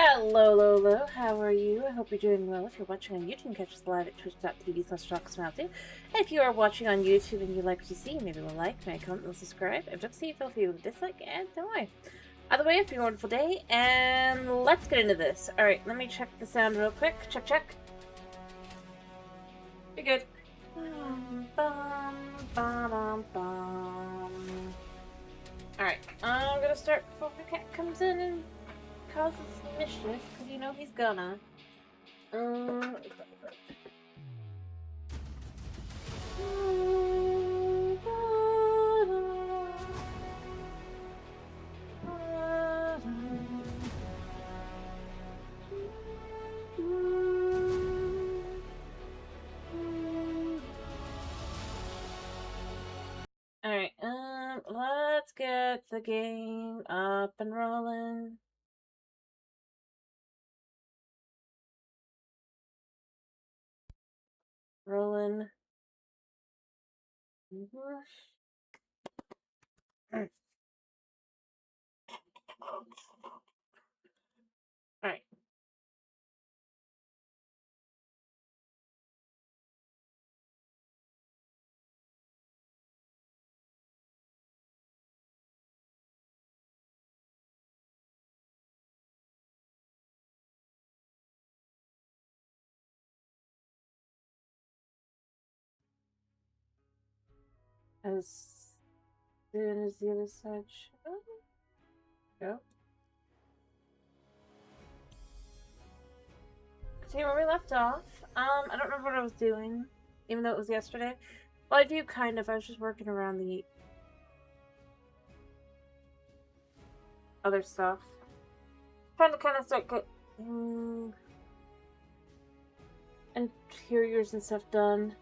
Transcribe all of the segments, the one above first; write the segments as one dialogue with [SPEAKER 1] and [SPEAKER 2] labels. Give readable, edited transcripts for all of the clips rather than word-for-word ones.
[SPEAKER 1] Hello, Lolo. How are you? I hope you're doing well. If you're watching on YouTube, catch us live at twitch.tv/TalksMouthy. And if you are watching on YouTube and you like what you see, maybe a like, maybe a comment, and subscribe. If don't see, feel free to dislike, and don't worry. Either way, have a wonderful day, and let's get into this. Alright, let me check the sound real quick. Check, check. You're good. Alright, I'm gonna start before the cat comes in and causes mischief, because you know he's gonna. Um, Alright, let's get the game up and rolling. Rolling. Alright. As soon as the other side shows. Go. See where we left off. I don't remember what I was doing, even though it was yesterday. Well, I do kind of. I was just working around the other stuff. Trying to kind of start getting interiors and stuff done.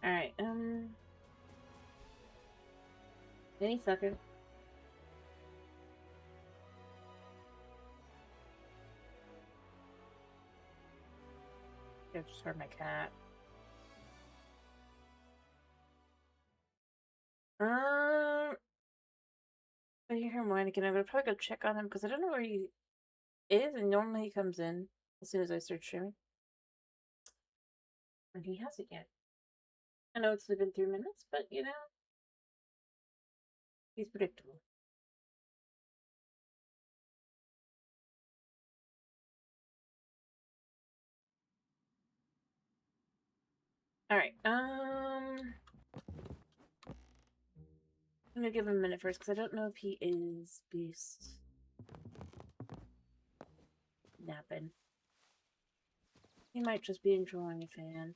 [SPEAKER 1] Alright, any second. I just heard my cat. I hear him whine again. I'm gonna probably go check on him because I don't know where he is, and normally he comes in as soon as I start streaming. And he hasn't yet. I know it's been 3 minutes, but you know, he's predictable. Alright, I'm gonna give him a minute first because I don't know if he is beast napping. He might just be enjoying a fan.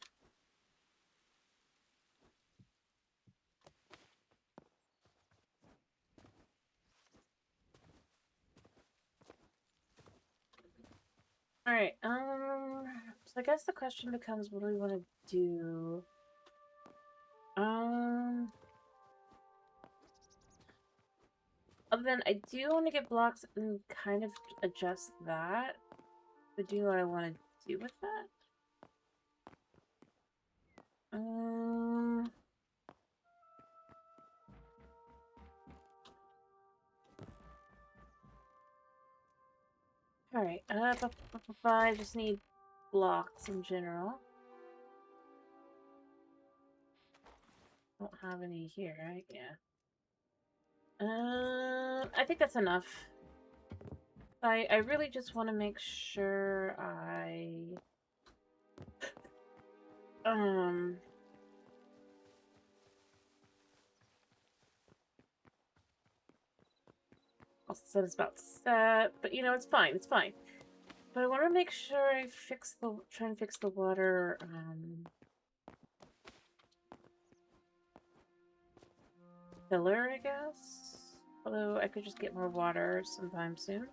[SPEAKER 1] Alright, so I guess the question becomes, what do we want to do? Other than, I do want to get blocks and kind of adjust that. But do you know what I want to do with that? Alright, I just need blocks in general. Don't have any here, right? Yeah. I think that's enough. I really just want to make sure I'll set it's about set, but you know, it's fine, it's fine. But I want to make sure I try and fix the water, filler, I guess? Although I could just get more water sometime soon.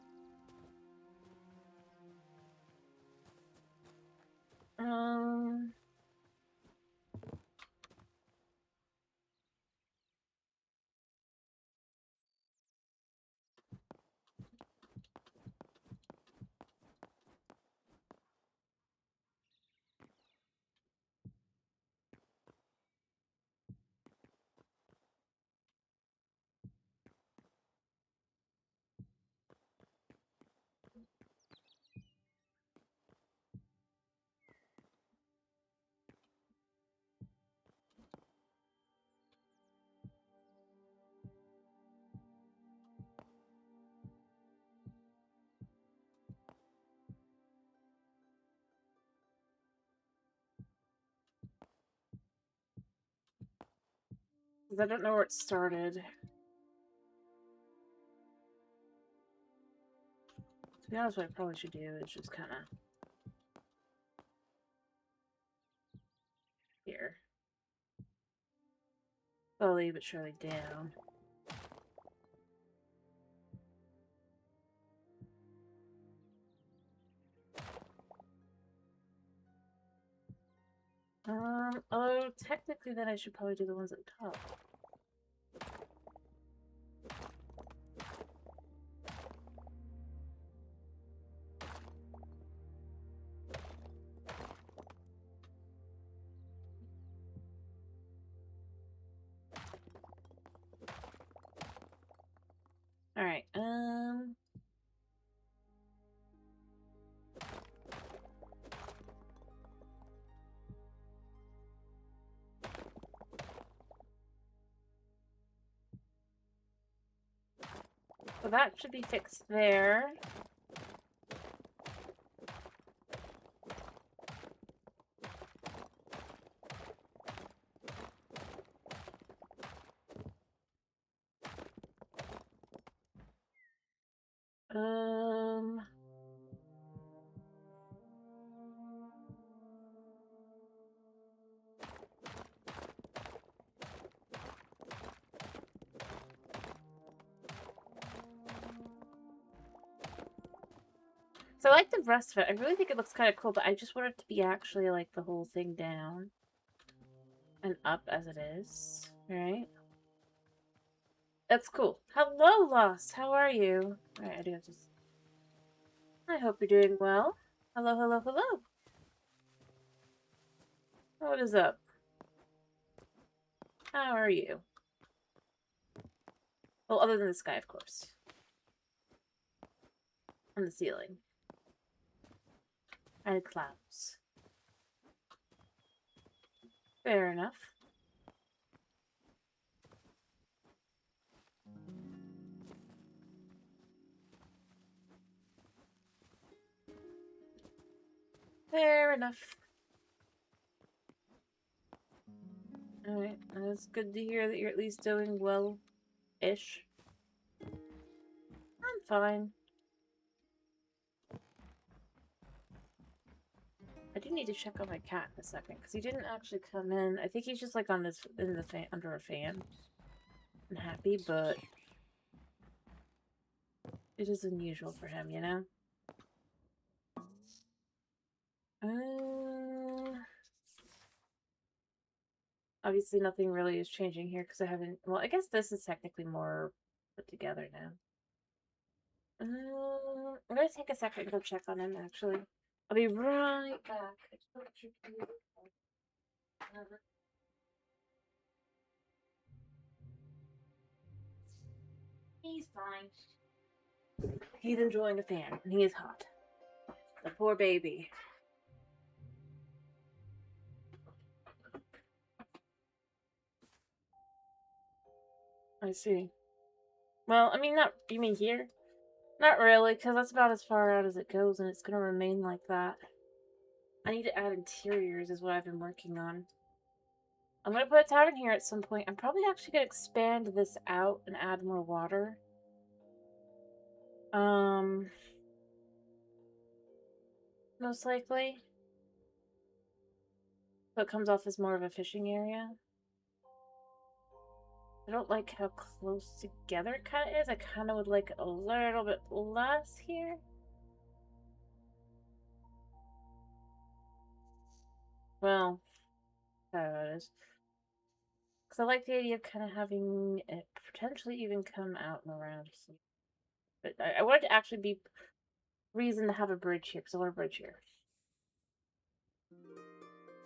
[SPEAKER 1] Because I don't know where it started. To be honest, what I probably should do is just kind of here. Slowly but surely down. Oh, technically then I should probably do the ones at the top. Alright, so that should be fixed there. So I like the rest of it. I really think it looks kind of cool, but I just want it to be actually like the whole thing down and up as it is, right? That's cool. Hello, Lost. How are you? Alright, I do have to... I hope you're doing well. Hello, hello, hello. What is up? How are you? Well, other than the sky, of course. And the ceiling. And the clouds. Fair enough. Fair enough. Alright, it's good to hear that you're at least doing well-ish. I'm fine. I do need to check on my cat in a second, because he didn't actually come in. I think he's just like on this in the fan under a fan. I'm happy, but it is unusual for him, you know? Obviously nothing really is changing here because I haven't... Well, I guess this is technically more put together now. I'm gonna take a second to go check on him, actually. I'll be right back. He's fine. He's enjoying a fan, and he is hot. The poor baby. I see. Well, I mean, not... You mean here? Not really, because that's about as far out as it goes, and it's gonna remain like that. I need to add interiors, is what I've been working on. I'm gonna put a tavern here at some point. I'm probably actually gonna expand this out and add more water. Most likely. So it comes off as more of a fishing area. I don't like how close together it kind of is. I kind of would like a little bit less here. Well, that is. Because I like the idea of kind of having it potentially even come out and around. But I want it to actually be reason to have a bridge here, because I want a bridge here.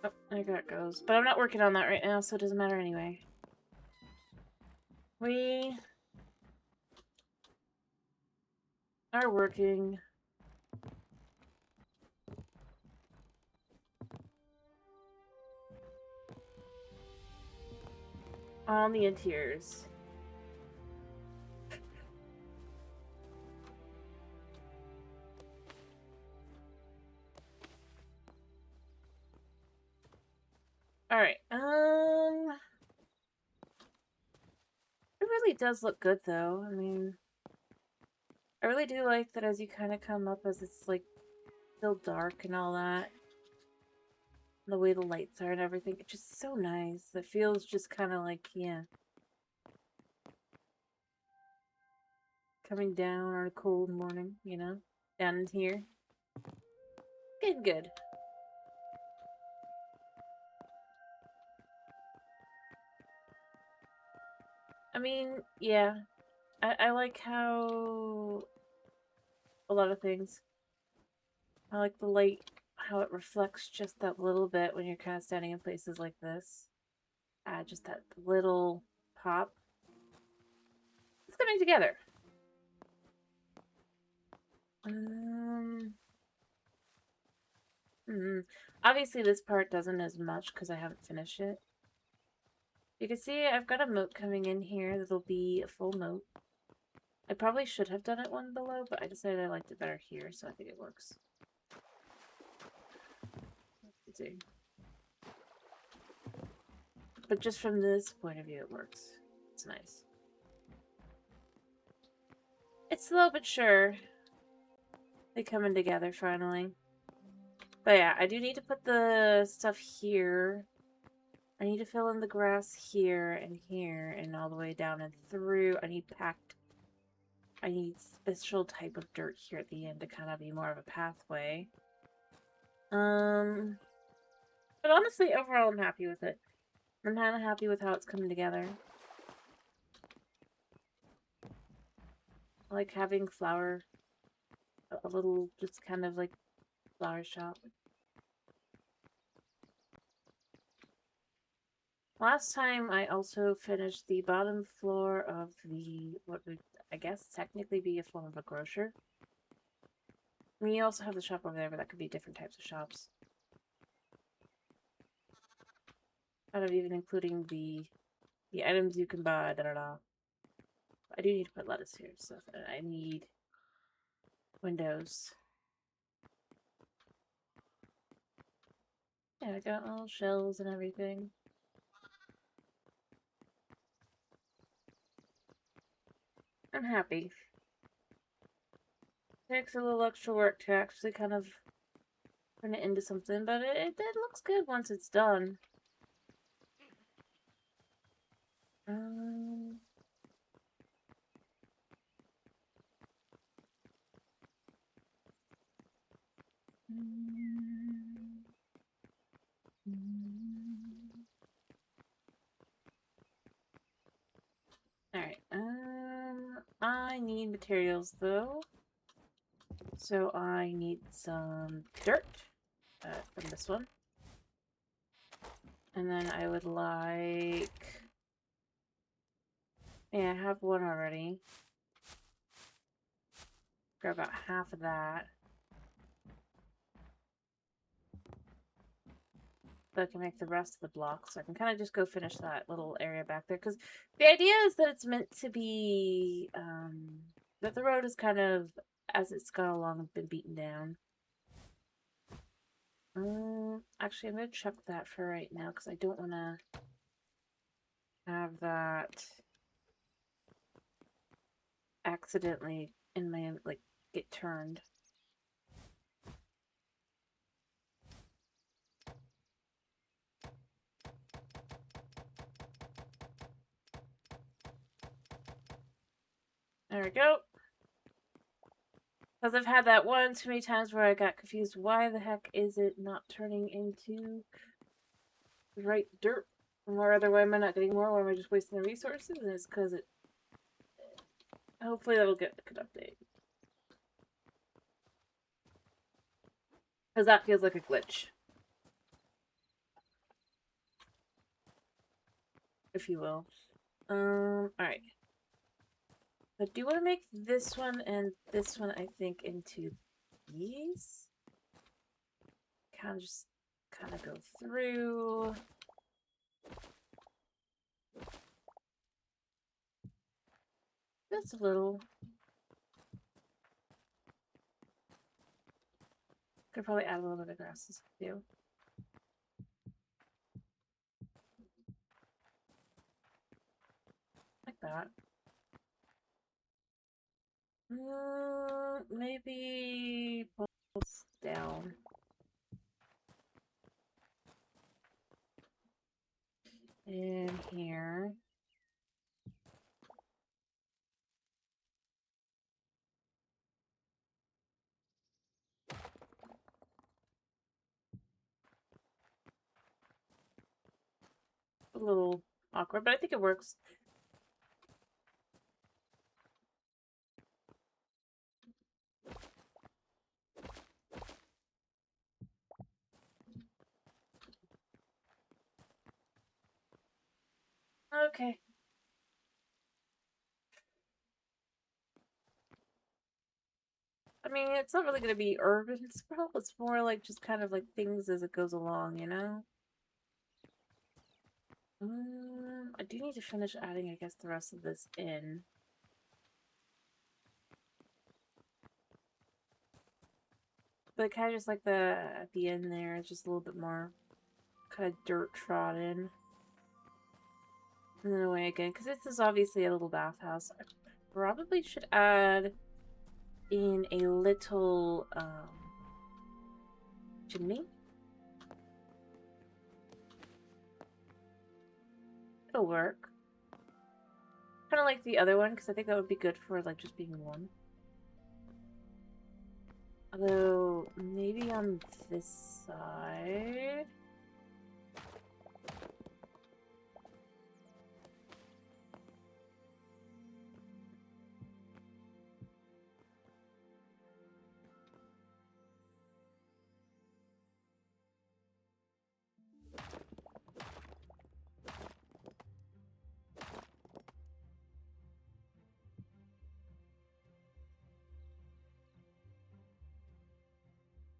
[SPEAKER 1] Oh, there that goes. But I'm not working on that right now, so it doesn't matter anyway. We are working on the interiors. Alright, does look good, though. I mean, I really do like that as you kind of come up, as it's, like, still dark and all that. The way the lights are and everything. It's just so nice. It feels just kind of like, yeah. Coming down on a cold morning, you know? Down in here. Good, good. I mean, yeah. I like how a lot of things. I like the light, how it reflects just that little bit when you're kind of standing in places like this. Just that little pop. It's coming together. Obviously this part doesn't as much because I haven't finished it. You can see I've got a moat coming in here that'll be a full moat. I probably should have done it one below, but I decided I liked it better here, so I think it works. Let's see. But just from this point of view, it works. It's nice. It's slow but sure. They coming together finally. But yeah, I do need to put the stuff here. I need to fill in the grass here and all the way down and through. I need special type of dirt here at the end to kind of be more of a pathway. But honestly, overall, I'm happy with it. I'm kind of happy with how it's coming together. I like having flower, a little, just kind of like flower shop. Last time I also finished the bottom floor of what would, I guess, technically be a form of a grocer. I mean, you also have the shop over there, but that could be different types of shops. Kind of even including the items you can buy, da-da-da. I do need to put lettuce here, so I need windows. Yeah, I got all shells and everything. I'm happy. It takes a little extra work to actually kind of turn it into something, but it looks good once it's done. Alright, I need materials though. So I need some dirt from this one. And then I would like... Yeah, I have one already. Grab about half of that. So I can make the rest of the blocks. So I can kind of just go finish that little area back there. Because the idea is that it's meant to be... that the road is kind of, as it's gone along, been beaten down. Actually, I'm going to check that for right now because I don't want to have that accidentally in my, like, get turned. There we go. Because I've had that one too many times where I got confused. Why the heck is it not turning into the right dirt? Or other way am I not getting more? Or am I just wasting the resources? And it's because it... Hopefully that'll get a good update. Because that feels like a glitch. If you will. Alright. I do want to make this one and this one, I think, into these. Just kind of go through. Just a little. Could probably add a little bit of grasses too. Like that. Maybe both down. In here. A little awkward, but I think it works. Okay. I mean, it's not really going to be urban sprawl. It's more like just kind of like things as it goes along, you know? I do need to finish adding, I guess, the rest of this in. But kind of just like at the end there, it's just a little bit more kind of dirt trodden. And then away again, because this is obviously a little bathhouse. I probably should add in a little chimney. It'll work. Kind of like the other one, because I think that would be good for like just being one. Although, maybe on this side.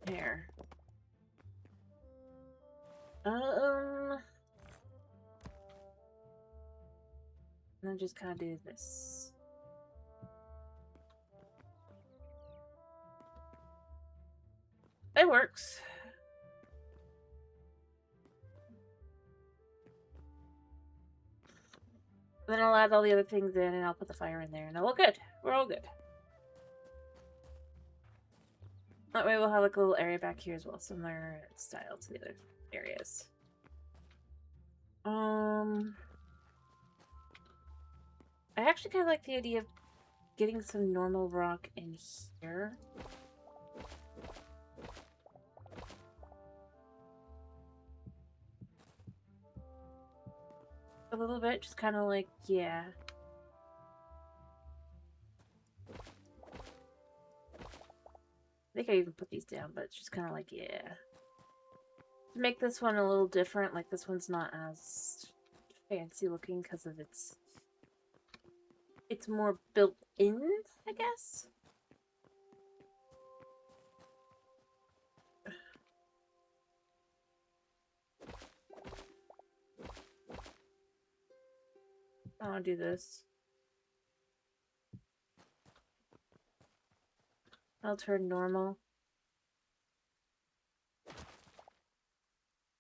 [SPEAKER 1] Here. And then just kind of do this. It works. Then I'll add all the other things in and I'll put the fire in there and all good. We're all good. That way we'll have like a little area back here as well, similar style to the other areas. I actually kind of like the idea of getting some normal rock in here. A little bit, just kind of like, yeah. I think I even put these down, but it's just kind of like, yeah. To make this one a little different, like this one's not as fancy looking because of it's more built in, I guess. I'll do this. I'll turn normal.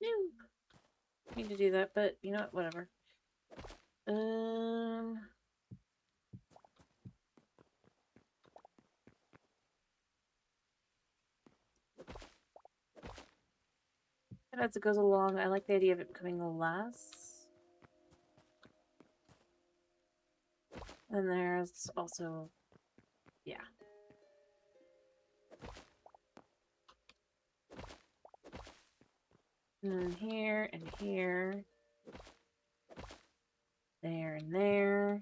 [SPEAKER 1] No. Need to do that, but you know what? Whatever. And as it goes along, I like the idea of it becoming less. And there's also, yeah. And here and here. There and there.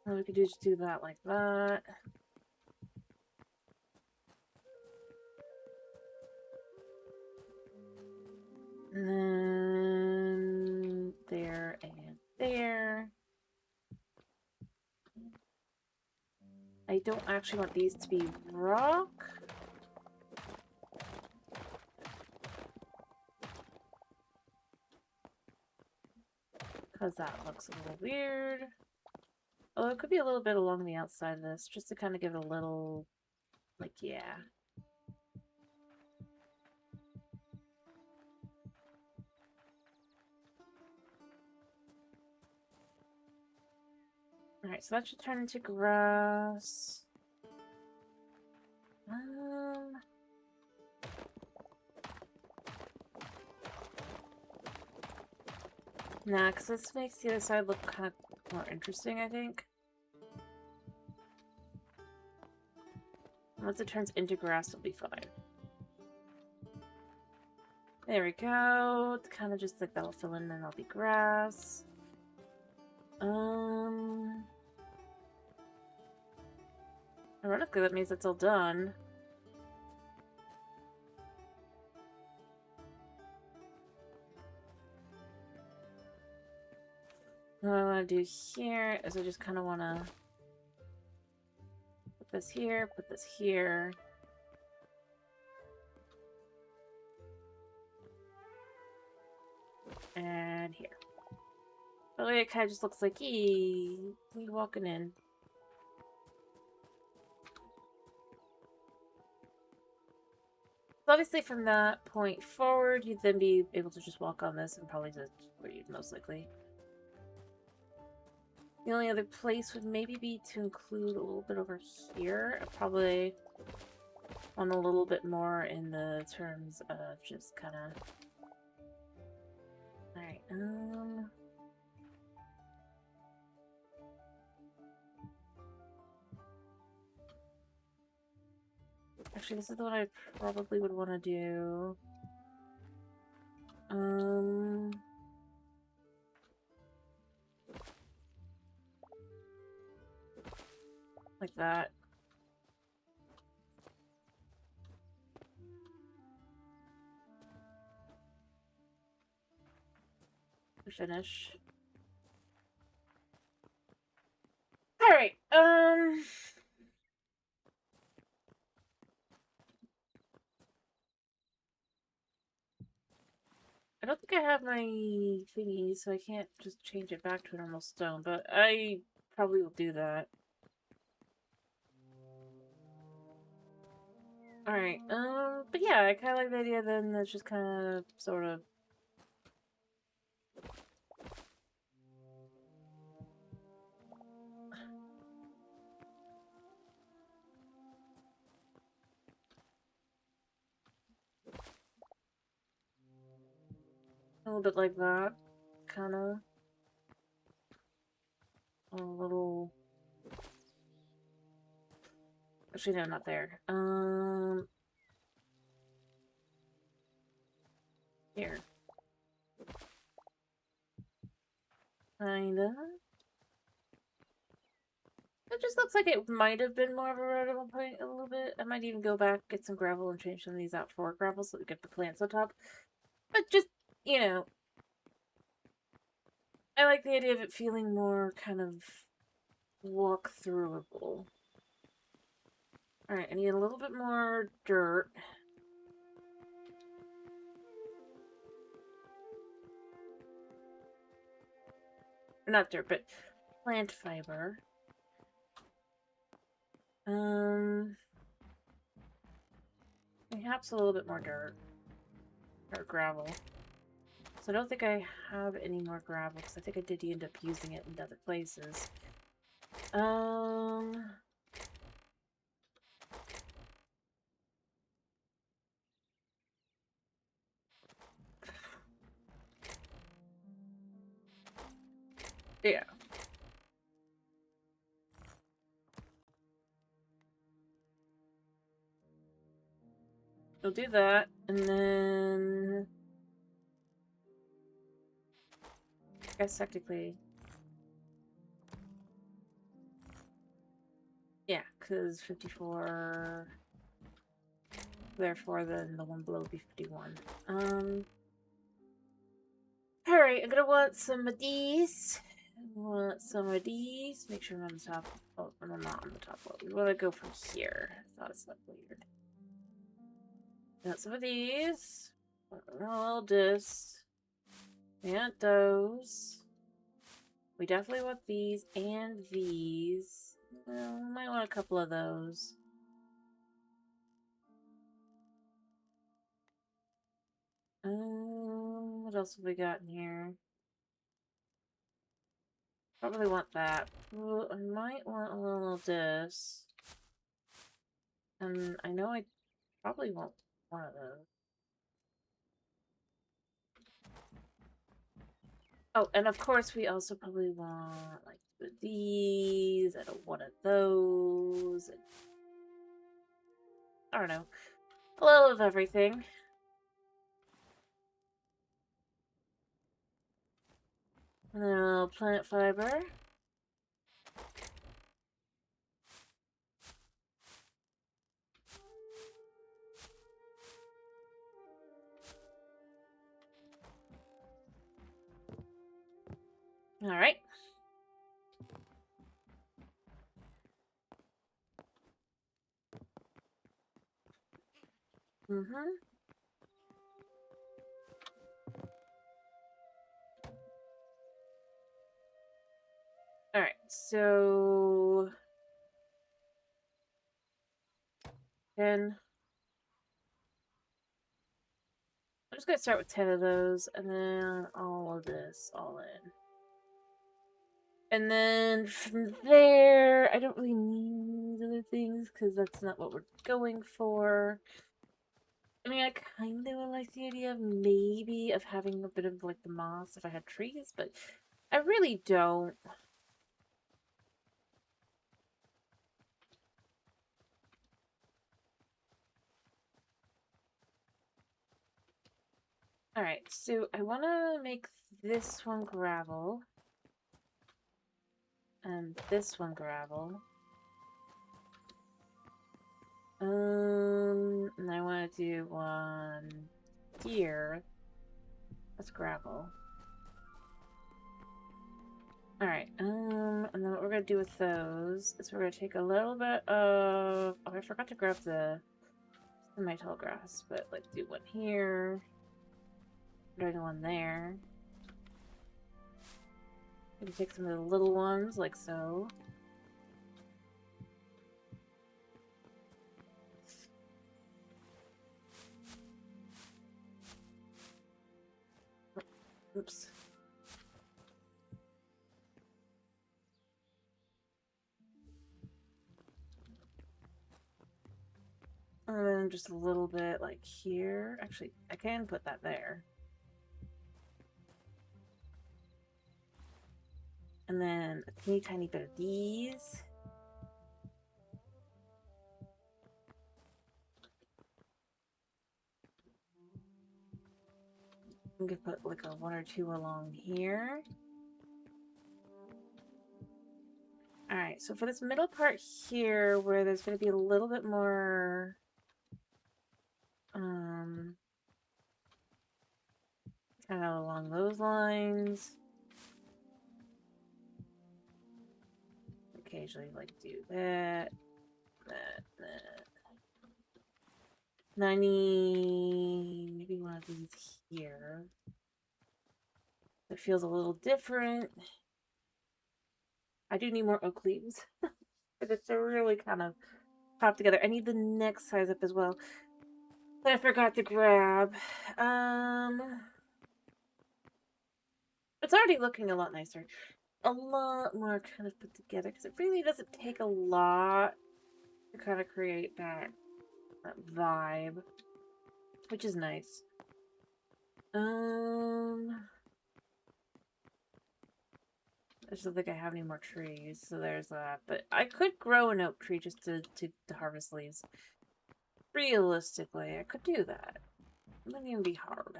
[SPEAKER 1] And we could just do that like that. And then there and there. I don't actually want these to be rock. Because that looks a little weird. Although it could be a little bit along the outside of this, just to kind of give it a little, like, yeah. Alright, so that should turn into grass. Nah, because this makes the other side look kind of more interesting, I think. Once it turns into grass, it'll be fine. There we go. It's kind of just like that'll fill in and that'll be grass. Ironically, that means it's all done. What I want to do here is I just kind of want to put this here, put this here. And here. That way it kind of just looks like, you walking in. So obviously from that point forward, you'd then be able to just walk on this and probably just where you'd most likely. The only other place would maybe be to include a little bit over here. I probably want a little bit more in the terms of just kind of... Alright, actually, this is what I probably would want to do. Like that. To finish. Alright, I don't think I have my thingy, so I can't just change it back to normal stone, but I probably will do that. Alright, but yeah, I kind of like the idea then that's just kind of, sort of... A little bit like that, kind of. A little... Actually, no, not there. Here. Kinda. It just looks like it might have been more of a vertical point a little bit. I might even go back, get some gravel, and change some of these out for gravel so we get the plants on top. But just, you know, I like the idea of it feeling more kind of walk-throughable. Alright, I need a little bit more dirt. Not dirt, but plant fiber. Perhaps a little bit more dirt. Or gravel. So I don't think I have any more gravel, because I think I did end up using it in other places. Yeah. We'll do that, and then... I guess technically... Yeah, because 54... Therefore, then the one below would be 51. Alright, I'm gonna want some of these. Want some of these. Make sure I'm on the top. Oh, I'm not on the top. Well, we want to go from here. I thought it's not weird. Got some of these. All this. And those. We definitely want these and these. Well, we might want a couple of those. What else have we got in here? Probably want that. Well, I might want a little of this. And I know I probably want one of those. Oh, and of course we also probably want like two of these and one of those. And, I don't know. A little of everything. And then a little plant fiber. Alright. Mm-hmm. Alright, so... 10. I'm just gonna start with 10 of those, and then all of this all in. And then from there, I don't really need other things, because that's not what we're going for. I mean, I kind of like the idea of maybe of having a bit of, like, the moss if I had trees, but I really don't. Alright, so I want to make this one gravel. And this one gravel. And I want to do one here. That's gravel. Alright, and then what we're gonna do with those is we're gonna take a little bit of... Oh, I forgot to grab the semi-tall grass, but, like, do one here. Doing one there. Maybe take some of the little ones, like so. Oops. And then just a little bit, like, here. Actually, I can put that there. And then a teeny tiny bit of these. I'm gonna put like a 1 or 2 along here. Alright, so for this middle part here, where there's gonna be a little bit more kind of along those lines. Occasionally like do that. 90, maybe one of these here. It feels a little different. I do need more oak leaves. But it's really kind of pop together. I need the next size up as well. That I forgot to grab. It's already looking a lot nicer. A lot more kind of put together, because it really doesn't take a lot to kind of create that vibe, which is nice. I just don't think I have any more trees, so there's that. But I could grow an oak tree just to harvest leaves. Realistically, I could do that. It wouldn't even be hard.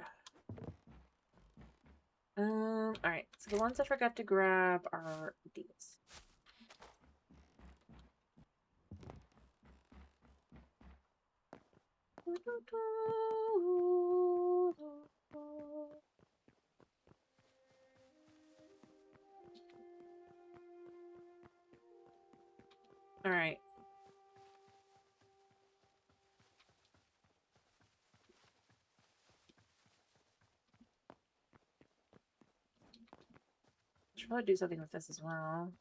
[SPEAKER 1] Alright, so the ones I forgot to grab are these. Alright. Should probably do something with this as well.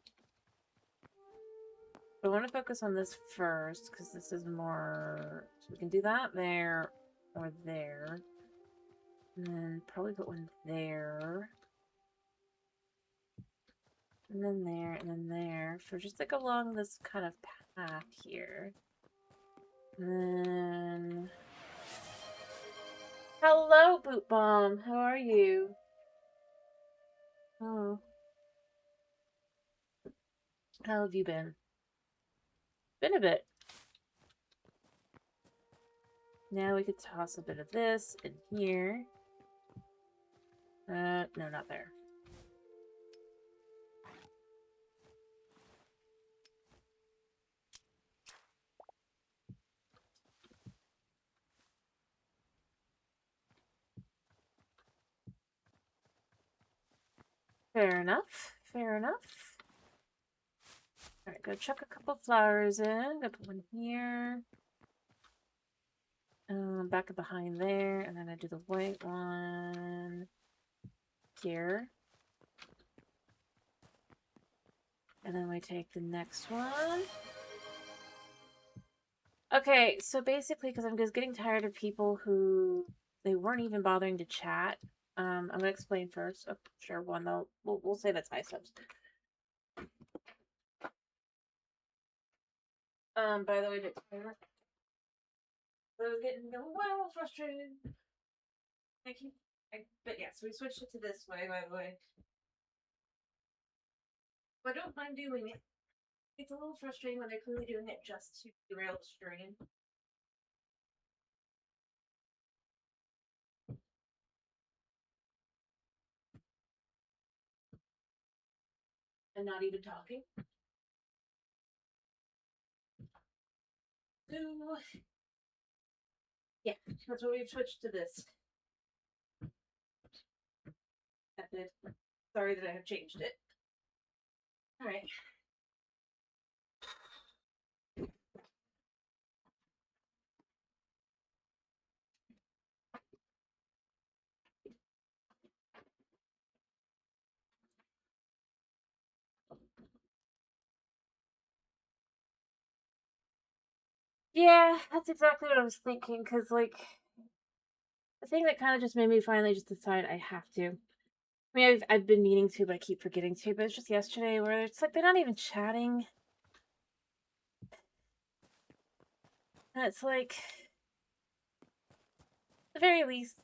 [SPEAKER 1] But I want to focus on this first, because this is more... So we can do that there, or there. And then probably put one there. And then there, and then there. So just like along this kind of path here. And then... Hello, Boot Bomb. How are you? Oh. How have you been? Been a bit. Now we could toss a bit of this in here. No, not there. Fair enough. Fair enough. Alright, go chuck a couple flowers in. Go put one here. Back up behind there. And then I do the white one here. And then we take the next one. Okay, so basically, because I'm just getting tired of people who they weren't even bothering to chat. I'm gonna explain first. Oh, sure, one though. We'll say that's high subs. By the way, I was getting a little frustrated. But yeah, so we switched it to this way, by the way. But I don't mind doing it. It's a little frustrating when they're clearly doing it just to derail the stream. And not even talking. So, yeah, that's why we've switched to this. That did. Sorry that I have changed it. Alright. Yeah, that's exactly what I was thinking, because, like, the thing that kind of just made me finally just decide I have to. I mean, I've been meaning to, but I keep forgetting to, but it's just yesterday where it's like they're not even chatting. And it's like, at the very least,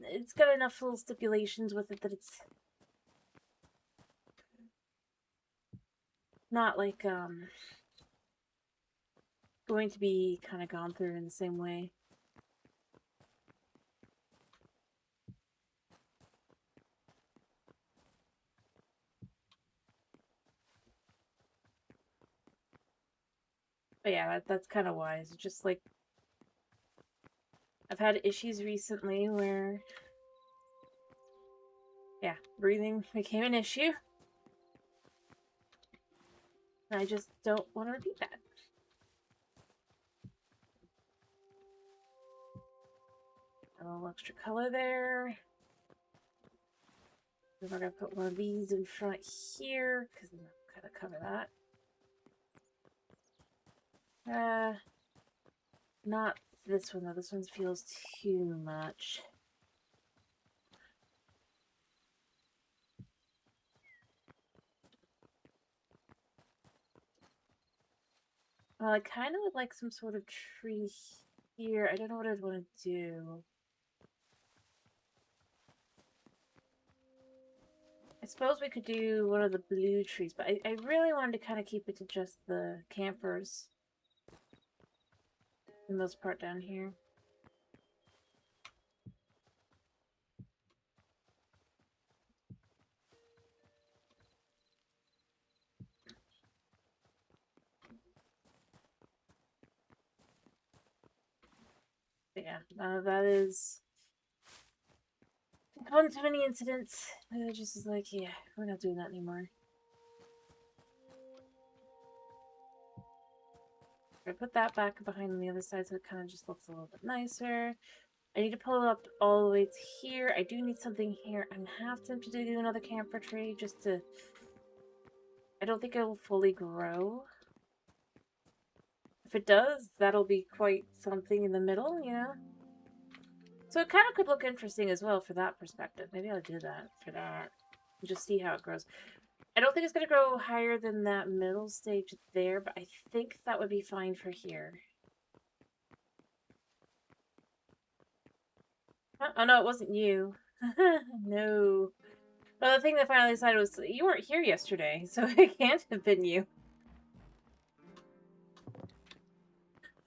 [SPEAKER 1] it's got enough little stipulations with it that it's not like, going to be kind of gone through in the same way. But yeah, that's kind of wise. It's just like, I've had issues recently where, yeah, breathing became an issue. And I just don't want to repeat that. A little extra color there. We're gonna put one of these in front here, because then I'll kind of cover that. Not this one though. This one feels too much. Well, I kind of would like some sort of tree here. I don't know what I'd want to do. I suppose we could do one of the blue trees, but I really wanted to kind of keep it to just the campers. In this part down here. But yeah, that is one too many incidents. It just is like, yeah, we're not doing that anymore. I put that back behind on the other side so it kind of just looks a little bit nicer. I need to pull up all the way to here. I do need something here. I'm half tempted to do another camphor tree just to... I don't think it will fully grow. If it does, that'll be quite something in the middle, you know? So it kind of could look interesting as well for that perspective. Maybe I'll do that for that. Just see how it grows. I don't think it's going to grow higher than that middle stage there, but I think that would be fine for here. Oh no, it wasn't you. No. Well, the thing that finally decided was, you weren't here yesterday, so it can't have been you.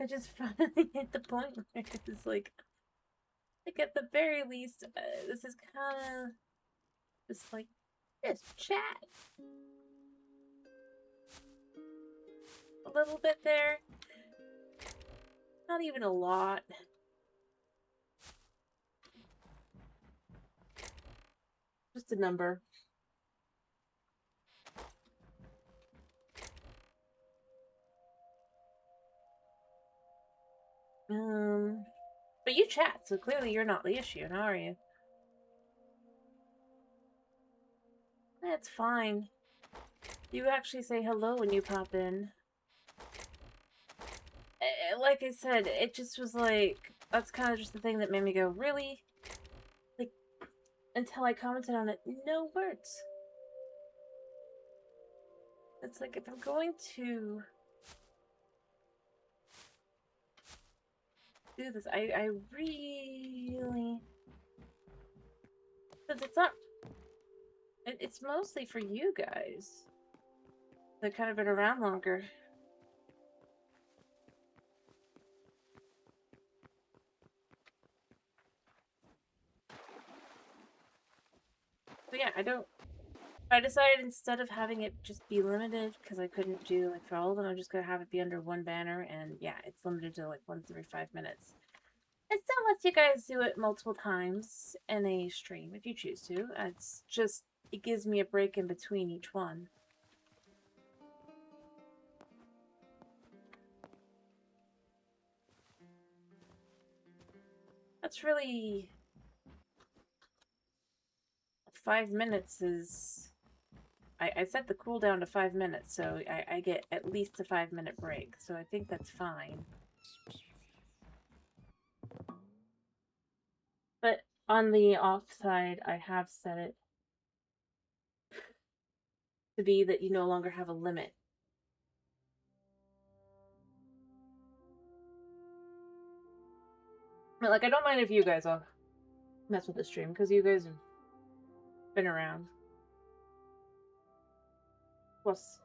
[SPEAKER 1] I just finally hit the point where it's like at the very least, this is kind of just like, just chat. A little bit there. Not even a lot. Just a number. But you chat, so clearly you're not the issue, now are you? That's fine. You actually say hello when you pop in. Like I said, it just was like, that's kind of just the thing that made me go, really? Like, until I commented on it, no words. It's like, if I'm going to do this, I really... Because it's not... It's mostly for you guys. They've kind of been around longer. But yeah, I decided instead of having it just be limited, because I couldn't do, like, for all of them, I'm just going to have it be under one banner, and yeah, it's limited to, like, once every 5 minutes. It still lets you guys do it multiple times in a stream, if you choose to. It's just, it gives me a break in between each one. That's really... 5 minutes is... I set the cooldown to 5 minutes, so I get at least a 5-minute break, so I think that's fine. But on the off side, I have set it to be that you no longer have a limit. But, like, I don't mind if you guys all mess with the stream, because you guys have been around. Plus,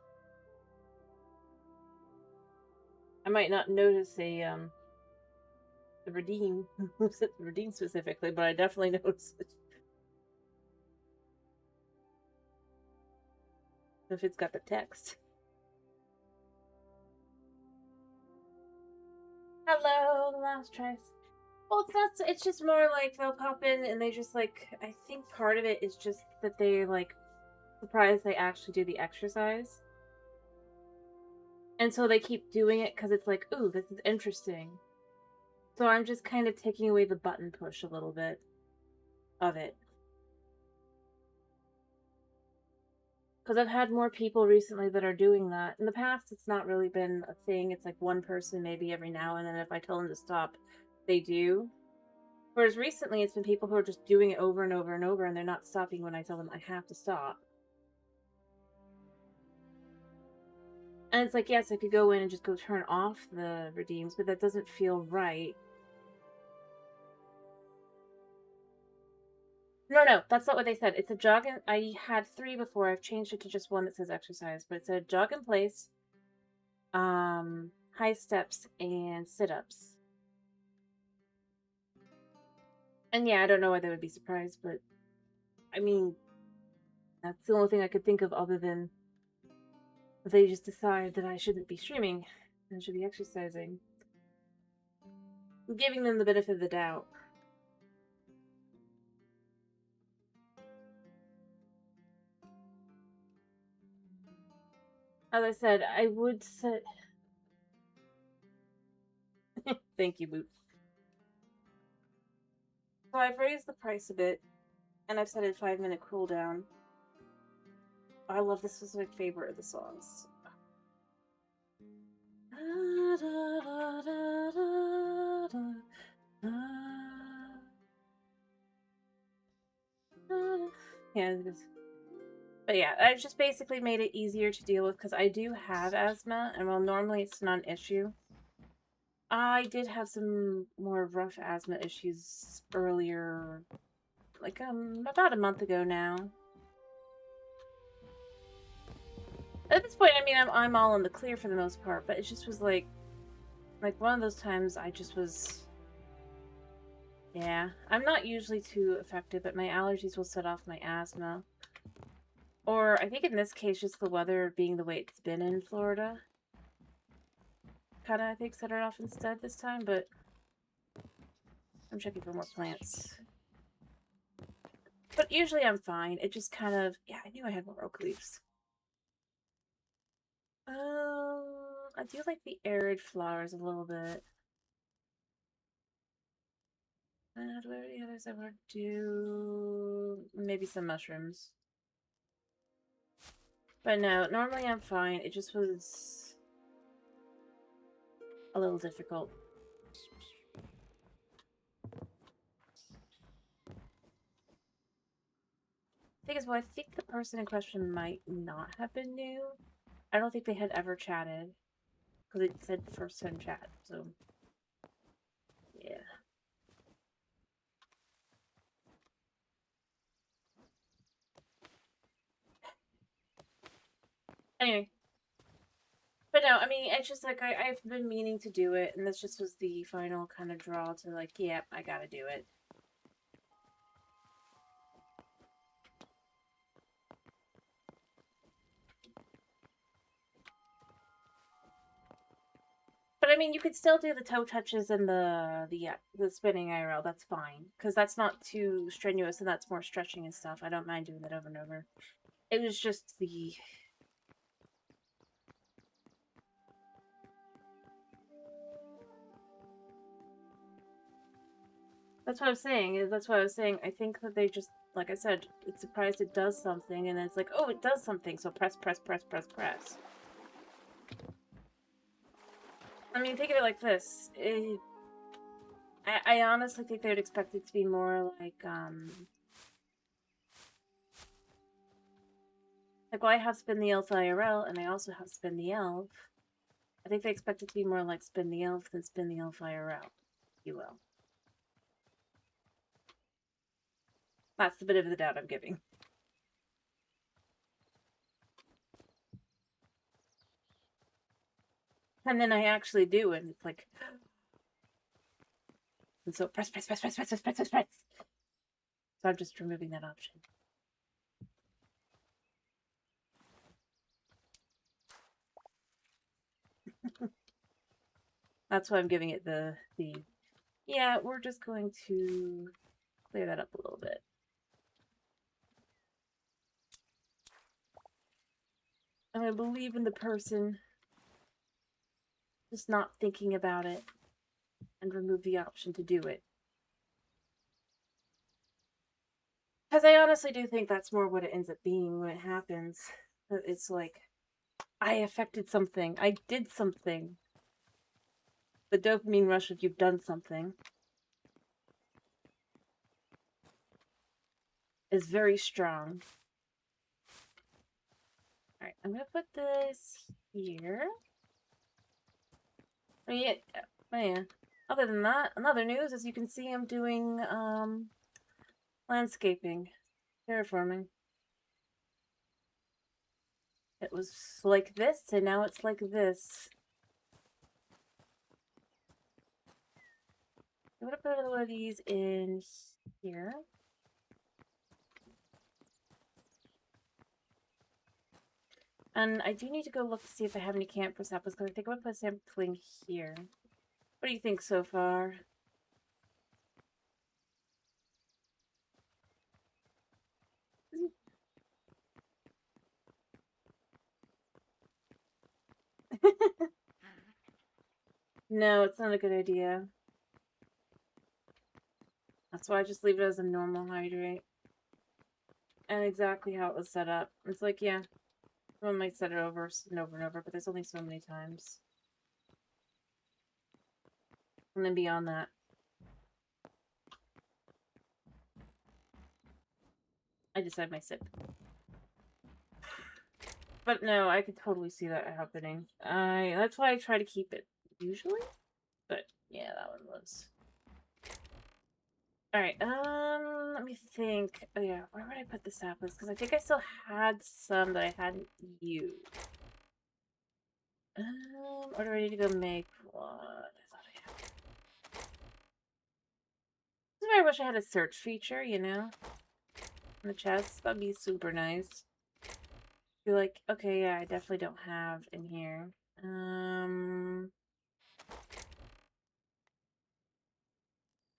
[SPEAKER 1] I might not notice the redeem, redeem specifically, but I definitely notice it. If it's got the text. Hello, the last tries. Well, it's just more like they'll pop in and they just, like, I think part of it is just that they, like, surprised they actually do the exercise. And so they keep doing it because it's like, ooh, this is interesting. So I'm just kind of taking away the button push a little bit of it. Because I've had more people recently that are doing that. In the past, it's not really been a thing. It's like one person maybe every now and then. If I tell them to stop, they do. Whereas recently, it's been people who are just doing it over and over and over, and they're not stopping when I tell them I have to stop. And it's like, yes, I could go in and just go turn off the redeems, but that doesn't feel right. No, that's not what they said. It's a jog and I had 3 before. I've changed it to just one that says exercise, but it said jog in place, high steps, and sit-ups. And yeah, I don't know why they would be surprised, but I mean, that's the only thing I could think of other than they just decide that I shouldn't be streaming and should be exercising. I'm giving them the benefit of the doubt. As I said, I would set... Thank you, Boot. So I've raised the price a bit, and I've set a 5-minute cooldown. I love this. Was my favorite of the songs. Yeah, but yeah, I've just basically made it easier to deal with because I do have asthma, and while normally it's not an issue, I did have some more rough asthma issues earlier, like about a month ago now. At this point, I mean, I'm all in the clear for the most part, but it just was like one of those times I just was. Yeah, I'm not usually too affected, but my allergies will set off my asthma. Or I think in this case, just the weather being the way it's been in Florida. Kind of, I think, set it off instead this time, but I'm checking for more plants. But usually I'm fine. It just kind of, yeah, I knew I had more oak leaves. I do like the arid flowers a little bit. Do I have any others I want to do? Maybe some mushrooms. But no, normally I'm fine. It just was a little difficult. Thing is, well, I think the person in question might not have been new. I don't think they had ever chatted. Because it said first time chat, so. Yeah. Anyway. But no, I mean, it's just like, I've been meaning to do it, and this just was the final kind of draw to like, yep, I gotta do it. But I mean, you could still do the toe touches and the spinning IRL. That's fine, because that's not too strenuous, and that's more stretching and stuff. I don't mind doing that over and over. It was just the. That's what I was saying. That's what I was saying. I think that they just, like I said, it's surprised it does something, and then it's like, oh, it does something. So press, press, press, press, press. I mean, think of it like this. I honestly think they would expect it to be more like, well, I have Spin the Elf IRL, and I also have Spin the Elf. I think they expect it to be more like Spin the Elf than Spin the Elf IRL, if you will. That's the bit of the doubt I'm giving. And then I actually do, and it's like... And so press, press, press, press, press, press, press, press, press. So I'm just removing that option. That's why I'm giving it the... Yeah, we're just going to clear that up a little bit. And I believe in the person just not thinking about it and remove the option to do it. Because I honestly do think that's more what it ends up being when it happens. It's like, I affected something. I did something. The dopamine rush of you've done something is very strong. Alright, I'm gonna put this here. I mean, yeah. Other than that, another news, as you can see, I'm doing, landscaping. Terraforming. It was like this, and now it's like this. I'm gonna put one of these in here. And I do need to go look to see if I have any camphor samples, because I think I'm gonna put a sampling here. What do you think so far? No, it's not a good idea. That's why I just leave it as a normal hydrate. And exactly how it was set up. It's like, yeah, someone might set it over and over and over, but there's only so many times. And then beyond that. I just had my sip. But no, I could totally see that happening. That's why I try to keep it usually. But yeah, that one was. Alright, let me think. Oh yeah, where would I put the saplings? Because I think I still had some that I hadn't used. Or do I need to go make one? I thought I had. This is why I wish I had a search feature, you know? In the chest. That'd be super nice. Be like, okay, yeah, I definitely don't have in here.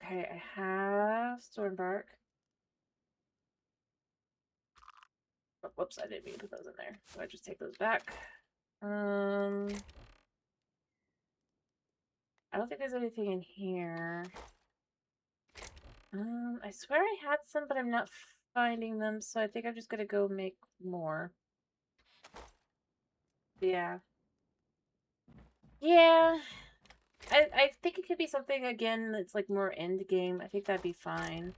[SPEAKER 1] Okay, I have Stormbark. Oh, whoops, I didn't mean to put those in there. So I just take those back. I don't think there's anything in here. I swear I had some, but I'm not finding them, so I think I'm just gonna go make more. Yeah. Yeah. I think it could be something, again, that's, like, more end game. I think that'd be fine.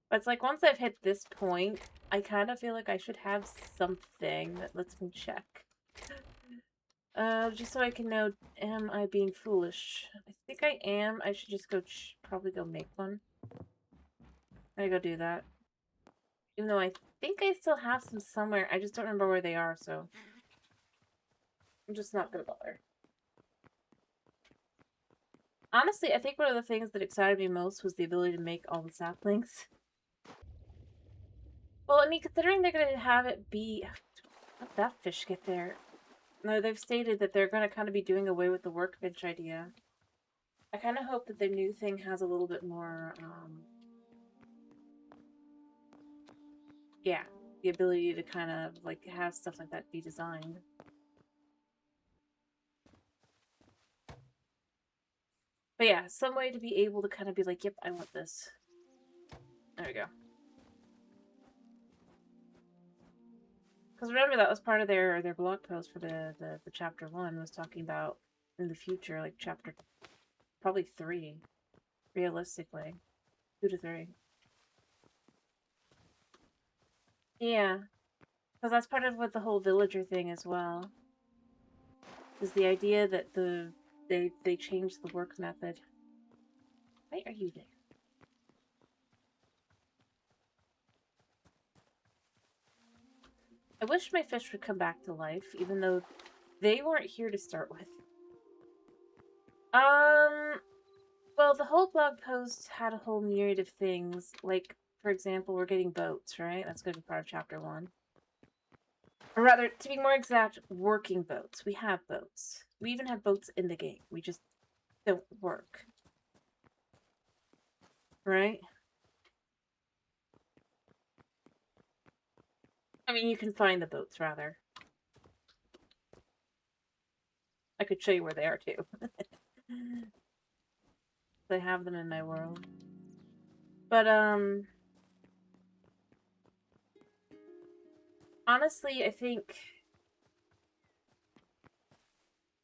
[SPEAKER 1] But it's like, once I've hit this point, I kind of feel like I should have something that lets me check. Just so I can know, am I being foolish? I think I am. I should just go, probably go make one. I go do that. Even though I think I still have some somewhere. I just don't remember where they are, so I'm just not gonna bother. Honestly, I think one of the things that excited me most was the ability to make all the saplings. Well, I mean, considering they're gonna have it be... How'd that fish get there? No, they've stated that they're gonna kind of be doing away with the workbench idea. I kind of hope that the new thing has a little bit more, yeah, the ability to kind of, like, have stuff like that be designed. But yeah, some way to be able to kind of be like, yep, I want this. There we go. Because remember, that was part of their blog post for the chapter 1, was talking about in the future, like chapter probably 3, realistically. 2 to 3. Yeah. Because that's part of what the whole villager thing as well. Is the idea that they changed the work method. Why are you there? I wish my fish would come back to life, even though they weren't here to start with. Well, the whole blog post had a whole myriad of things. Like, for example, we're getting boats, right? That's going to be part of chapter 1. Or rather, to be more exact, working boats. We have boats. We even have boats in the game. We just don't work. Right? I mean, you can find the boats, rather. I could show you where they are, too. I have them in my world. But, honestly, I think...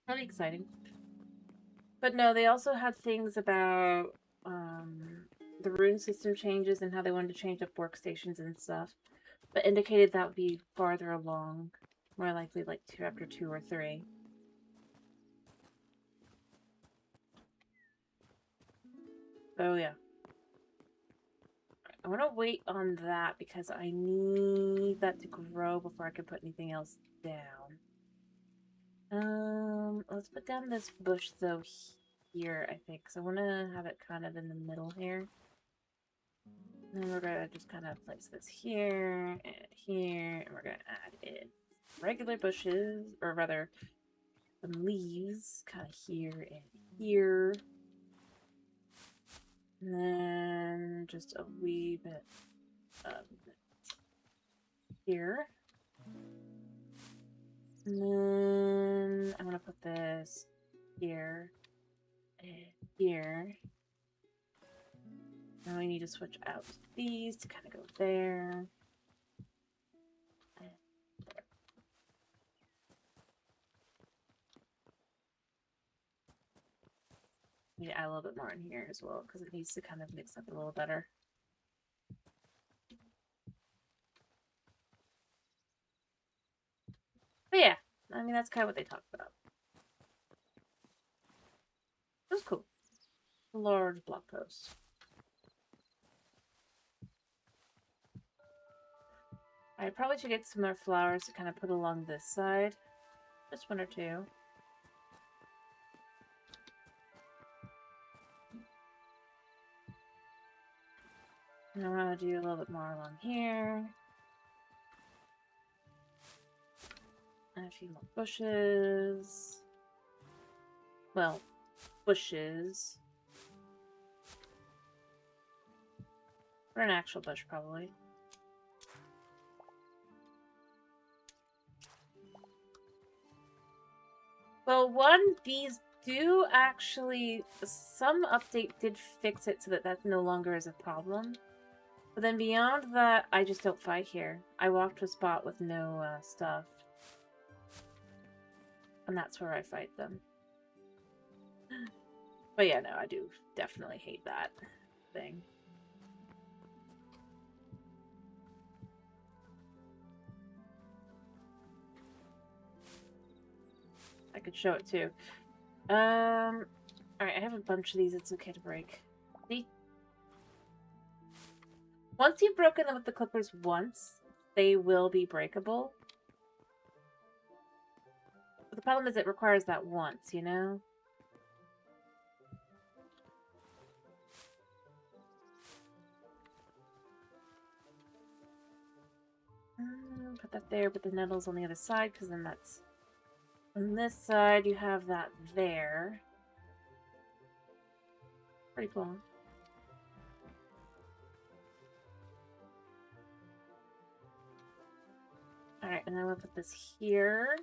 [SPEAKER 1] Really exciting. But no, they also had things about, the rune system changes and how they wanted to change up workstations and stuff. But indicated that would be farther along. More likely, like, chapter 2 or 3. Oh, yeah. I want to wait on that because I need that to grow before I can put anything else down. Let's put down this bush, though, here, I think. So I want to have it kind of in the middle here. And then we're going to just kind of place this here, and here, and we're going to add in regular bushes, or rather, some leaves, kind of here and here. And then just a wee bit of here. And then I'm going to put this here and here. Now we need to switch out these to kind of go there. Need to add a little bit more in here as well because it needs to kind of mix up a little better. But yeah, I mean, that's kind of what they talked about. It was cool. A large blog post. I probably should get some more flowers to kind of put along this side. Just one or two. And I'm going to do a little bit more along here. And a few more bushes. Well, bushes. Or an actual bush, probably. Well, these do actually... Some update did fix it so that that no longer is a problem. But then beyond that, I just don't fight here. I walk to a spot with no stuff. And that's where I fight them. But yeah, no, I do definitely hate that thing. I could show it too. Alright, I have a bunch of these. It's okay to break. See? Once you've broken them with the clippers once, they will be breakable. But the problem is it requires that once, you know? Put that there, but the nettle's on the other side, because then that's... On this side, you have that there. Pretty cool. Alright, and then we'll put this here.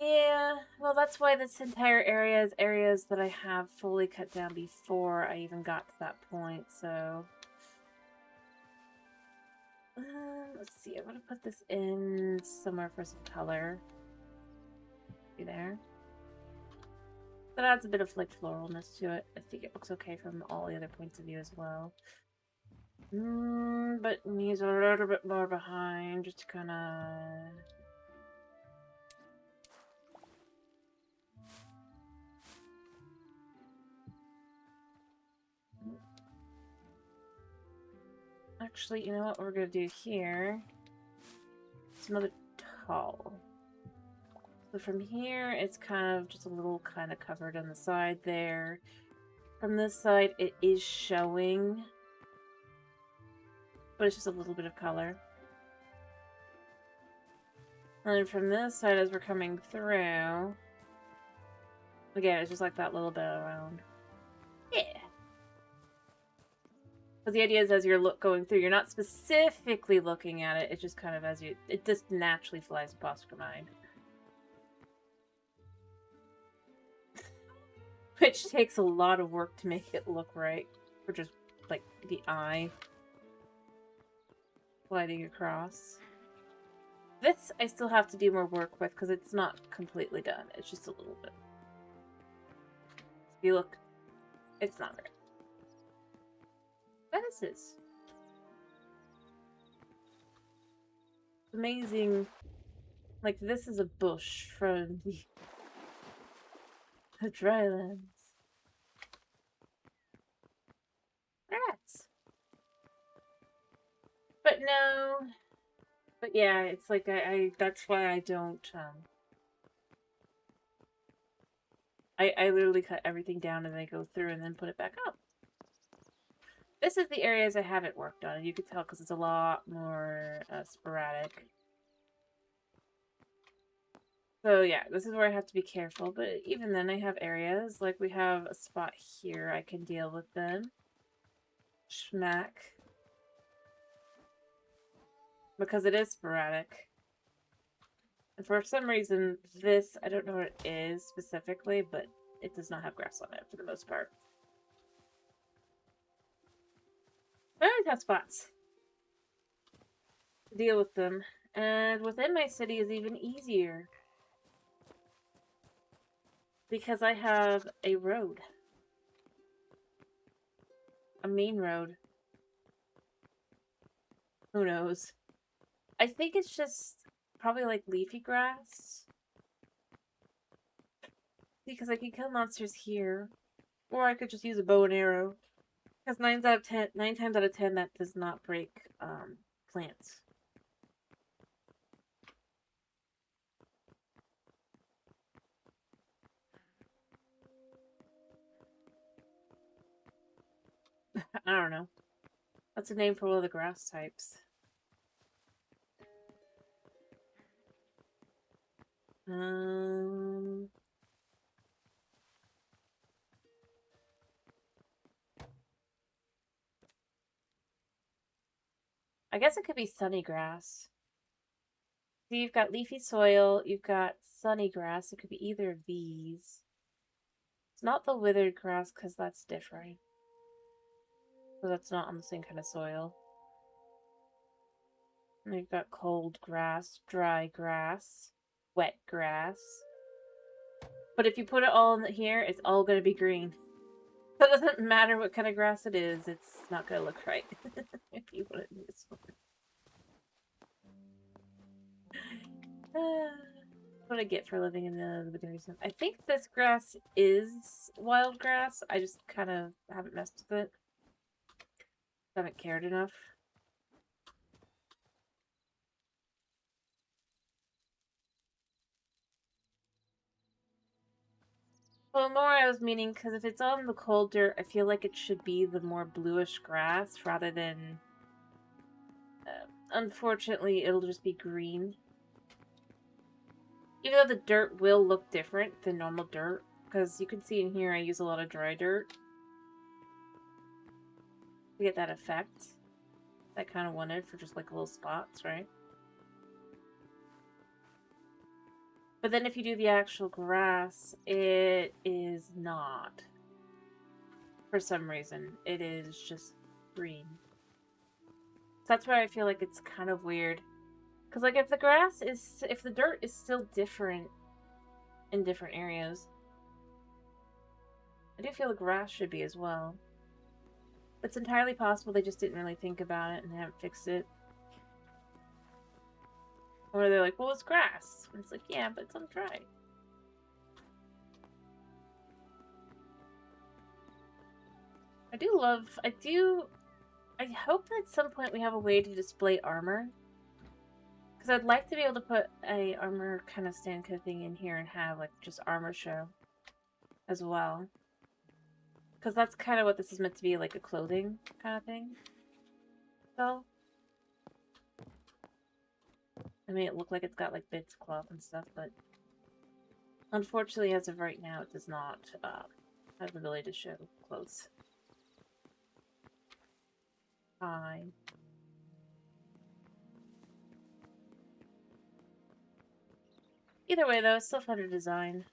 [SPEAKER 1] Yeah, well, that's why this entire area is areas that I have fully cut down before I even got to that point, so... let's see, I'm gonna put this in somewhere for some color. See there? That adds a bit of, like, floralness to it. I think it looks okay from all the other points of view as well. But needs a little bit more behind, just to kinda... Actually, you know what we're gonna do here? Some other tall. So from here, it's kind of just a little kind of covered on the side there. From this side, it is showing, but it's just a little bit of color. And then from this side, as we're coming through, again, it's just like that little bit around. Yeah. Because the idea is as you're going through, you're not specifically looking at it, it's just kind of as you, it just naturally flies past your mind. Which takes a lot of work to make it look right. For just, like, the eye gliding across. This I still have to do more work with because it's not completely done. It's just a little bit. If you look, it's not right. What is this? Amazing. Like, this is a bush from the drylands. Rats. But no. But yeah, it's like I that's why I don't I literally cut everything down and then go through and then put it back up. This is the areas I haven't worked on, and you can tell because it's a lot more sporadic. So yeah, this is where I have to be careful, but even then I have areas, like we have a spot here I can deal with them. Schmack. Because it is sporadic. And for some reason, this, I don't know what it is specifically, but it does not have grass on it for the most part. But I always have spots to deal with them. And within my city is even easier. Because I have a road. A main road. Who knows? I think it's just probably like leafy grass. Because I can kill monsters here. Or I could just use a bow and arrow. Because 9 times out of 10 that does not break plants. I don't know. That's a name for one of the grass types. I guess it could be sunny grass. So you've got leafy soil, you've got sunny grass. It could be either of these. It's not the withered grass because that's different. So that's not on the same kind of soil. And you've got cold grass, dry grass, wet grass. But if you put it all in here, it's all going to be green. So it doesn't matter what kind of grass it is, it's not going to look right if you put it in this one. What I get for living in the Bavarian. I think this grass is wild grass. I just kind of haven't messed with it. Haven't cared enough. Well, more I was meaning, because if it's on the cold dirt, I feel like it should be the more bluish grass rather than... unfortunately, it'll just be green. Even though the dirt will look different than normal dirt, because you can see in here I use a lot of dry dirt to get that effect I kind of wanted for just like little spots, right? But then if you do the actual grass, it is not. For some reason, it is just green. So that's why I feel like it's kind of weird. Because, like, if the dirt is still different in different areas, I do feel the grass should be as well. It's entirely possible they just didn't really think about it and they haven't fixed it. Or they're like, well, it's grass. And it's like, yeah, but it's undry. I hope that at some point we have a way to display armor. Because I'd like to be able to put a armor kind of stand kind of thing in here and have, like, just armor show as well. Because that's kind of what this is meant to be, like a clothing kind of thing. So, I mean, it look like it's got, like, bits of cloth and stuff, but unfortunately, as of right now, it does not have the ability to show clothes. Fine. Either way, though, it's still fun to design.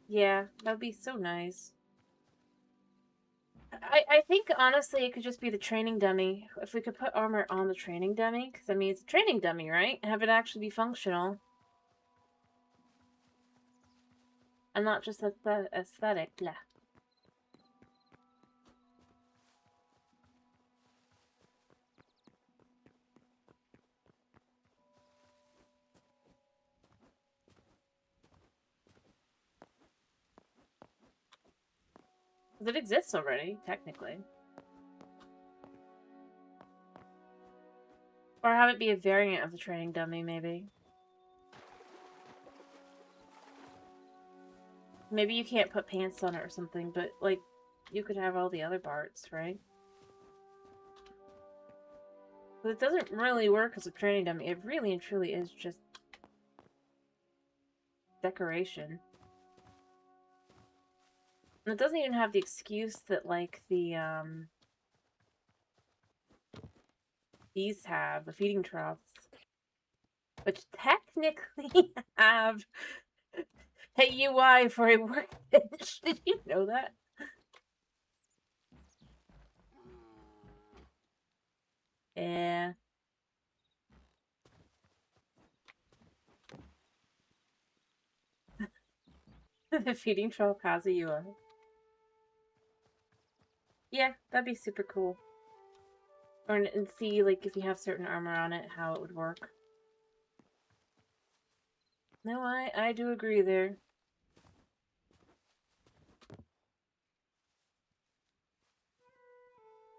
[SPEAKER 1] Yeah, that would be so nice. I think, honestly, it could just be the training dummy. If we could put armor on the training dummy, because, I mean, it's a training dummy, right? Have it actually be functional. And not just aesthetic. Blah. Because it exists already, technically. Or have it be a variant of the training dummy, maybe. Maybe you can't put pants on it or something, but, like, you could have all the other parts, right? But it doesn't really work as a training dummy. It really and truly is just decoration. And it doesn't even have the excuse that, like, the these have, the feeding troughs, which technically have a UI for a workbench. Did you know that? Yeah. The feeding trough has a UI. Yeah, that'd be super cool. Or and see, like, if you have certain armor on it, how it would work. No, I do agree there.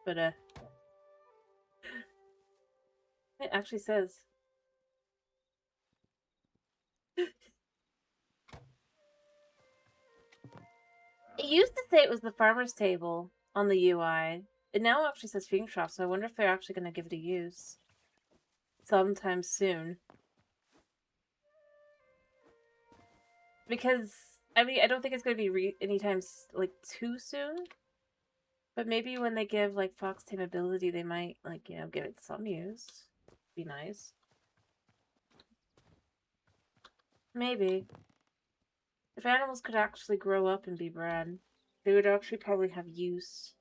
[SPEAKER 1] But, it actually says. It used to say it was the farmer's table on the UI. It now actually says feeding trough, so I wonder if they're actually going to give it a use sometime soon. Because, I mean, I don't think it's going to be anytime, like, too soon. But maybe when they give, like, fox tame ability, they might, like, you know, give it some use. Be nice. Maybe. If animals could actually grow up and be bred, they would actually probably have use.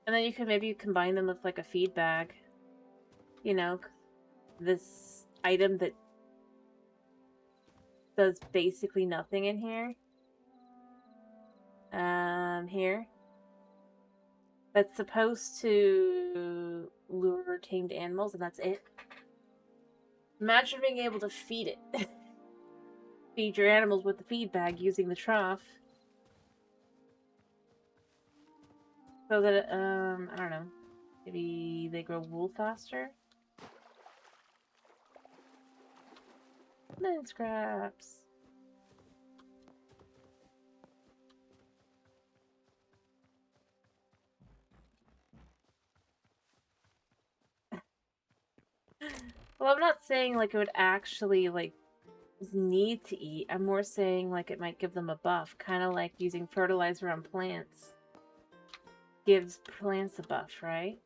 [SPEAKER 1] And then you could maybe combine them with, like, a feed bag. You know, this item that does basically nothing in here. Here. That's supposed to lure tamed animals, and that's it. Imagine being able to feed it. Feed your animals with the feed bag using the trough. So that, I don't know. Maybe they grow wool faster? Linen scraps. Well, I'm not saying, like, it would actually, like, need to eat. I'm more saying, like, it might give them a buff. Kind of like using fertilizer on plants. Gives plants a buff, right?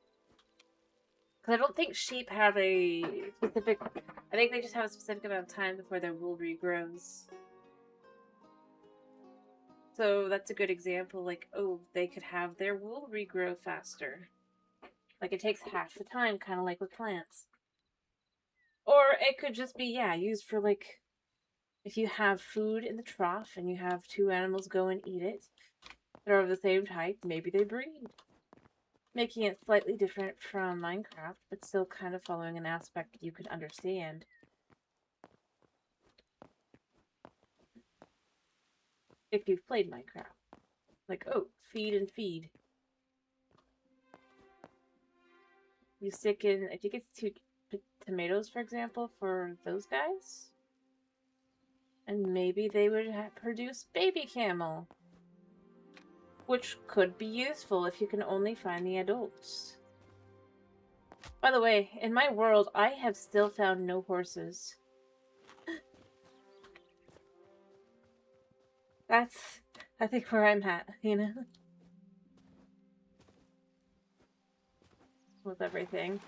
[SPEAKER 1] Because I don't think sheep have a specific... I think they just have a specific amount of time before their wool regrows. So that's a good example, like, oh, they could have their wool regrow faster. Like, it takes half the time, kind of like with plants. Or it could just be, yeah, used for, like, if you have food in the trough and you have two animals go and eat it, they're of the same type, maybe they breed. Making it slightly different from Minecraft, but still kind of following an aspect you could understand. If you've played Minecraft. Like, oh, feed and feed. You stick in, I think it's two tomatoes, for example, for those guys. And maybe they would produce baby camel. Which could be useful if you can only find the adults. By the way, in my world, I have still found no horses. That's, I think, where I'm at, you know? With everything.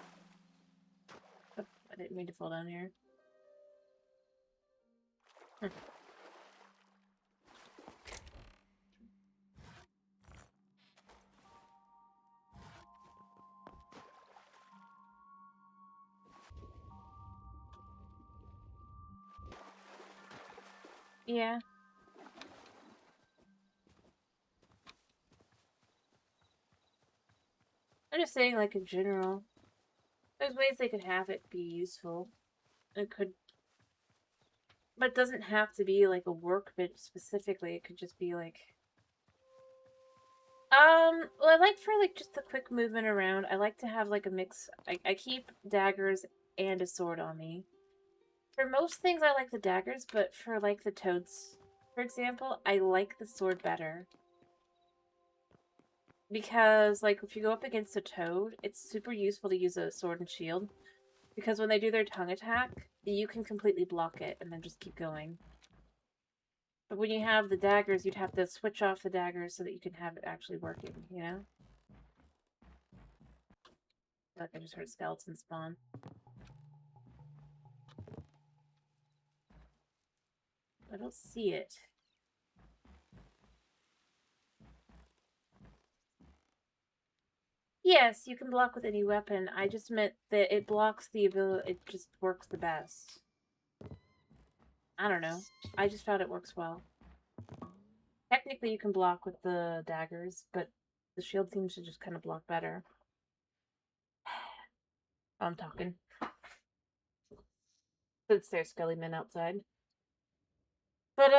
[SPEAKER 1] Oh, I didn't mean to fall down here. Yeah. I'm just saying, like, in general. There's ways they could have it be useful. It could... But it doesn't have to be, like, a workbench specifically. It could just be, like... Well, I like for, like, just the quick movement around. I like to have, like, a mix. I keep daggers and a sword on me. For most things, I like the daggers, but for, like, the toads, for example, I like the sword better. Because, like, if you go up against a toad, it's super useful to use a sword and shield. Because when they do their tongue attack, you can completely block it and then just keep going. But when you have the daggers, you'd have to switch off the daggers so that you can have it actually working, you know? Like I just heard skeleton spawn. I don't see it. Yes, you can block with any weapon. I just meant that it blocks the ability. It just works the best. I don't know. I just found it works well. Technically, you can block with the daggers, but the shield seems to just kind of block better. I'm talking. Since there's skelly men outside. But,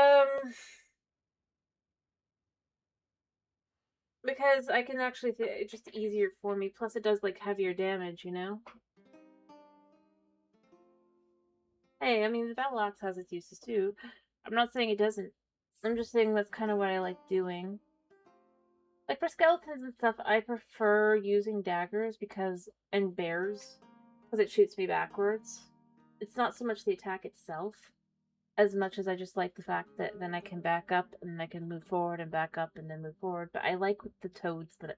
[SPEAKER 1] because I can actually, it's just easier for me. Plus, it does, like, heavier damage, you know? Hey, I mean, the battle axe has its uses, too. I'm not saying it doesn't. I'm just saying that's kind of what I like doing. Like, for skeletons and stuff, I prefer using daggers and bears, because it shoots me backwards. It's not so much the attack itself, as much as I just like the fact that then I can back up and then I can move forward and back up and then move forward. But I like with the toads that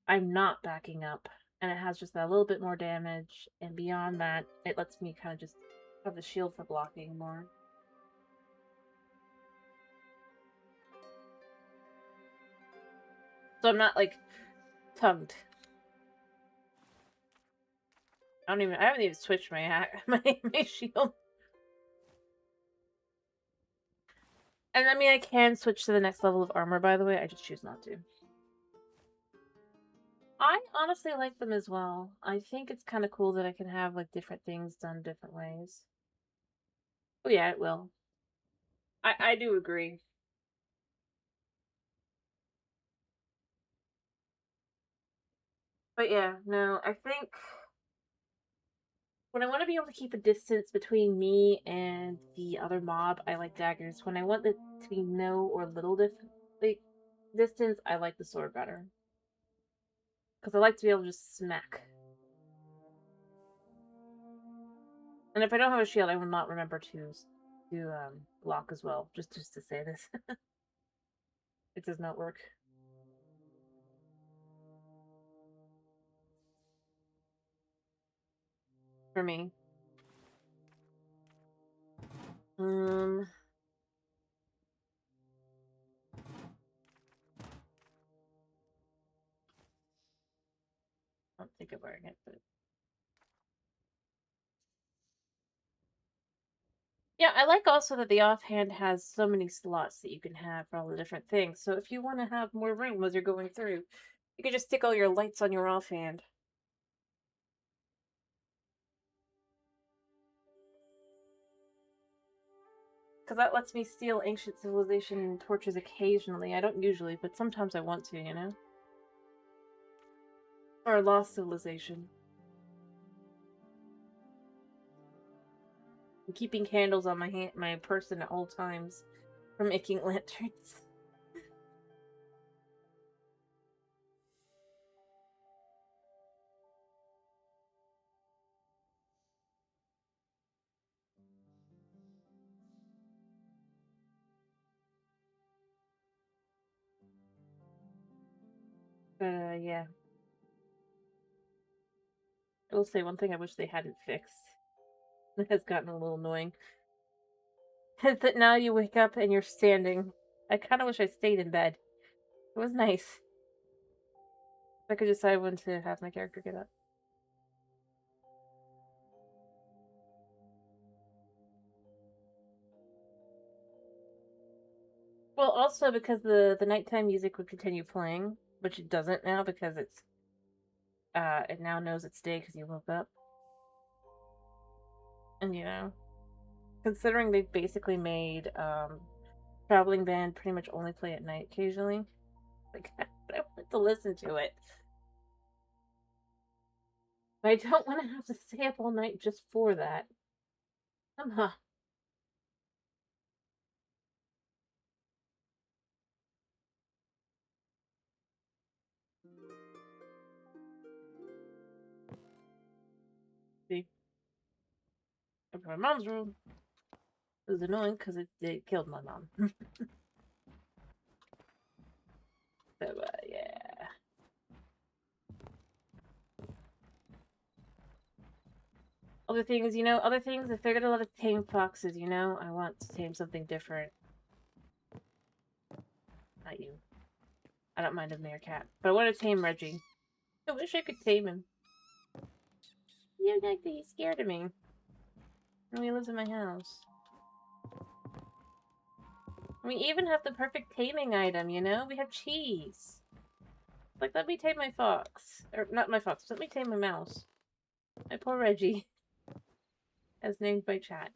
[SPEAKER 1] I'm not backing up and it has just a little bit more damage, and beyond that, it lets me kind of just have the shield for blocking more. So I'm not like tongued. I haven't even switched my my shield. And I mean, I can switch to the next level of armor, by the way. I just choose not to. I honestly like them as well. I think it's kind of cool that I can have, like, different things done different ways. Oh, yeah, it will. I do agree. But yeah, no, I think when I want to be able to keep a distance between me and the other mob, I like daggers. When I want it to be no or little distance, I like the sword better. Because I like to be able to just smack. And if I don't have a shield, I will not remember to block as well. Just to say this. It does not work. For me. I don't think I'm wearing it, but yeah, I like also that the offhand has so many slots that you can have for all the different things. So if you want to have more room as you're going through, you can just stick all your lights on your offhand. Because that lets me steal ancient civilization torches occasionally. I don't usually, but sometimes I want to, you know? Or lost civilization. I'm keeping candles on my person at all times for making lanterns. Yeah. I will say one thing I wish they hadn't fixed. That has gotten a little annoying. Is that now you wake up and you're standing. I kind of wish I stayed in bed. It was nice. I could decide when to have my character get up. Well, also because the nighttime music would continue playing, which it doesn't now because it now knows it's day because you woke up. And you know, considering they've basically made Traveling Band pretty much only play at night occasionally, like I want to listen to it. But I don't want to have to stay up all night just for that. Huh. See, up in my mom's room. It was annoying because it killed my mom. So, yeah. Other things, other things, I figured a lot of tame foxes, I want to tame something different. Not you. I don't mind a meerkat, but I want to tame Reggie. I wish I could tame him. You like that he's scared of me. And he lives in my house. We even have the perfect taming item, We have cheese. Like, let me tame my fox. Or, not my fox, let me tame my mouse. My poor Reggie. As named by chat.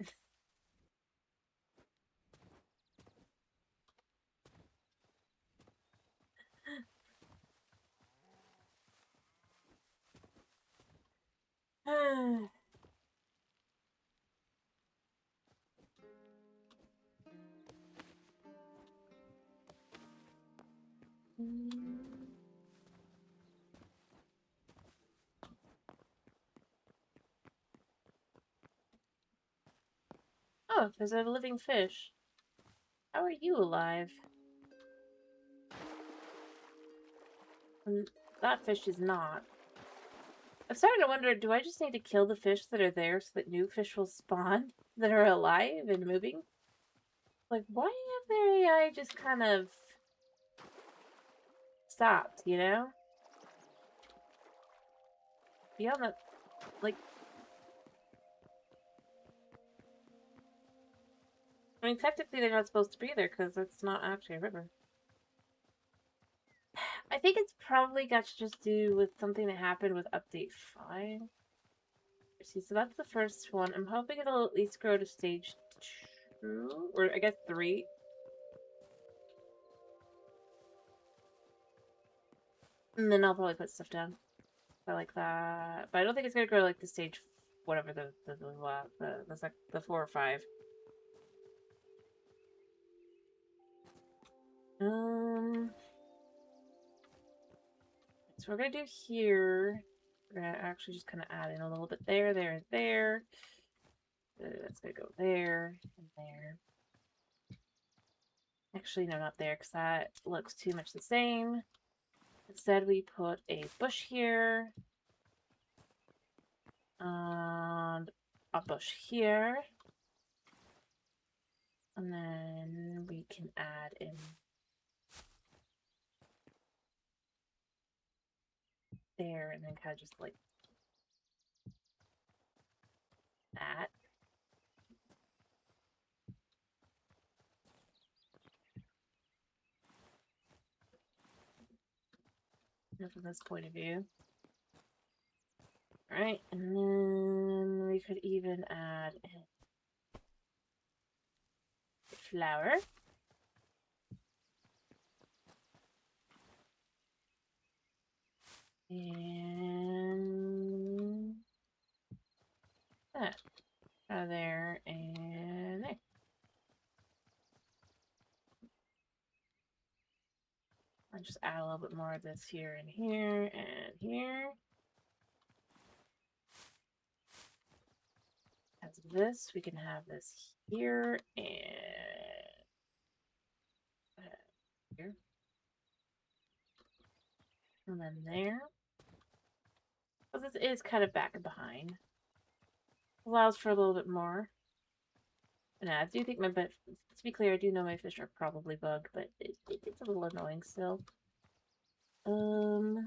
[SPEAKER 1] Oh, there's a living fish. How are you alive? That fish is not. I'm starting to wonder, do I just need to kill the fish that are there so that new fish will spawn that are alive and moving? Like, why have their AI just kind of stopped, Beyond that, like... I mean, technically they're not supposed to be there because it's not actually a river. I think it's probably got to just do with something that happened with update 5. See, so that's the first one. I'm hoping it'll at least grow to stage 2, or I guess 3. And then I'll probably put stuff down. I like that. But I don't think it's gonna grow like the stage, whatever the 4 or 5. So we're gonna do here. We're gonna actually just kind of add in a little bit there, there, and there. That's gonna go there and there. Actually, no, not there, because that looks too much the same. Instead, we put a bush here. And a bush here. And then we can add in there, and then kind of just like that. From this point of view. Alright, and then we could even add a flower. And that. Out of there and there. I'll just add a little bit more of this here and here and here. As this, we can have this here and here. And then there. Because this is kind of back and behind. Allows for a little bit more. And I do think to be clear, I do know my fish are probably bugged, but it's a little annoying still. Alright,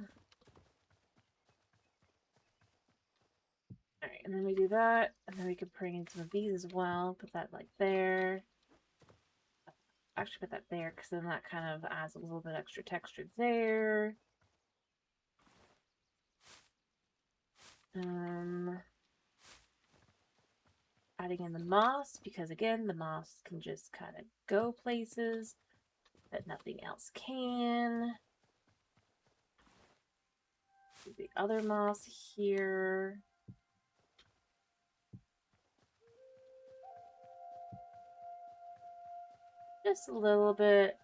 [SPEAKER 1] and then we do that, and then we can bring in some of these as well. Put that like there. Actually put that there, because then that kind of adds a little bit extra texture there. Adding in the moss, because again, the moss can just kind of go places that nothing else can. Do the other moss here. Just a little bit.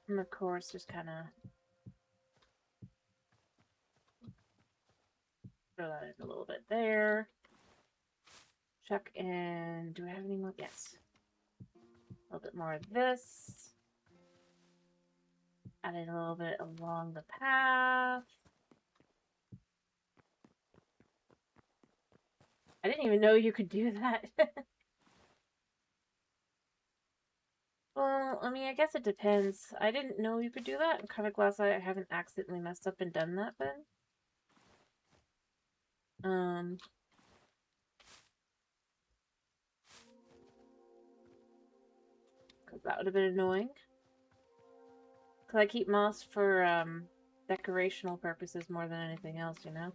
[SPEAKER 1] And of course, just kind of Throw that in a little bit there. Check, and do I have any more? Yes. A little bit more of this. Add in a little bit along the path. I didn't even know you could do that. Well, I mean, I guess it depends. I didn't know you could do that. I'm kind of glad I haven't accidentally messed up and done that then. Because that would have been annoying. Because I keep moss for, decorational purposes more than anything else, you know?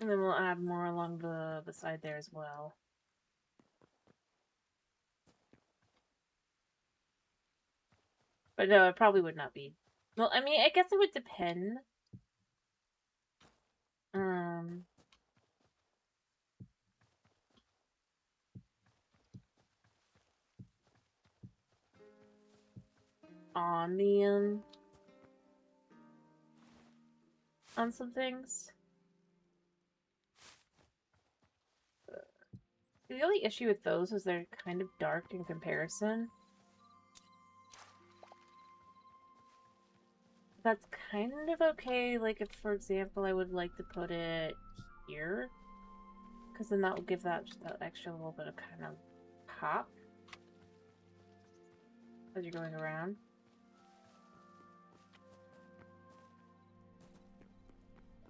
[SPEAKER 1] And then we'll add more along the side there as well. But no, it probably would not be. Well, I mean, I guess it would depend. On the, on some things. The only issue with those is they're kind of dark in comparison. That's kind of okay, like if, for example, I would like to put it here. Because then that will give that just that extra little bit of kind of pop. As you're going around.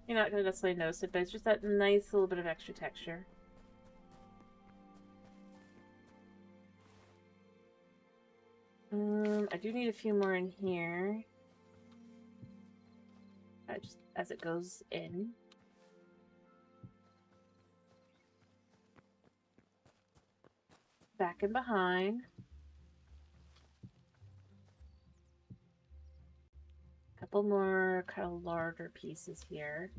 [SPEAKER 1] You're not going to necessarily notice it, but it's just that nice little bit of extra texture. I do need a few more in here. Just as it goes in. Back and behind. A couple more kind of larger pieces here.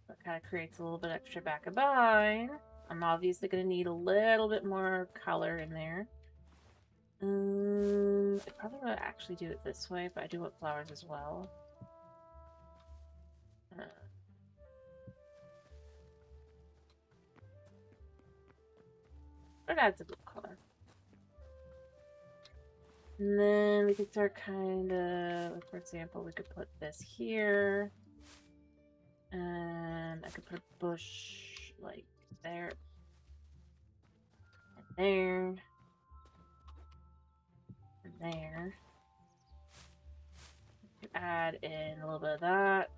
[SPEAKER 1] That kind of creates a little bit extra back and behind. I'm obviously going to need a little bit more color in there. I probably would actually do it this way, but I do want flowers as well. It adds a good color. And then we could start kind of, for example, we could put this here. And I could put a bush like there. And there. And there. Add in a little bit of that.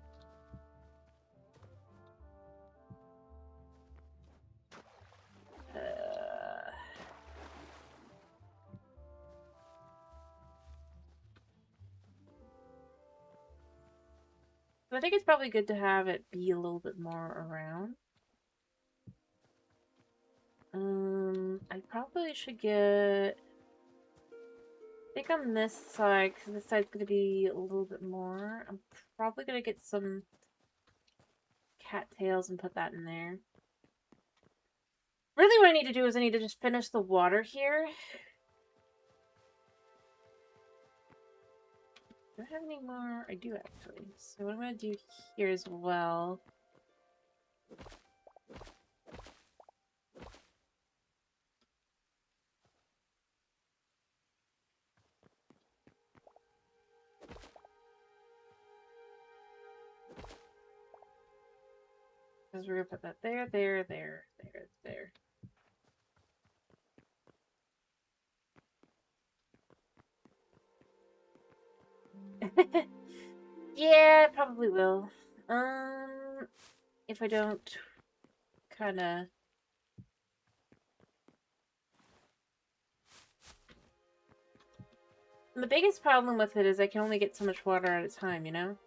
[SPEAKER 1] So I think it's probably good to have it be a little bit more around. I probably should get... I think on this side, because this side's going to be a little bit more, I'm probably going to get some cattails and put that in there. Really what I need to do is I need to just finish the water here. Do I have any more? I do actually. So what I'm going to do here as well... Because we're going to put that there, there, there, there, there. Yeah, probably will. If I don't kinda... The biggest problem with it is I can only get so much water at a time, you know?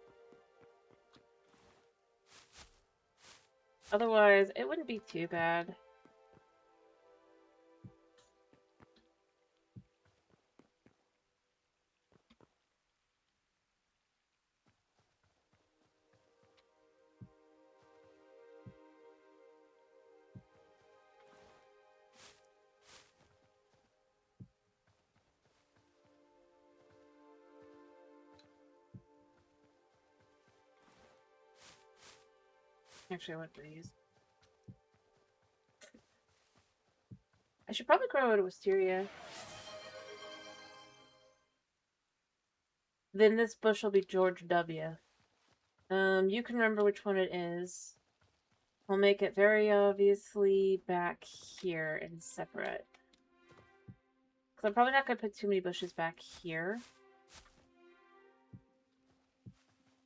[SPEAKER 1] Otherwise, it wouldn't be too bad. Actually, I want these. I should probably grow out of wisteria. Then this bush will be George W. You can remember which one it is. We'll make it very obviously back here and separate. Because I'm probably not going to put too many bushes back here.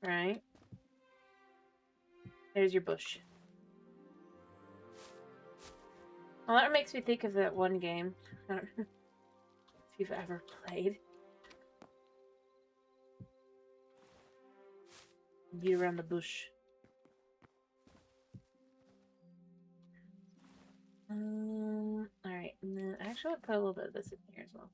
[SPEAKER 1] Right? There's your bush. Well, that makes me think of that one game. I don't know if you've ever played. Be around the bush. Alright, and then I actually want to put a little bit of this in here as well.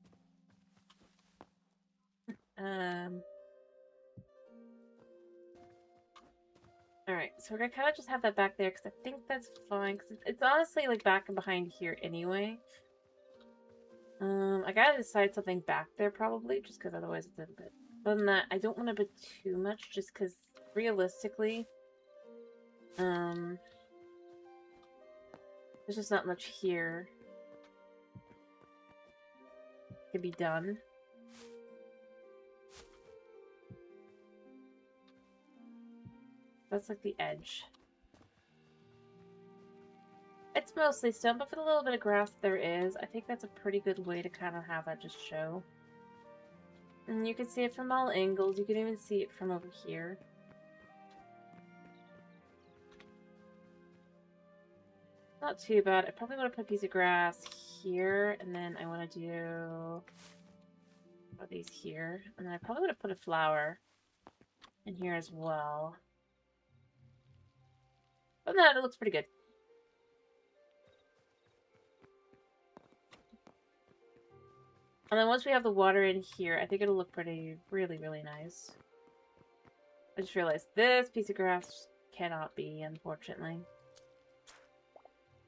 [SPEAKER 1] Alright, so we're gonna kind of just have that back there because I think that's fine. Because it's honestly like back and behind here anyway. I gotta decide something back there probably, just because otherwise it's a bit. Other than that, I don't want to put too much, just because realistically, there's just not much here to be done. That's like the edge. It's mostly stone, but for the little bit of grass there is, I think that's a pretty good way to kind of have that just show. And you can see it from all angles. You can even see it from over here. Not too bad. I probably want to put a piece of grass here, and then I want to do these here. And then I probably want to put a flower in here as well. But no, it looks pretty good. And then once we have the water in here, I think it'll look pretty, really, really nice. I just realized this piece of grass cannot be, unfortunately.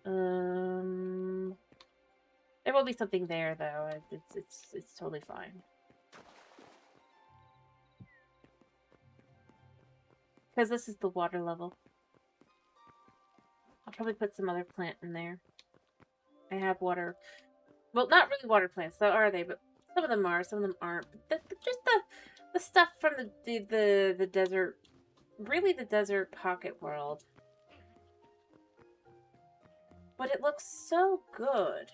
[SPEAKER 1] There will be something there, though. It's totally fine. Because this is the water level. I'll probably put some other plant in there. I have water. Well, not really water plants, though, are they? But some of them are, some of them aren't. But just the stuff from the desert, really the desert pocket world. But it looks so good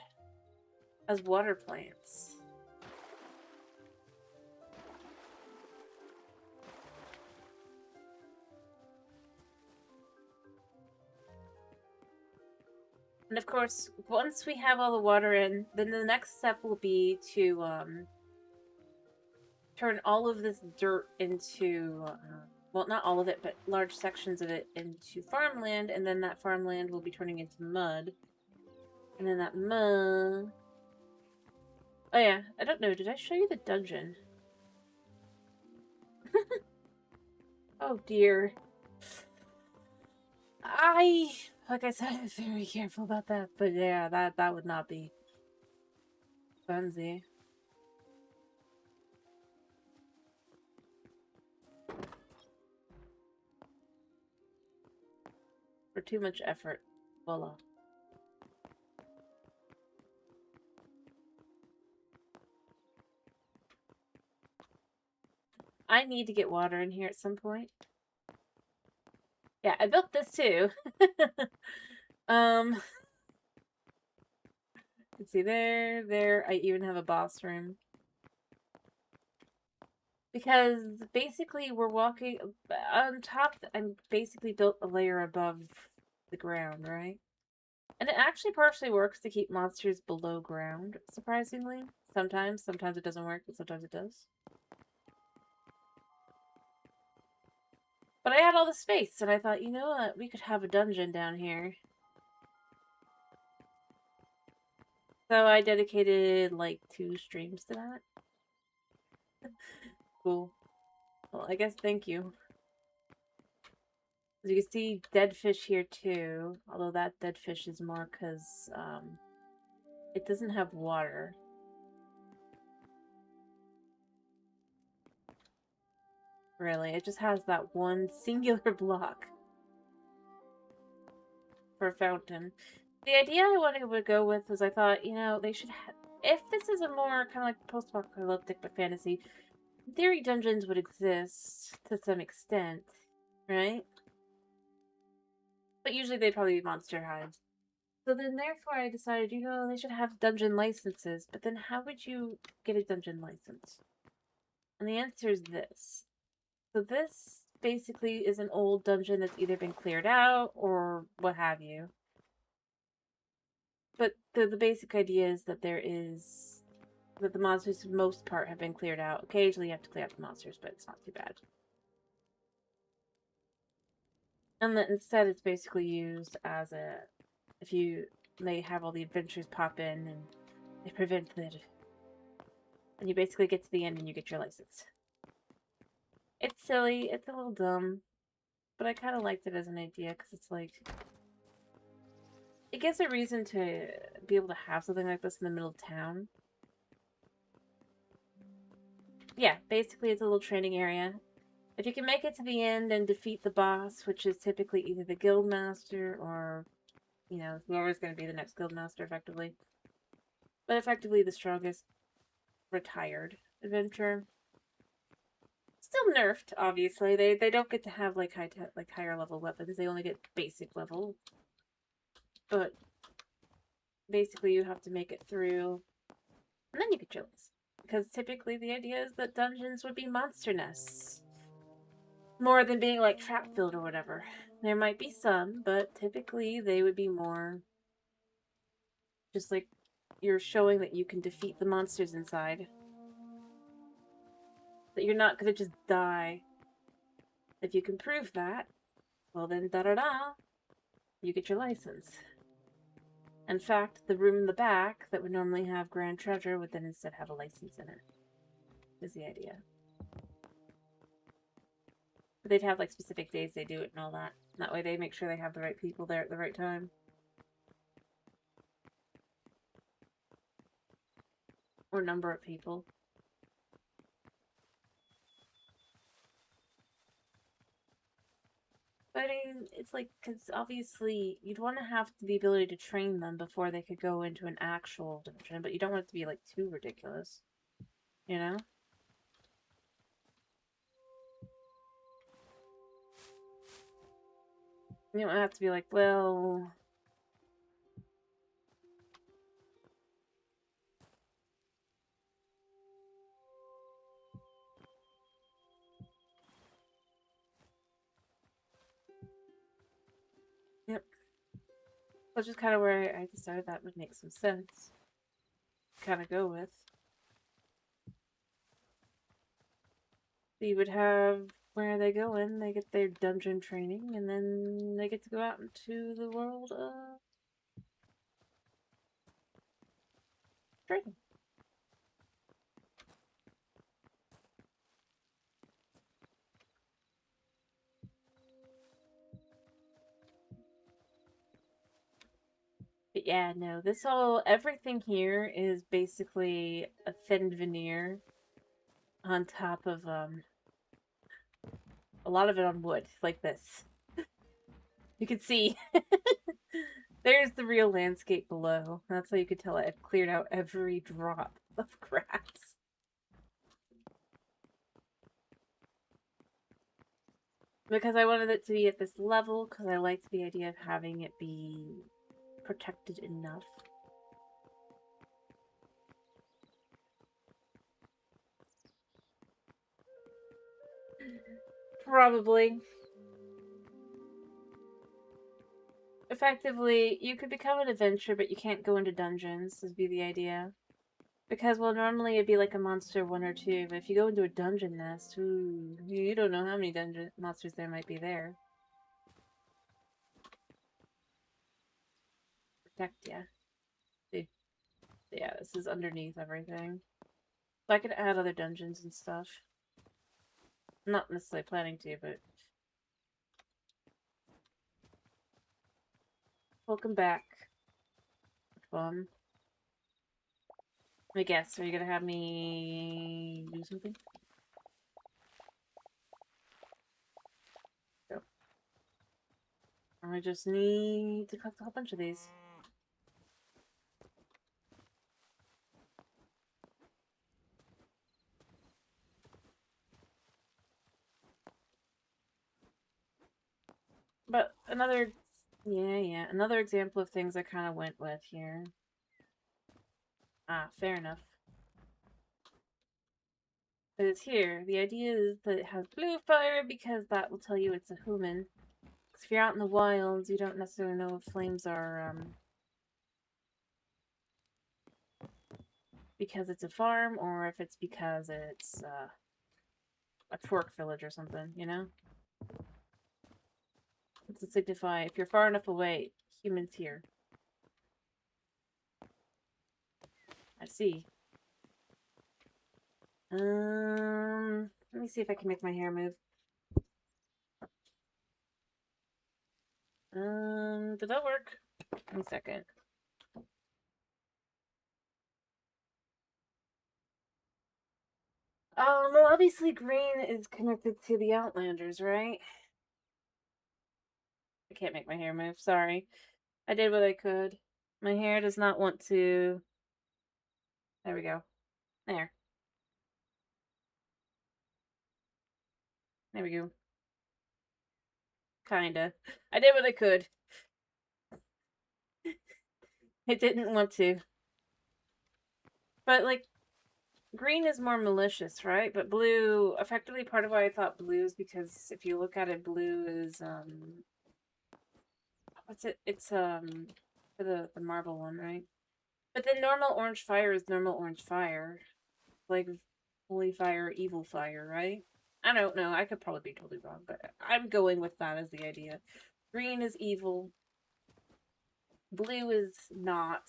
[SPEAKER 1] as water plants. And of course, once we have all the water in, then the next step will be to turn all of this dirt into, well, not all of it, but large sections of it into farmland, and then that farmland will be turning into mud. And then that mud... Oh yeah, I don't know, did I show you the dungeon? Oh dear. Like I said, I'm very careful about that, but yeah, that would not be funsy. For too much effort. Voila. I need to get water in here at some point. Yeah, I built this too. Let's see, there. I even have a boss room. Because basically we're walking on top. I'm basically built a layer above the ground, right? And it actually partially works to keep monsters below ground, surprisingly. Sometimes it doesn't work, but sometimes it does. But I had all the space, and I thought, you know what, we could have a dungeon down here. So I dedicated, like, 2 streams to that. Cool. Well, I guess thank you. As you can see, dead fish here too. Although that dead fish is more because, it doesn't have water. Really, it just has that one singular block. for a fountain. The idea I wanted to go with was I thought, you know, they should if this is a more kind of like post-apocalyptic but fantasy, in theory dungeons would exist to some extent, right? But usually they'd probably be monster hives. So then therefore I decided, you know, they should have dungeon licenses, but then how would you get a dungeon license? And the answer is this. So this basically is an old dungeon that's either been cleared out or what have you. But the basic idea is that the monsters for the most part have been cleared out. Occasionally you have to clear out the monsters, but it's not too bad. And that instead it's basically used as they have all the adventures pop in and they prevent it. And you basically get to the end and you get your license. It's silly, it's a little dumb, but I kind of liked it as an idea because it's like, it gives a reason to be able to have something like this in the middle of town. Yeah, basically it's a little training area. If you can make it to the end and defeat the boss, which is typically either the guild master or, you know, whoever's going to be the next guild master, effectively. But effectively the strongest retired adventurer. Still nerfed, obviously. They don't get to have like higher level weapons. They only get basic level. But basically you have to make it through, and then you get your list. Because typically the idea is that dungeons would be monster nests. More than being like trap filled or whatever. There might be some, but typically they would be more just like you're showing that you can defeat the monsters inside. That you're not gonna just die. If you can prove that, well then da-da-da, you get your license. In fact, the room in the back that would normally have grand treasure would then instead have a license in it. Is the idea. But they'd have like specific days they do it and all that. That way they make sure they have the right people there at the right time. Or number of people. But I mean, it's like, because obviously you'd want to have the ability to train them before they could go into an actual dungeon, but you don't want it to be like too ridiculous. You know? You don't have to be like, well, yep. That's just kind of where I decided that would make some sense. Kind of go with. So you would have where they go in, they get their dungeon training, and then they get to go out into the world of trading. But yeah, no, everything here is basically a thin veneer on top of, a lot of it on wood, like this. You can see. There's the real landscape below. That's how you could tell I've cleared out every drop of grass. Because I wanted it to be at this level, because I liked the idea of having it be protected enough. Probably. Effectively, you could become an adventurer, but you can't go into dungeons, would be the idea. Because, well, normally it'd be like a monster 1 or 2, but if you go into a dungeon nest, ooh, you don't know how many dungeon monsters there might be there. Protect ya. See? Yeah, this is underneath everything. So I could add other dungeons and stuff. I'm not necessarily planning to, but... Welcome back. Fun. Let me guess, are you gonna have me do something? Go. I just need to collect a whole bunch of these. But another, yeah, another example of things I kind of went with here. Ah, fair enough. But it's here. The idea is that it has blue fire because that will tell you it's a human. Because if you're out in the wilds, you don't necessarily know if flames are, because it's a farm or if it's because it's, a twerk village or something, you know? To signify if you're far enough away, humans here. I see. Let me see if I can make my hair move. Did that work? 1 second. Well, obviously green is connected to the Outlanders, right? I can't make my hair move, sorry. I did what I could. My hair does not want to... There we go. There. There we go. Kinda. I did what I could. It didn't want to. But, like, green is more malicious, right? But blue, effectively part of why I thought blue is because if you look at it, blue is, what's it? It's, for the marble one, right? But then normal orange fire is normal orange fire. Like, holy fire, evil fire, right? I don't know. I could probably be totally wrong, but I'm going with that as the idea. Green is evil. Blue is not.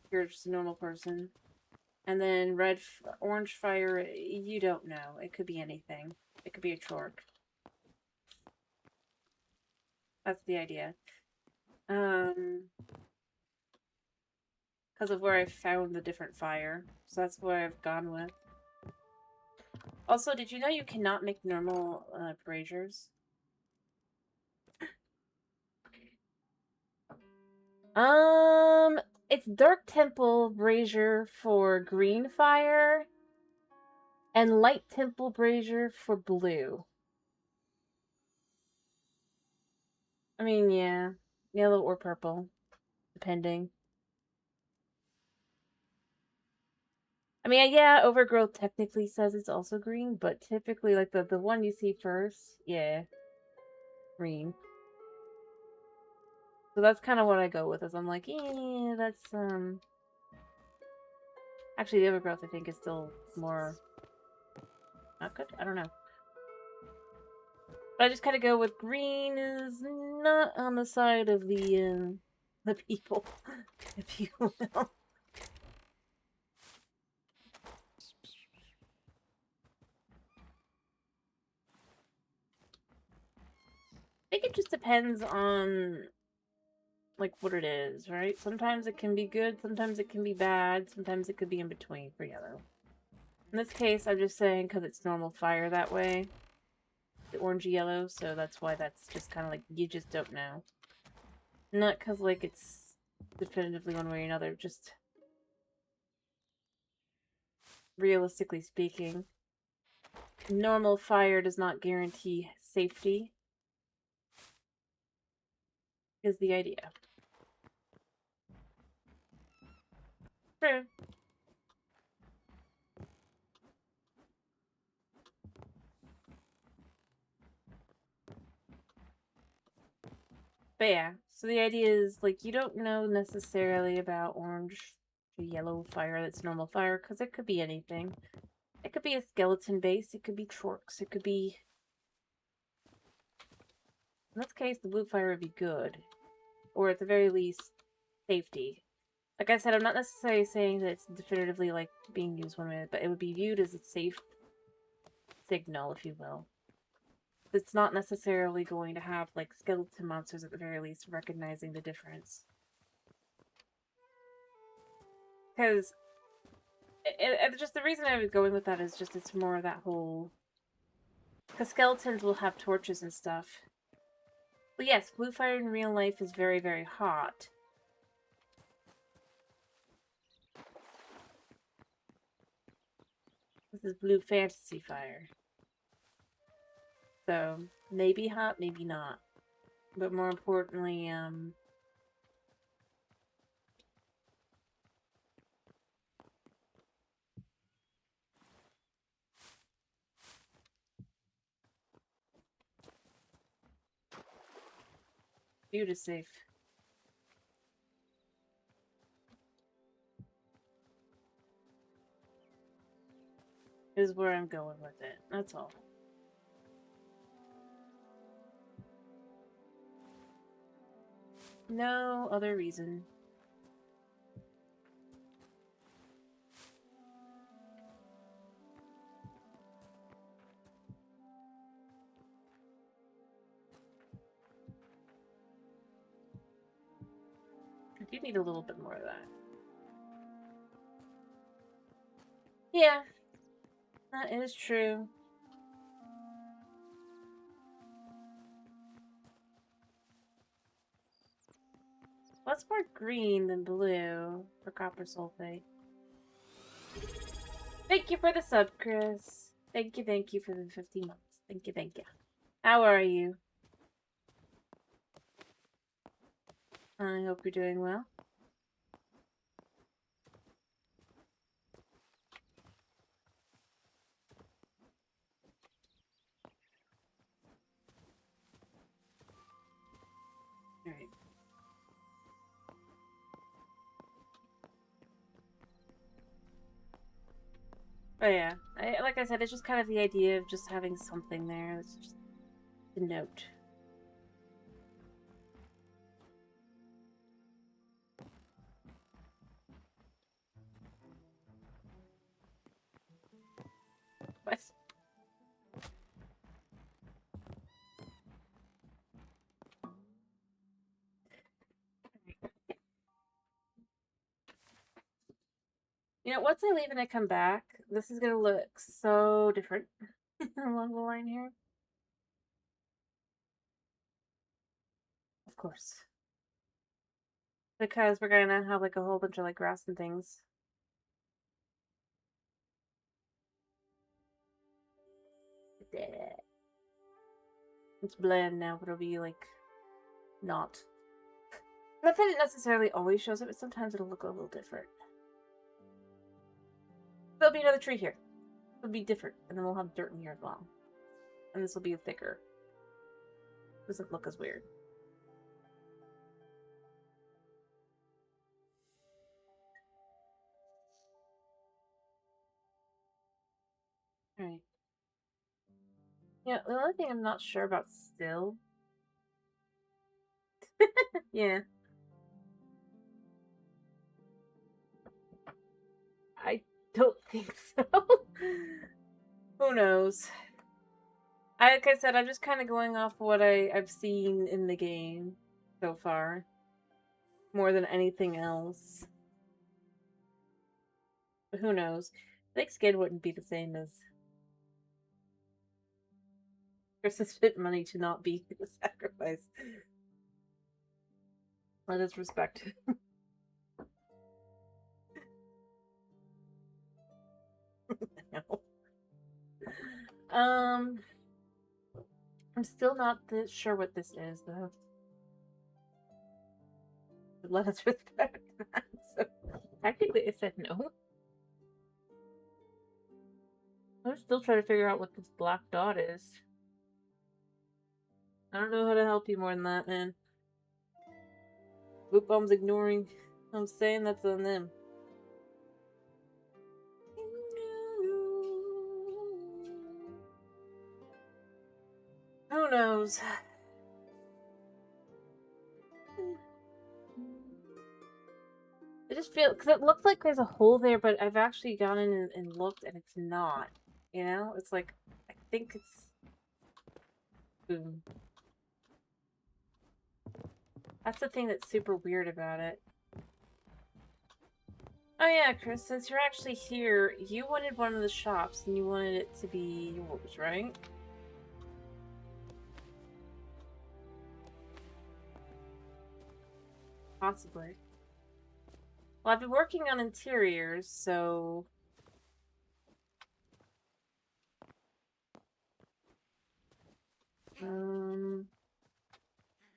[SPEAKER 1] You're just a normal person. And then orange fire, you don't know. It could be anything. It could be a chork. That's the idea. Because of where I found the different fire. So that's where I've gone with. Also, did you know you cannot make normal braziers? It's Dark Temple brazier for green fire and Light Temple brazier for blue. I mean, yeah, yellow or purple, depending. I mean, yeah, Overgrowth technically says it's also green, but typically, like, the one you see first, yeah, green. So that's kind of what I go with, is I'm like, yeah, that's, actually, the Overgrowth, I think, is still more not good? I don't know. But I just kind of go with green is not on the side of the people, if you will. I think it just depends on, like, what it is, right? Sometimes it can be good, sometimes it can be bad, sometimes it could be in between for yellow. In this case, I'm just saying because it's normal fire that way. The orangey yellow, so that's why that's just kind of like, you just don't know. Not because, like, it's definitively one way or another, just realistically speaking. Normal fire does not guarantee safety, is the idea. True. But yeah, so the idea is, like, you don't know necessarily about orange to yellow fire that's normal fire, because it could be anything. It could be a skeleton base, it could be chorks, it could be... In this case, the blue fire would be good. Or at the very least, safety. Like I said, I'm not necessarily saying that it's definitively, like, being used one way, but it would be viewed as a safe signal, if you will. It's not necessarily going to have, like, skeleton monsters at the very least recognizing the difference. Because just the reason I was going with that is just it's more that whole... Because skeletons will have torches and stuff. But yes, blue fire in real life is very, very hot. This is blue fantasy fire. So, maybe hot, maybe not. But more importantly, food is safe. Is where I'm going with it. That's all. No other reason. I do need a little bit more of that. Yeah, that is true. What's more green than blue for copper sulfate? Thank you for the sub, Chris. Thank you for the 50 months. Thank you, thank you. How are you? I hope you're doing well. Alright. But yeah, like I said, it's just kind of the idea of just having something there. It's just a note. What? You know, once I leave and I come back, this is gonna look so different along the line here. Of course. Because we're gonna have like a whole bunch of like grass and things. It's bland now, but it'll be like not. Not that it necessarily always shows it, but sometimes it'll look a little different. There'll be another tree here. It'll be different, and then we'll have dirt in here as well. And this will be thicker. Doesn't look as weird. Alright. Yeah, the only thing I'm not sure about still. Yeah. I don't think so. Who knows? Like I said, I'm just kind of going off what I've seen in the game so far. More than anything else. But who knows? I think Skid wouldn't be the same as Chris's fit money to not be the sacrifice. Let us respect. No. I'm still not sure what this is, though. Let us respect that. So, technically, I said no. I'm still trying to figure out what this black dot is. I don't know how to help you more than that, man. Boop bomb's ignoring. I'm saying that's on them. Who knows? I just feel, because it looks like there's a hole there, but I've actually gone in and looked, and it's not. You know? It's like, I think it's... Boom. That's the thing that's super weird about it. Oh yeah, Chris, since you're actually here, you wanted one of the shops, and you wanted it to be yours, right? Possibly. Well, I've been working on interiors, so...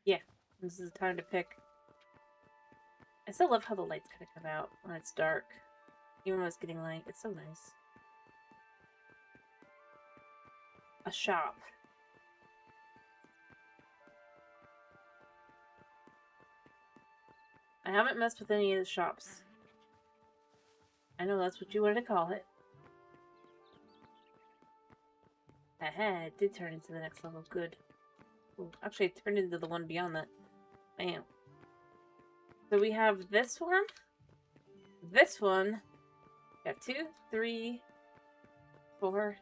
[SPEAKER 1] Yeah, this is the time to pick. I still love how the lights kind of come out when it's dark. Even when it's getting light. It's so nice. A shop. I haven't messed with any of the shops. I know that's what you wanted to call it. Aha, it did turn into the next level. Good. Ooh, actually, it turned into the one beyond that. Bam. So we have this one. This one. We have 2, 3, 4,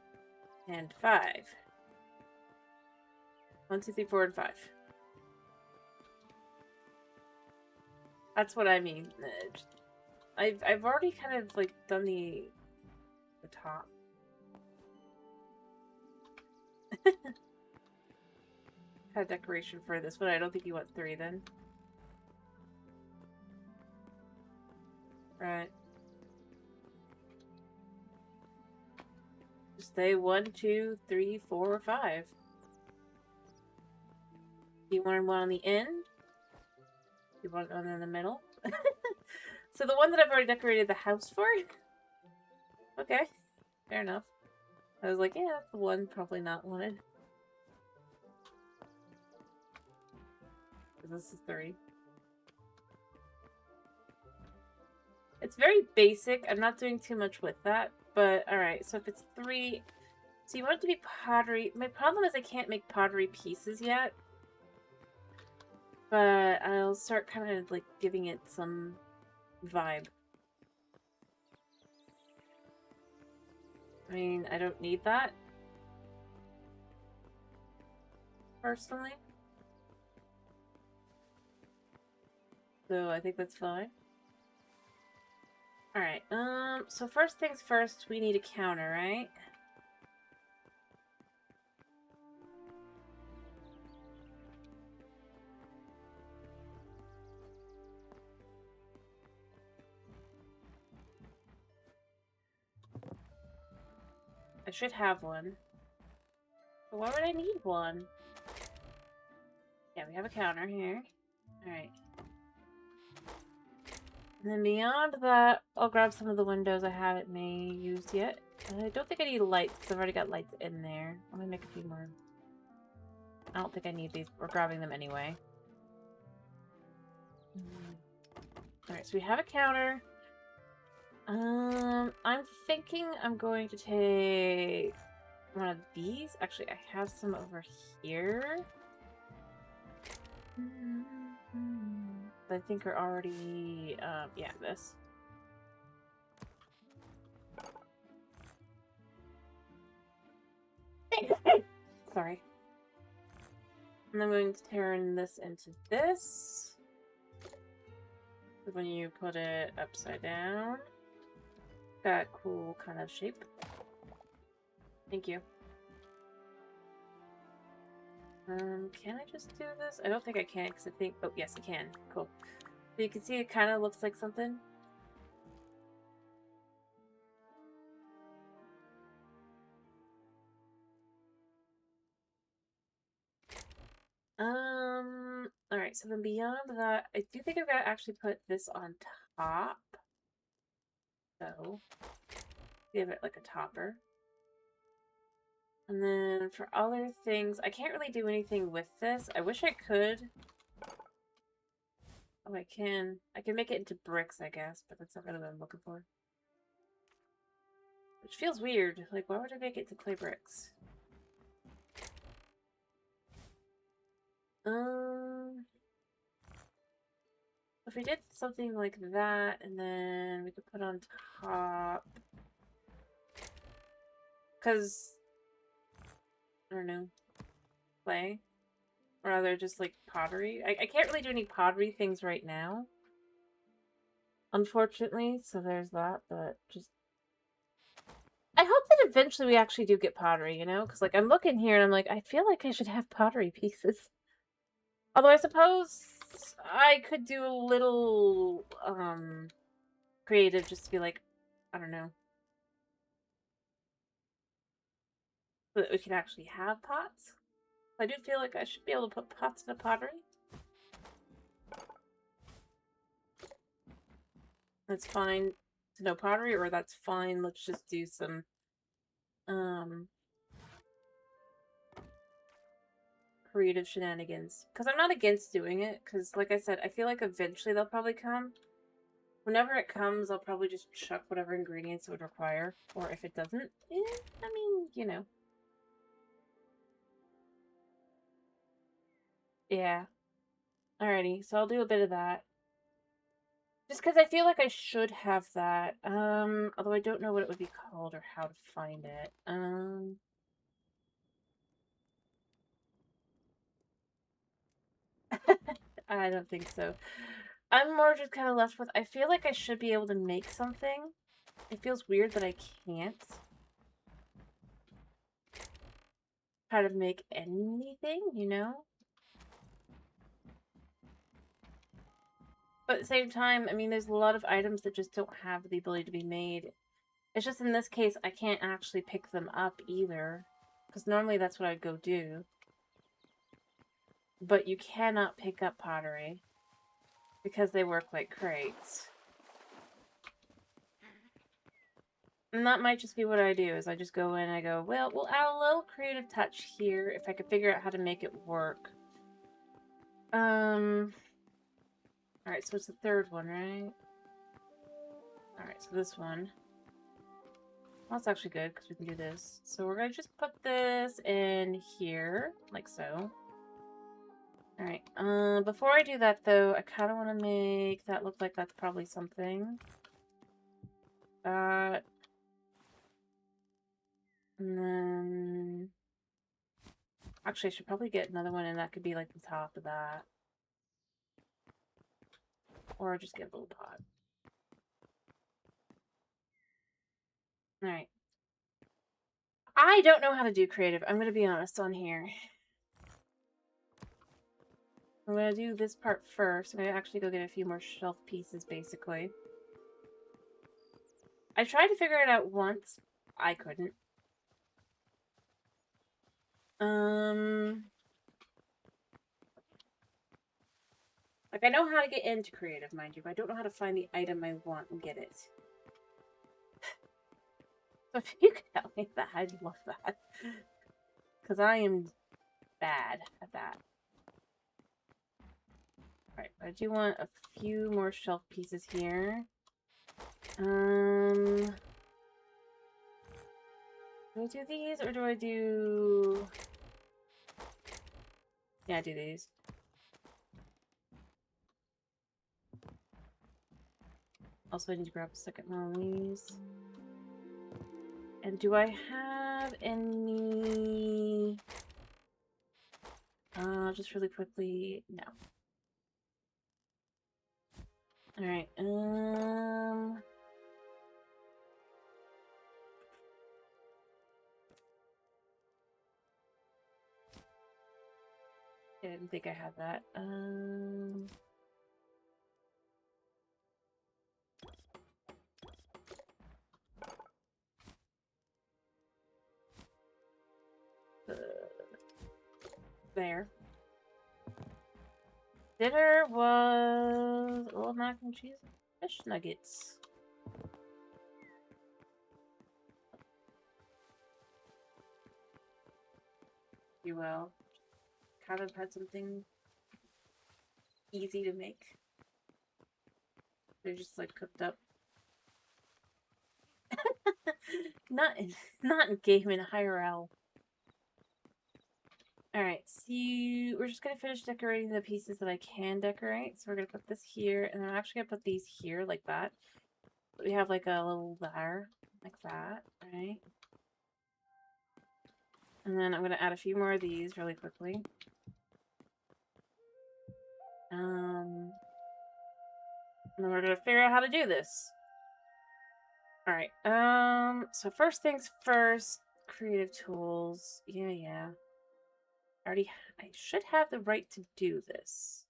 [SPEAKER 1] and 5. 1, 2, 3, 4, and 5. That's what I mean. I've already kind of like done the top. Had decoration for this one. I don't think you want 3 then. Right. Just stay 1, 2, 3, 4, 5. Do you want one on the end? You want one in the middle? So the one that I've already decorated the house for? Okay. Fair enough. I was like, yeah, that's the one probably not wanted. This is 3. It's very basic. I'm not doing too much with that. But, alright. So if it's 3... So you want it to be pottery. My problem is I can't make pottery pieces yet. But I'll start kind of, like, giving it some vibe. I mean, I don't need that. Personally. So I think that's fine. Alright, so first things first, we need a counter, right? I should have one. But why would I need one? Yeah, we have a counter here. Alright. And then beyond that, I'll grab some of the windows I haven't used yet. I don't think I need lights, because I've already got lights in there. Let me make a few more. I don't think I need these. We're grabbing them anyway. Alright, so we have a counter. I'm thinking I'm going to take one of these. Actually, I have some over here. I think are already, yeah, this. Sorry. And I'm going to turn this into this. When you put it upside down. That cool kind of shape. Thank you. Can I just do this? I don't think I can, because I think... Oh, yes, I can. Cool. So you can see it kind of looks like something. Alright, so then beyond that, I do think I've got to actually put this on top. So, give it like a topper. And then for other things, I can't really do anything with this. I wish I could. Oh, I can. I can make it into bricks, I guess, but that's not really what I'm looking for. Which feels weird. Like, why would I make it to clay bricks? If we did something like that, and then we could put on top... Because... I don't know. Clay? Or rather, just like pottery. I can't really do any pottery things right now. Unfortunately, so there's that, but just... I hope that eventually we actually do get pottery, you know? Because, like, I'm looking here and I'm like, I feel like I should have pottery pieces. Although I suppose I could do a little, creative just to be like, I don't know, so that we can actually have pots. I do feel like I should be able to put pots in a pottery. That's fine to know pottery, or that's fine. Let's just do some, creative shenanigans. Because I'm not against doing it, because, like I said, I feel like eventually they'll probably come. Whenever it comes, I'll probably just chuck whatever ingredients it would require. Or if it doesn't, I mean, you know. Yeah. Alrighty, so I'll do a bit of that. Just because I feel like I should have that. Although I don't know what it would be called or how to find it. I don't think so. I'm more just kind of left with, I feel like I should be able to make something. It feels weird that I can't kind of make anything, you know? But at the same time, I mean, there's a lot of items that just don't have the ability to be made. It's just in this case, I can't actually pick them up either. Because normally that's what I'd go do. But you cannot pick up pottery. Because they work like crates. And that might just be what I do, is I just go in and I go, well, we'll add a little creative touch here if I could figure out how to make it work. Alright, so it's the third one, right? Alright, so this one. Well, that's actually good, because we can do this. So we're gonna just put this in here, like so. Alright, before I do that, though, I kind of want to make that look like that's probably something. That. And then... Actually, I should probably get another one, and that could be like the top of that. Or just get a little pot. Alright. I don't know how to do creative. I'm going to be honest on here. I'm going to do this part first. I'm going to actually go get a few more shelf pieces, basically. I tried to figure it out once. I couldn't. Like, I know how to get into creative, mind you, but I don't know how to find the item I want and get it. So if you could help me with that, I'd love that. Because I am bad at that. Alright, I do want a few more shelf pieces here. Do I do these, or do I do... Yeah, I do these. Also, I need to grab a second one of these. And do I have any... just really quickly... No. Alright, I didn't think I had that. There. Dinner was a little mac and cheese and fish nuggets. You will. Kind of had something easy to make. They're just like cooked up. not in game, in IRL. Alright, so we're just gonna finish decorating the pieces that I can decorate. So we're gonna put this here, and then I'm actually gonna put these here like that. We have like a little ladder like that, right? And then I'm gonna add a few more of these really quickly. And then we're gonna figure out how to do this. Alright, so first things first, creative tools. Yeah. I should have the right to do this.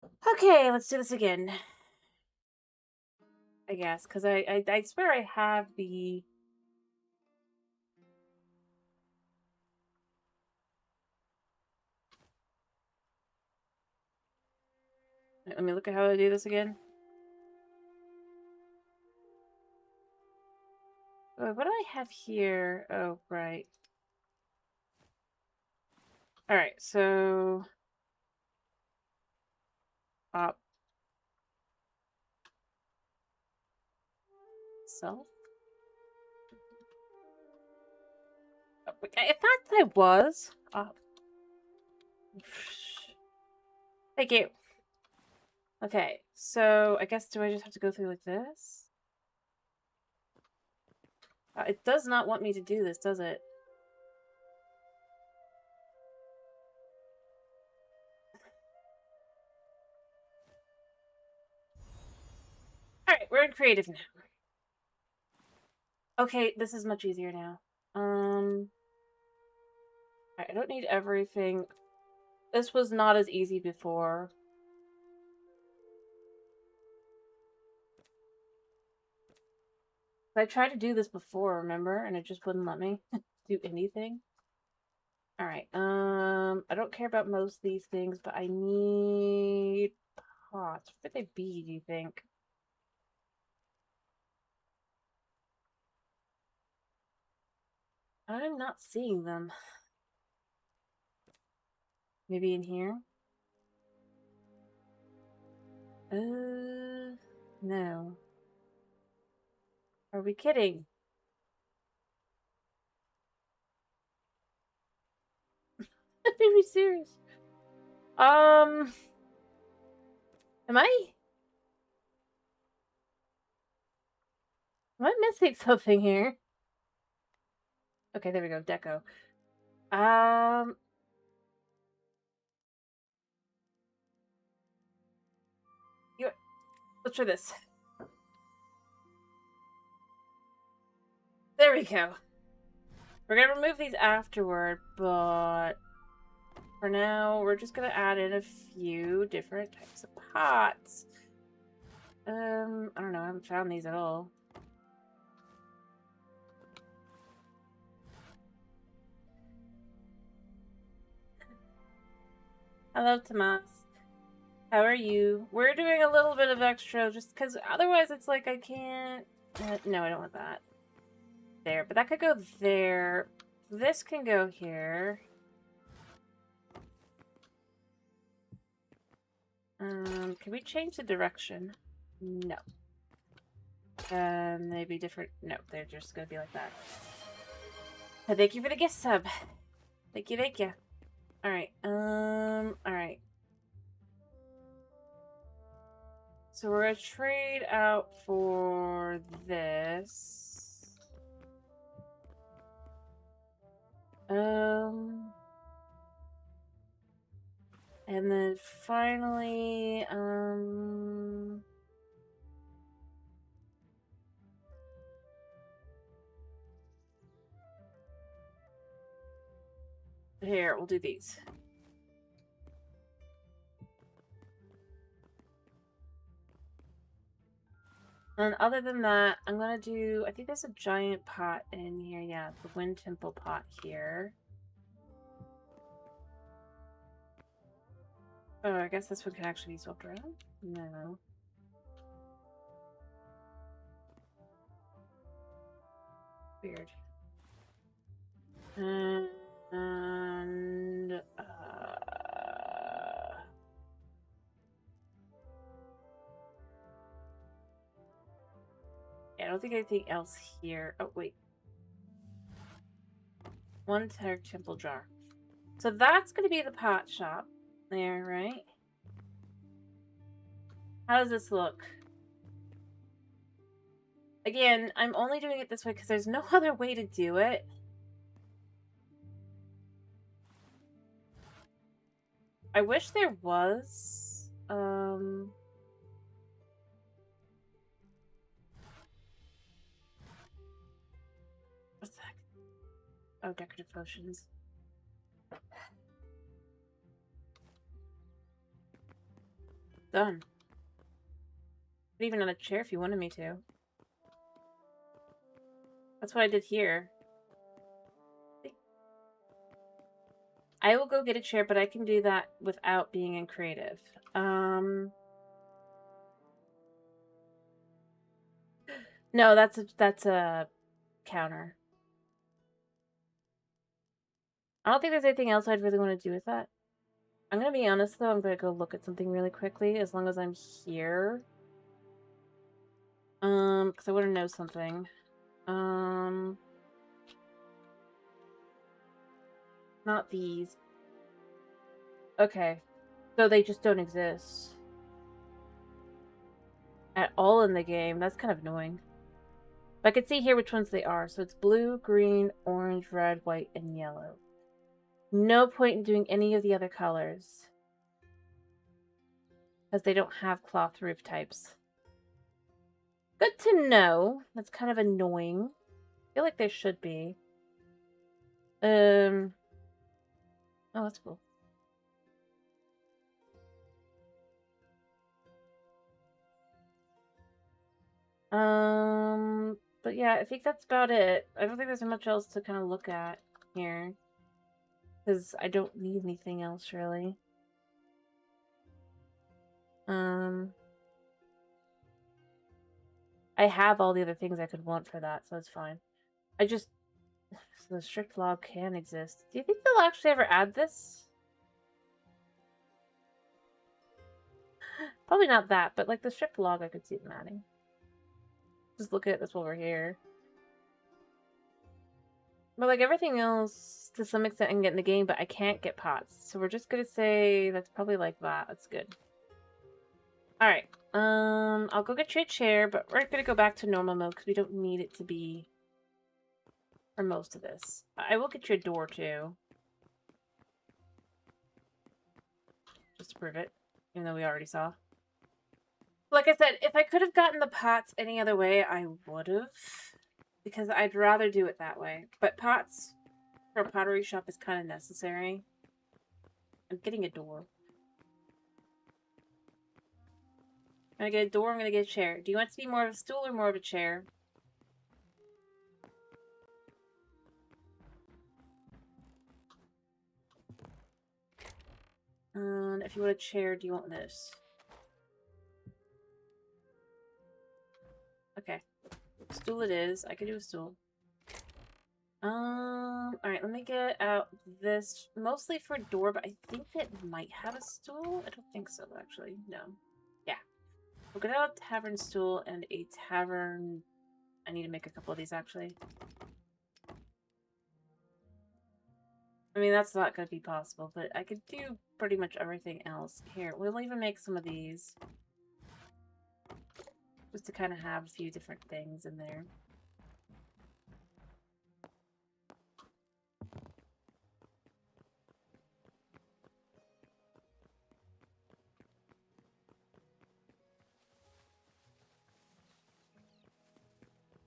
[SPEAKER 1] Okay, let's do this again. I guess, because I swear I have the... Let me look at how I do this again. Oh, what do I have here? Oh, right. Alright, so... Up. Self? Oh, I thought I was. Up. Thank you. Okay, so I guess do I just have to go through like this? It does not want me to do this, does it? Alright, we're in creative now. Okay, this is much easier now. I don't need everything. This was not as easy before. I tried to do this before, remember? And it just wouldn't let me do anything. Alright, I don't care about most of these things, but I need pots. What would they be, do you think? I'm not seeing them. Maybe in here? No. Are we kidding? Are we serious? Am I? Am I missing something here? Okay, there we go. Deco. Let's try this. There we go. We're gonna remove these afterward, but for now, we're just gonna add in a few different types of pots. I don't know. I haven't found these at all. Hello, Tomas. How are you? We're doing a little bit of extra just because otherwise it's like I can't... no, I don't want that. There, but that could go there. This can go here. Can we change the direction? No. Maybe different... No, they're just gonna be like that. Thank you for the gift sub. Thank you, thank you. Alright, alright. So we're gonna trade out for this. And then finally, here, we'll do these. And other than that, I'm gonna do, I think there's a giant pot in here. Yeah, the wind temple pot here. Oh, I guess this one can actually be swapped around? No. Weird. And yeah, I don't think anything else here. Oh, wait. One temple jar. So that's going to be the pot shop there, right? How does this look? Again, I'm only doing it this way because there's no other way to do it. I wish there was. What's that? Oh, decorative potions. done. Put even on a chair if you wanted me to. That's what I did here. I will go get a chair, but I can do that without being in creative. No, that's a counter. I don't think there's anything else I'd really want to do with that. I'm gonna be honest though, I'm gonna go look at something really quickly as long as I'm here. Because I want to know something. Not these. Okay. So they just don't exist at all in the game. That's kind of annoying. But I can see here which ones they are. So it's blue, green, orange, red, white, and yellow. No point in doing any of the other colors. Because they don't have cloth roof types. Good to know. That's kind of annoying. I feel like there should be. Oh, that's cool. But yeah, I think that's about it. I don't think there's much else to kind of look at here. Because I don't need anything else, really. I have all the other things I could want for that, so it's fine. I just... So the strict log can exist. Do you think they'll actually ever add this? Probably not that, but like the strict log I could see them adding. Just look at this while we're here. But like everything else, to some extent I can get in the game, but I can't get pots. So we're just gonna say that's probably like that. That's good. Alright. I'll go get you a chair, but we're gonna go back to normal mode because we don't need it to be for most of this. I will get you a door too. Just to prove it. Even though we already saw. Like I said, if I could have gotten the pots any other way, I would have. Because I'd rather do it that way. But pots for a pottery shop is kind of necessary. I'm getting a door. I'm gonna get a door, I'm gonna get a chair. Do you want it to be more of a stool or more of a chair? If you want a chair, do you want this? Okay. Stool it is. I can do a stool. Alright, let me get out this, mostly for a door, but I think it might have a stool. I don't think so, actually. No. Yeah. We'll get out a tavern stool and a tavern... I need to make a couple of these, actually. I mean, that's not going to be possible, but I could do pretty much everything else. Here, we'll even make some of these. Just to kind of have a few different things in there.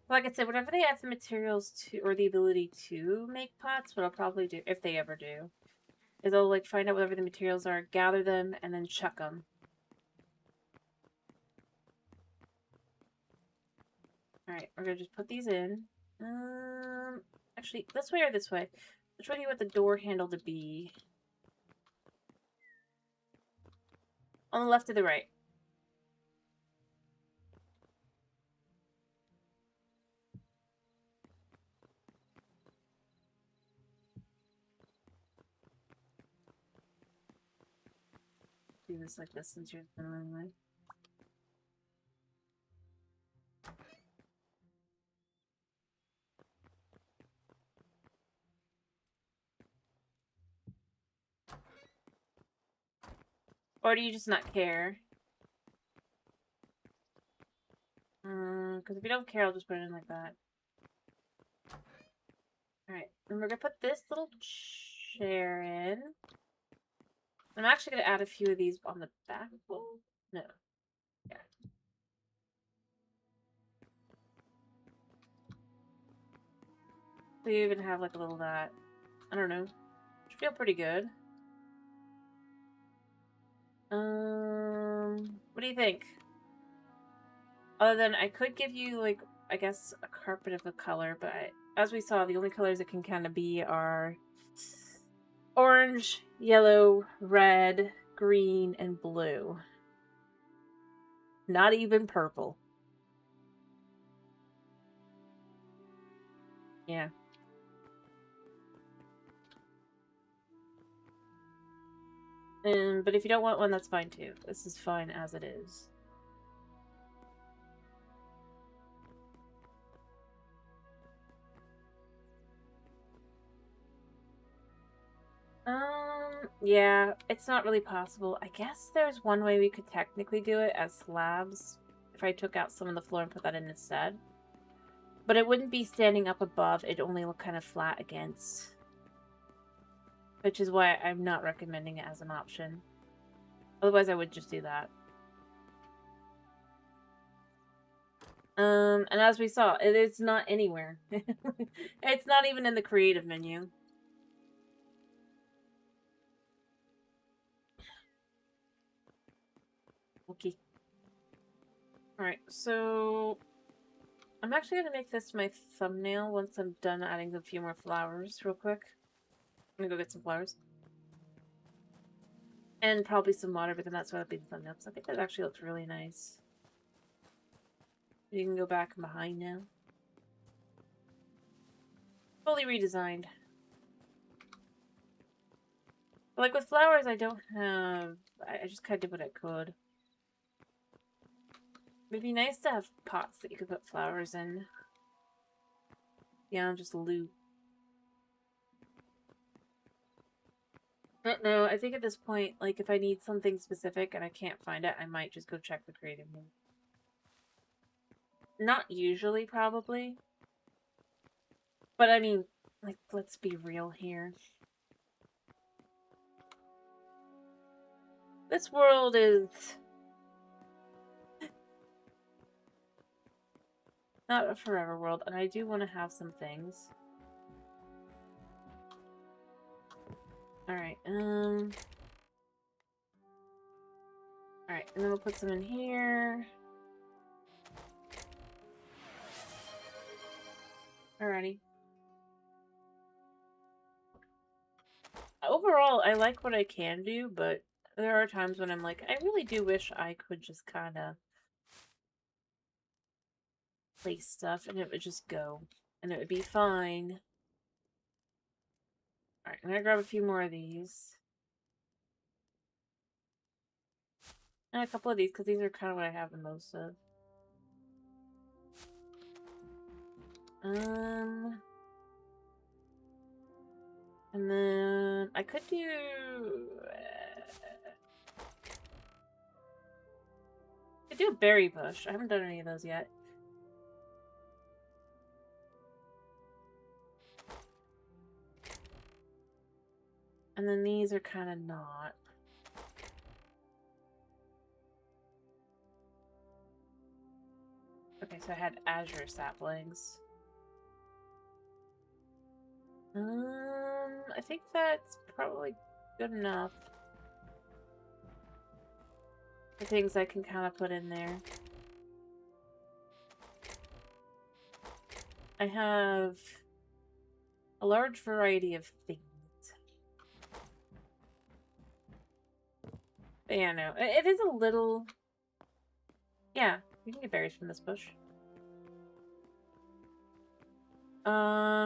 [SPEAKER 1] Like I said, whenever they have the materials to, or the ability to make pots, what I'll probably do, if they ever do, is I'll like find out whatever the materials are, gather them, and then chuck them. Alright, we're gonna just put these in. Actually, this way or this way? Which way do you want the door handle to be? On the left or the right? Do this like this since you're the wrong way. Or do you just not care? Because if you don't care, I'll just put it in like that. Alright, and we're gonna put this little chair in. I'm actually gonna add a few of these on the back wall. No. Yeah. So you even have like a little that. I don't know. Should feel pretty good. What do you think? Other than I could give you, like, I guess a carpet of a color, but as we saw, the only colors it can kind of be are orange, yellow, red, green, and blue. Not even purple. Yeah. But if you don't want one, that's fine too. This is fine as it is. Yeah, it's not really possible. I guess there's one way we could technically do it as slabs, if I took out some of the floor and put that in instead. But it wouldn't be standing up above, it'd only look kind of flat against. Which is why I'm not recommending it as an option. Otherwise, I would just do that. And as we saw, it's not anywhere. It's not even in the creative menu. Okay. Alright, so I'm actually going to make this my thumbnail once I'm done adding a few more flowers real quick. I'm going to go get some flowers. And probably some water, but then that's why it'll be the thumbnail, because I think that actually looks really nice. You can go back and behind now. Fully redesigned. But like with flowers, I don't have... I just kind of did what I could. It'd be nice to have pots that you could put flowers in. Yeah, just loot. But no, I think at this point, like, if I need something specific and I can't find it, I might just go check the creative menu. Not usually, probably. But I mean, like, let's be real here. This world is not a forever world, and I do want to have some things. Alright, Alright, and then we'll put some in here. Alrighty. Overall, I like what I can do, but there are times when I'm like, I really do wish I could just kind of place stuff and it would just go. And it would be fine. Alright, I'm gonna grab a few more of these. And a couple of these, because these are kind of what I have the most of. And then I could do... I could do a berry bush. I haven't done any of those yet. And then these are kind of not. Okay, so I had azure saplings. I think that's probably good enough. The things I can kind of put in there. I have a large variety of things. But yeah, no, it is a little... Yeah, you can get berries from this bush.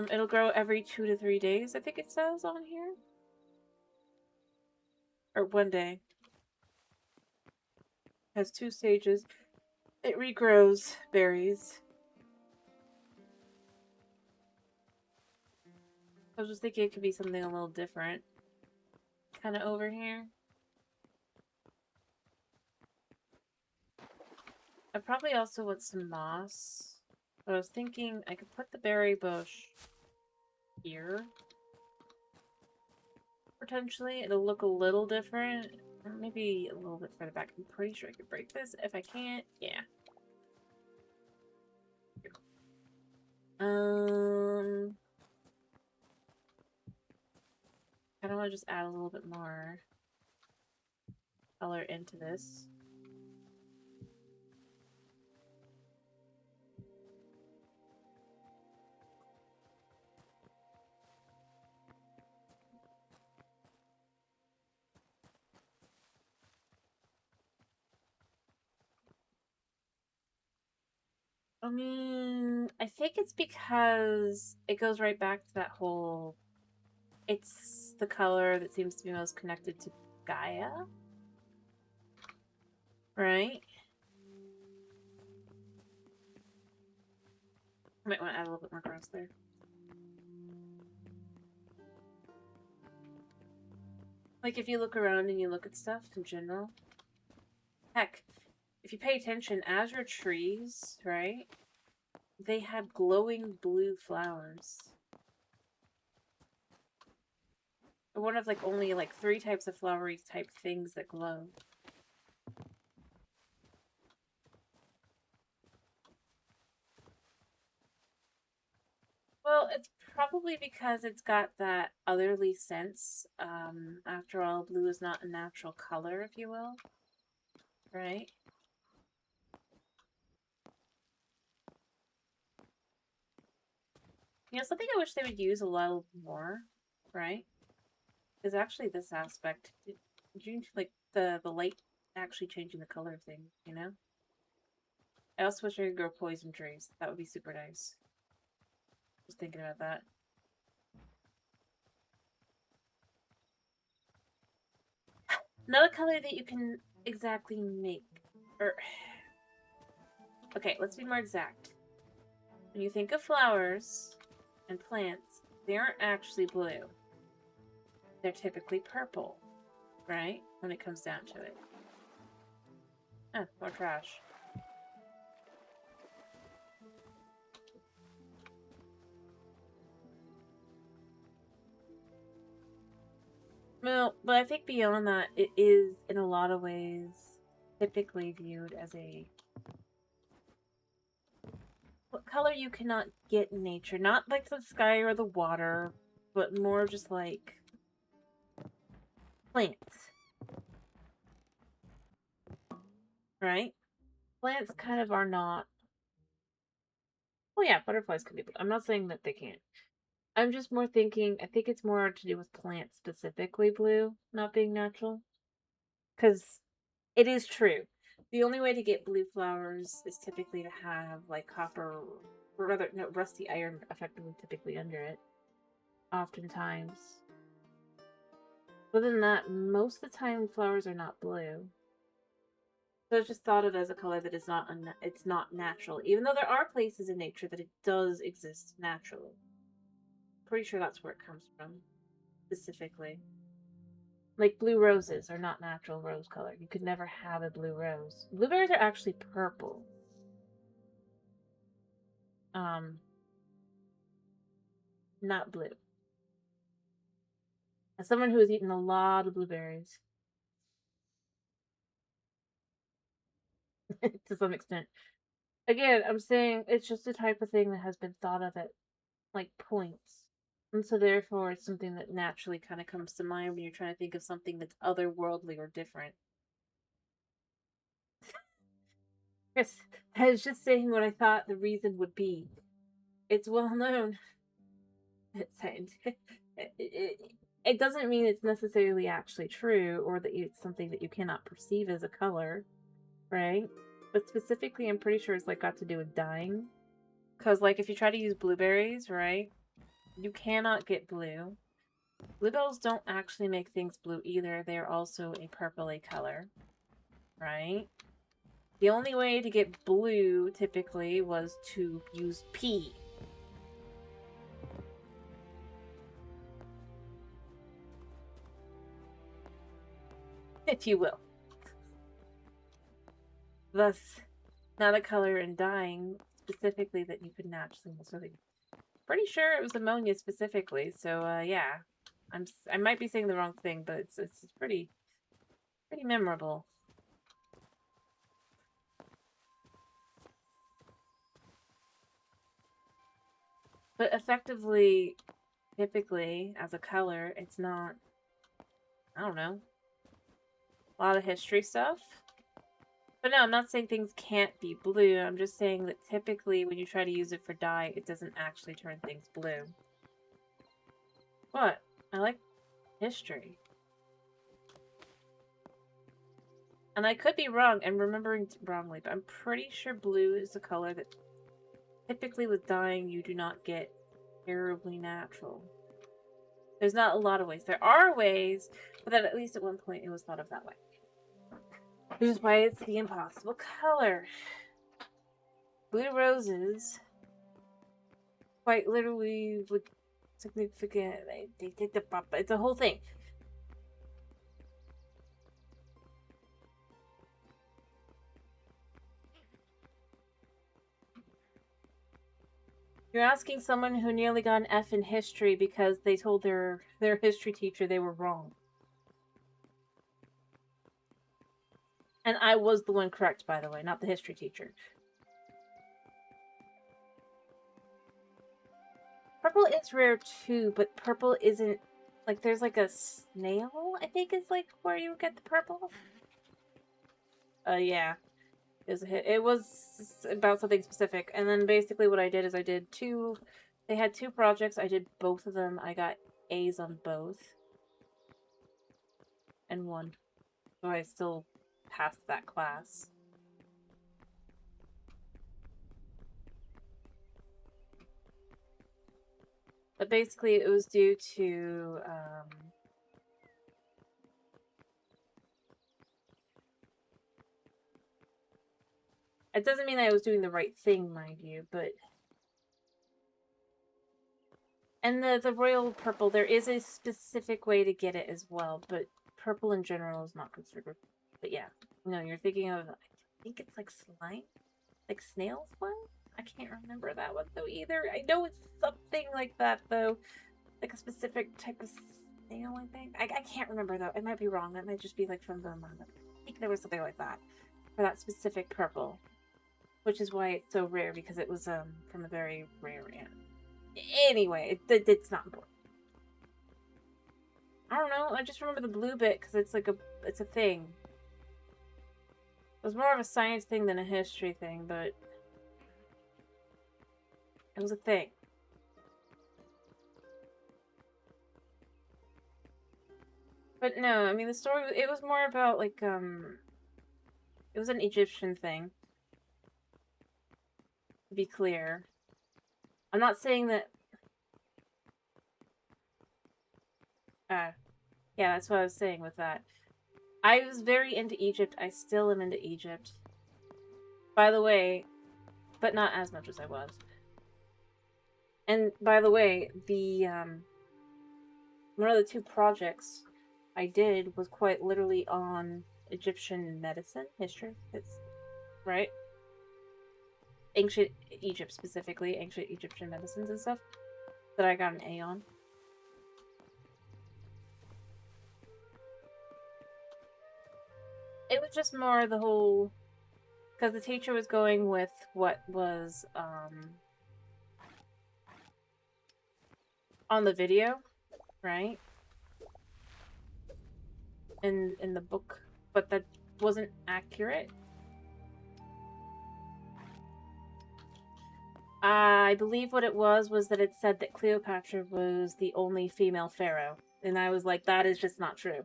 [SPEAKER 1] It'll grow every 2 to 3 days, I think it says on here. Or 1 day. Has 2 stages. It regrows berries. I was just thinking it could be something a little different. Kind of over here. I probably also want some moss. But I was thinking I could put the berry bush here. Potentially. It'll look a little different. Or maybe a little bit further back. I'm pretty sure I could break this. If I can't, yeah. I don't want to just add a little bit more color into this. I mean, I think it's because it goes right back to that whole... It's the color that seems to be most connected to Gaia, right? I might want to add a little bit more grass there. Like, if you look around and you look at stuff in general, heck, if you pay attention, azure trees, right? They have glowing blue flowers. One of, like, only, like, 3 types of flowery type things that glow. Well, it's probably because it's got that otherly sense. After all, blue is not a natural color, if you will. Right? You know, something I wish they would use a little more, right? Is actually this aspect. Did you, like, the light actually changing the color of things, you know? I also wish I could grow poison trees. That would be super nice. Just thinking about that. Another color that you can exactly make. Okay, let's be more exact. When you think of flowers and plants, they aren't actually blue. They're typically purple, right? When it comes down to it. Oh, more trash. Well, but I think beyond that, it is, in a lot of ways, typically viewed as a color you cannot get in nature. Not like the sky or the water, but more just like plants. Right? Plants kind of are not... Well, yeah, butterflies can be, but I'm not saying that they can't. I'm just more thinking, I think it's more to do with plants specifically blue not being natural. Because it is true. The only way to get blue flowers is typically to have, like, copper, or rather, no, rusty iron effectively typically under it. Oftentimes. Other than that, most of the time flowers are not blue. So it's just thought of as a color that is not, it's not natural. Even though there are places in nature that it does exist naturally. Pretty sure that's where it comes from, specifically. Like, blue roses are not natural rose color. You could never have a blue rose. Blueberries are actually purple. Not blue. As someone who has eaten a lot of blueberries, to some extent. Again, I'm saying it's just a type of thing that has been thought of at, like, points. And so therefore it's something that naturally kind of comes to mind when you're trying to think of something that's otherworldly or different. Yes, I was just saying what I thought the reason would be. It's well known. It doesn't mean it's necessarily actually true or that it's something that you cannot perceive as a color, right? But specifically, I'm pretty sure it's, like, got to do with dyeing. Because, like, if you try to use blueberries, right, you cannot get blue. Bluebells don't actually make things blue either. They're also a purpley color, right? The only way to get blue, typically, was to use pee. If you will. Thus, not a color in dyeing specifically that you could naturally... So pretty sure it was ammonia specifically, so, yeah. I might be saying the wrong thing, but it's pretty memorable. But effectively, typically, as a color, it's not, I don't know, a lot of history stuff. But no, I'm not saying things can't be blue. I'm just saying that typically when you try to use it for dye, it doesn't actually turn things blue. What? I like history. And I could be wrong and remembering wrongly, but I'm pretty sure blue is a color that typically with dyeing, you do not get terribly natural. There's not a lot of ways. There are ways, but then at least at one point it was thought of that way. Which is why it's the impossible color. Blue roses, quite literally, would significant. They take the pop. It's a whole thing. You're asking someone who nearly got an F in history because they told their history teacher they were wrong. And I was the one correct, by the way, not the history teacher. Purple is rare too, but purple isn't, like, there's like a snail, I think is like where you get the purple. Yeah. It was about something specific. And then basically what I did is I did they had 2 projects, I did both of them, I got A's on both. And 1. So I still passed that class. But basically it was due to, it doesn't mean I was doing the right thing, mind you, but... And the royal purple, there is a specific way to get it as well, but purple in general is not considered. But yeah, no, you're thinking of, I think it's like slime? Like snail slime? I can't remember that one though either. I know it's something like that though. Like a specific type of snail, I think. I can't remember though. I might be wrong. That might just be like from the manga. I think there was something like that for that specific purple. Which is why it's so rare, because it was from a very rare ant. Anyway, it's not important. I don't know, I just remember the blue bit because it's like it's a thing. It was more of a science thing than a history thing, but it was a thing. But no, I mean the story, it was more about like it was an Egyptian thing. To be clear. I'm not saying that yeah, that's what I was saying with that. I was very into Egypt. I still am into Egypt. By the way, but not as much as I was. And by the way, the one of the 2 projects I did was quite literally on Egyptian medicine history. It's right. Ancient Egypt specifically, ancient Egyptian medicines and stuff that I got an A on. It was just more the whole, because the teacher was going with what was on the video, right? In the book, but that wasn't accurate. I believe what it was that it said that Cleopatra was the only female pharaoh. And I was like, that is just not true.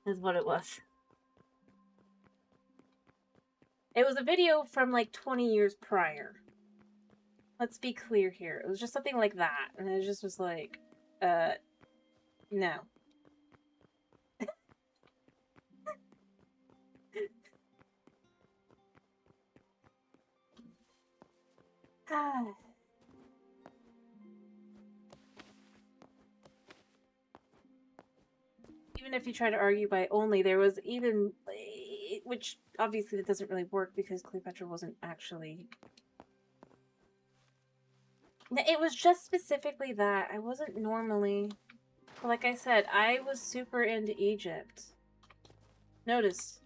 [SPEAKER 1] Is what it was. It was a video from like 20 years prior. Let's be clear here. It was just something like that. And it just was like, no. Even if you try to argue by only, there was even, which obviously that doesn't really work because Cleopatra wasn't actually. It was just specifically that. I wasn't normally, but like I said, I was super into Egypt. Notice.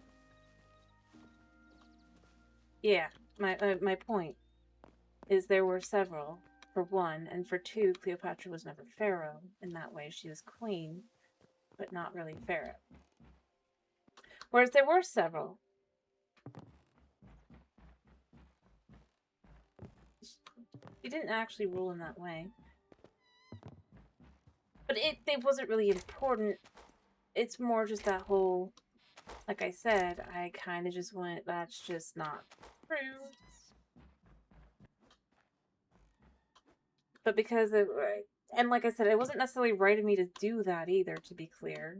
[SPEAKER 1] Yeah, my point is there were several, for 1, and for 2, Cleopatra was never pharaoh. In that way, she was queen, but not really pharaoh. Whereas there were several. She didn't actually rule in that way. But it wasn't really important. It's more just that whole like I said, I kind of just went, that's just not true. But because it, and like I said, it wasn't necessarily right of me to do that either, to be clear.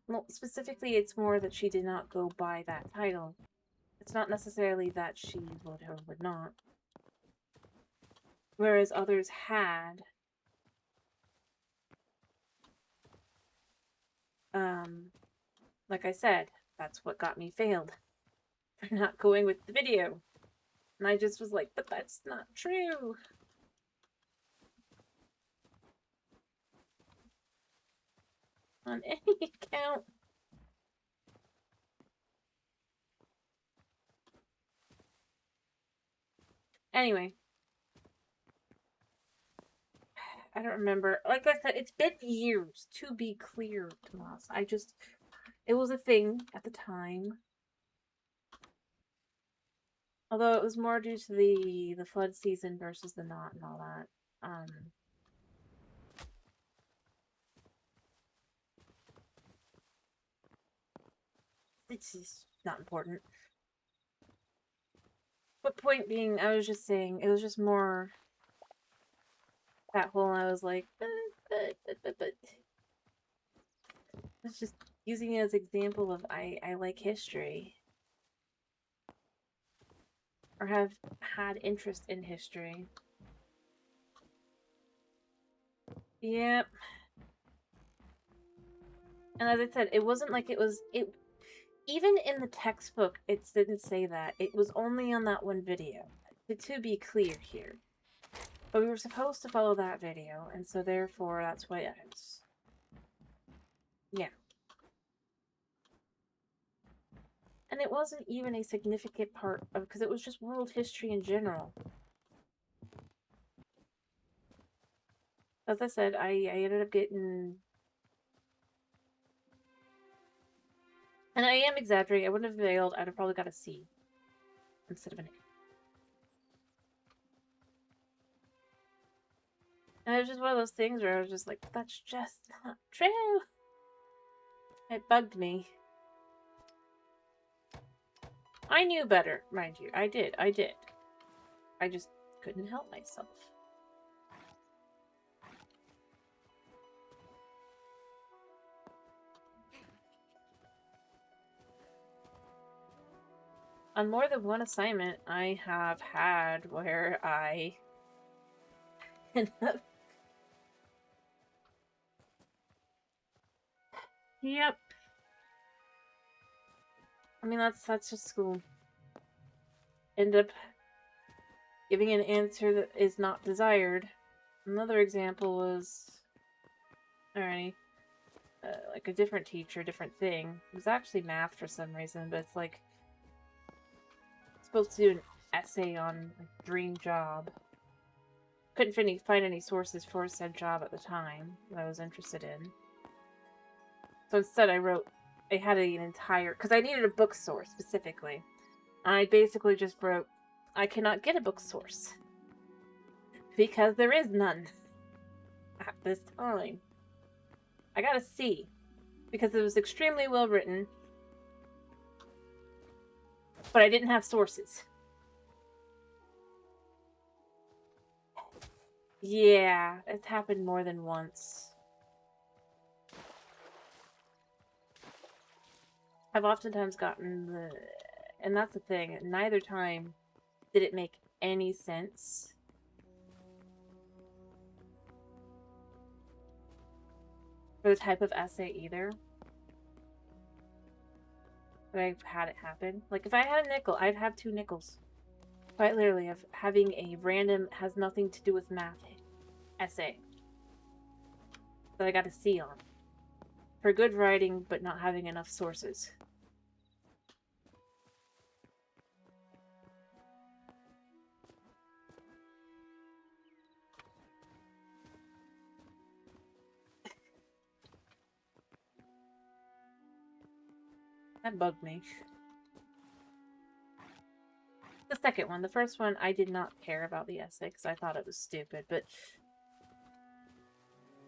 [SPEAKER 1] Well, specifically, it's more that she did not go by that title. It's not necessarily that she would or would not. Whereas others had. Like I said, that's what got me failed. For not going with the video. And I just was like, but that's not true. On any account. Anyway. I don't remember. Like I said, it's been years, to be clear, Tomas. It was a thing at the time. Although it was more due to the flood season versus the not and all that. It's just not important. But point being, I was just saying, it was just more that whole, I was like, but. It's just using it as example of I like history. Or have had interest in history. Yep. And as I said, it wasn't like it even in the textbook, it didn't say that. It was only on that one video. To be clear here. But we were supposed to follow that video, and so therefore that's why I was... Yeah. And it wasn't even a significant part of... because it was just world history in general. As I said, I ended up getting... And I am exaggerating. I wouldn't have failed. I'd have probably got a C. Instead of an A. And it was just one of those things where I was just like, that's just not true. It bugged me. I knew better, mind you. I did. I just couldn't help myself. On more than one assignment, I have had where I end up... Yep. I mean, that's just school. End up giving an answer that is not desired. Another example was... Alrighty. Like a different teacher, different thing. It was actually math for some reason, but it's like... supposed to do an essay on a dream job. Couldn't find any sources for said job at the time that I was interested in. So instead I had an entire... because I needed a book source, specifically. I basically just wrote, I cannot get a book source. Because there is none. At this time. I got a C. Because it was extremely well written. But I didn't have sources. Yeah, it's happened more than once. I've oftentimes gotten the... and that's the thing, neither time did it make any sense. For the type of essay either. But I've had it happen. Like, if I had a nickel, I'd have 2 nickels. Quite literally, of having a random, has nothing to do with math essay. That I got a C on. For good writing, but not having enough sources. That bugged me. The second one. The first one, I did not care about the essay because I thought it was stupid, but...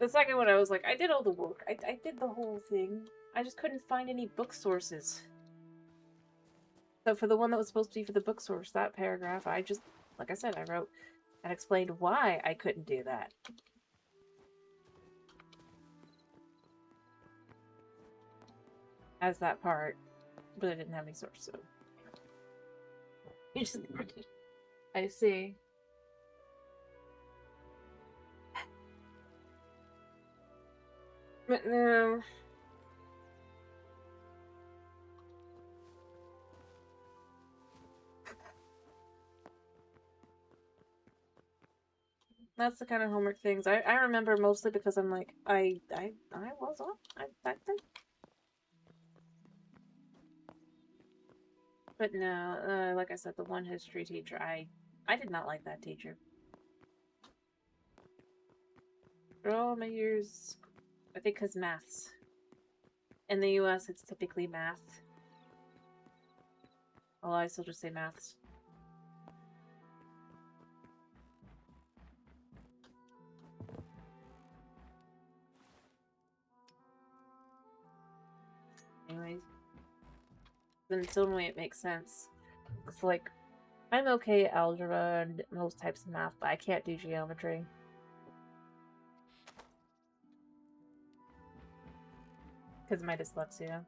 [SPEAKER 1] The second one, I was like, I did all the work. I did the whole thing. I just couldn't find any book sources. So for the one that was supposed to be for the book source, that paragraph, I just, like I said, I wrote and explained why I couldn't do that. As that part, but I didn't have any source, so. You just, I see. But no. That's the kind of homework things I remember mostly because I'm like I was on back then. But no, like I said, the one history teacher, I did not like that teacher. For all my years, I think because maths. In the US, it's typically math. Although I still just say maths. Anyways. Then in some way it makes sense. It's like, I'm okay at algebra and most types of math, but I can't do geometry. Because of my dyslexia.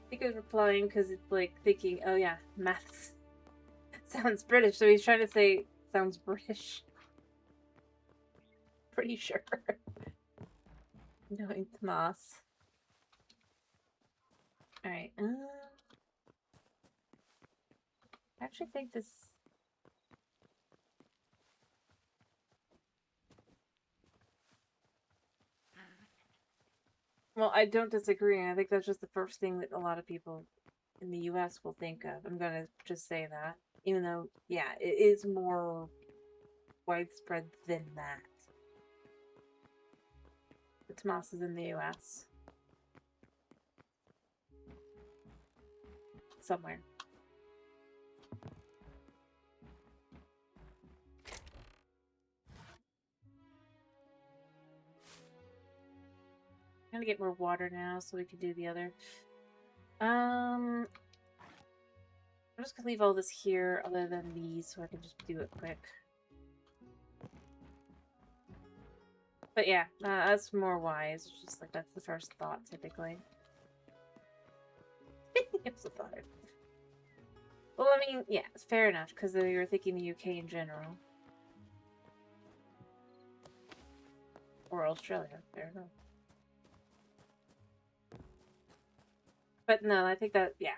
[SPEAKER 1] I think I was replying because it's like thinking, oh yeah, maths sounds British, so he's trying to say sounds British. Pretty sure. Knowing Tomas. Alright, I actually think this. Well, I don't disagree. I think that's just the first thing that a lot of people in the US will think of. I'm gonna just say that. Even though, yeah, it is more widespread than that. But Tomas is in the US. Somewhere. I'm gonna get more water now so we can do the other. I'm just gonna leave all this here other than these so I can just do it quick. But yeah, that's more wise. It's just like that's the first thought typically. It's a thought. Well, I mean, yeah, it's fair enough because we were thinking the UK in general. Or Australia, fair enough. But no, I think that, yeah.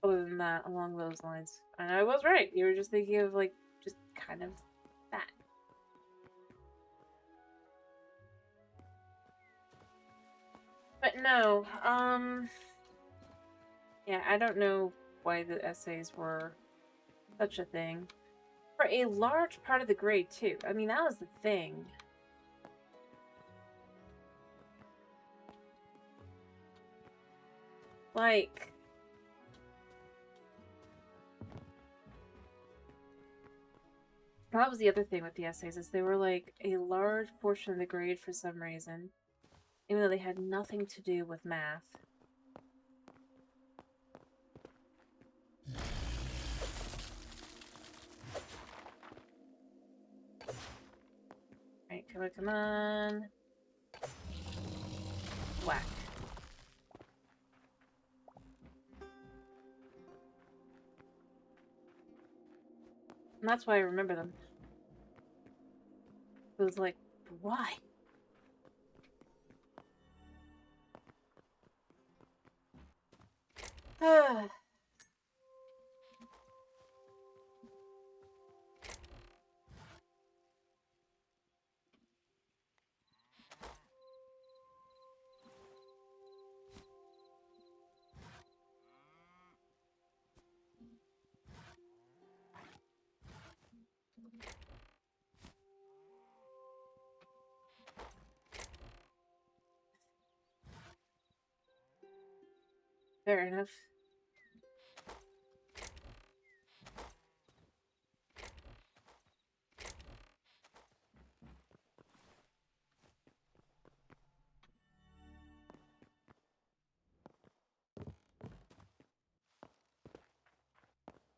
[SPEAKER 1] Other than that, along those lines. And I was right. You were just thinking of, like, just kind of that. But no, yeah, I don't know why the essays were such a thing. For a large part of the grade, too. I mean, that was the thing. Like, that was the other thing with the essays, is they were like a large portion of the grade for some reason, even though they had nothing to do with math. Alright, come on, come on. Whack. And that's why I remember them. It was like, why? Fair enough.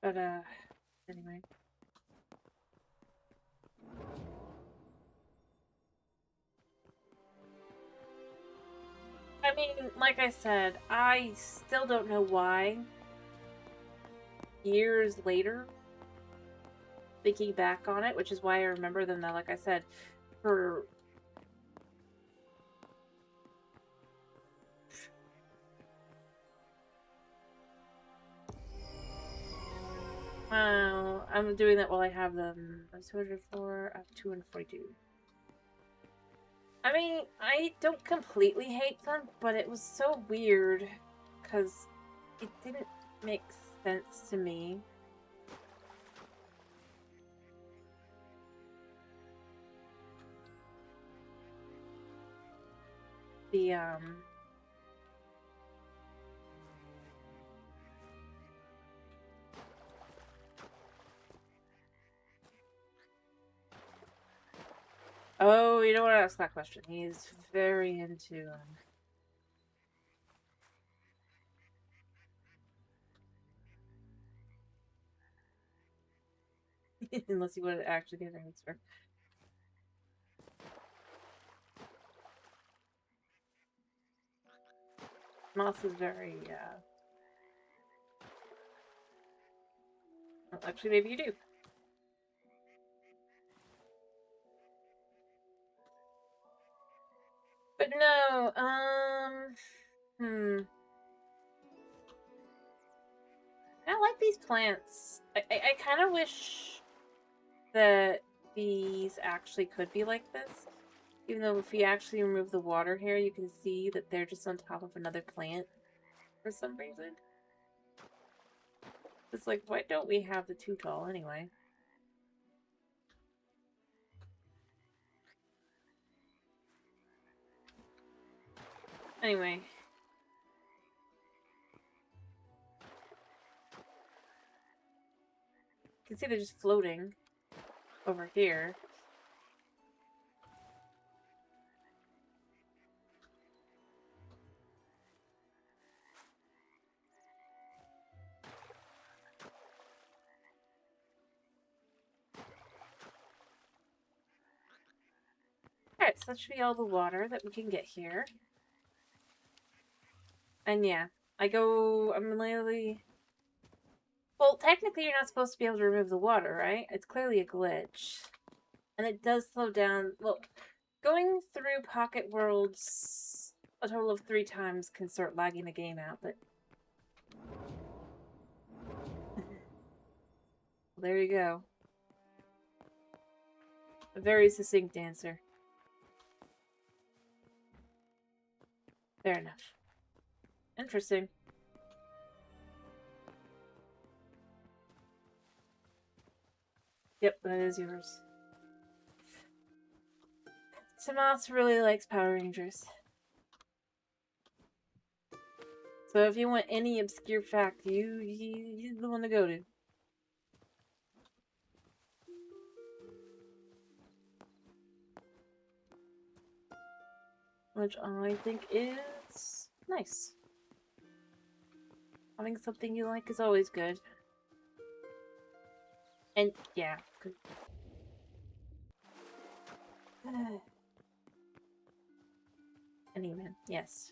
[SPEAKER 1] But, anyway. I mean, like I said, I still don't know why. Years later, thinking back on it, which is why I remember them, though, like I said, for... Well, I'm doing that while I have them. 204, I have 242. I mean, I don't completely hate them, but it was so weird because it didn't make sense to me. The, Oh, you don't want to ask that question. He's very into, unless you want to actually get an answer. Moss is very, well, actually, maybe you do. But no, I like these plants. I kind of wish that these actually could be like this. Even though if you actually remove the water here, you can see that they're just on top of another plant for some reason. It's like, why don't we have the too tall anyway? Anyway. You can see they're just floating over here. Alright, so that should be all the water that we can get here. And yeah, I'm literally... Well, technically you're not supposed to be able to remove the water, right? It's clearly a glitch. And it does slow down... Well, going through Pocket Worlds a total of 3 times can start lagging the game out, but... Well, there you go. A very succinct answer. Fair enough. Interesting. Yep, that is yours. Tomas really likes Power Rangers. So if you want any obscure fact, he's the one to go to. Which I think is nice. Having something you like is always good. And yeah, good. Anyway, yes.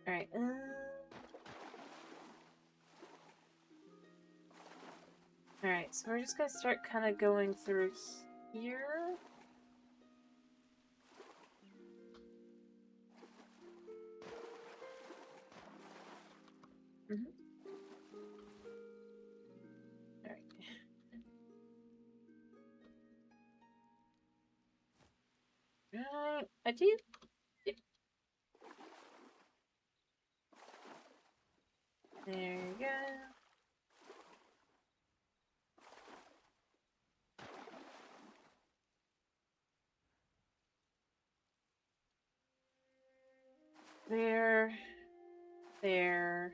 [SPEAKER 1] Alright, Alright, so we're just gonna start kind of going through here. Alright. I do... There you go. there, there,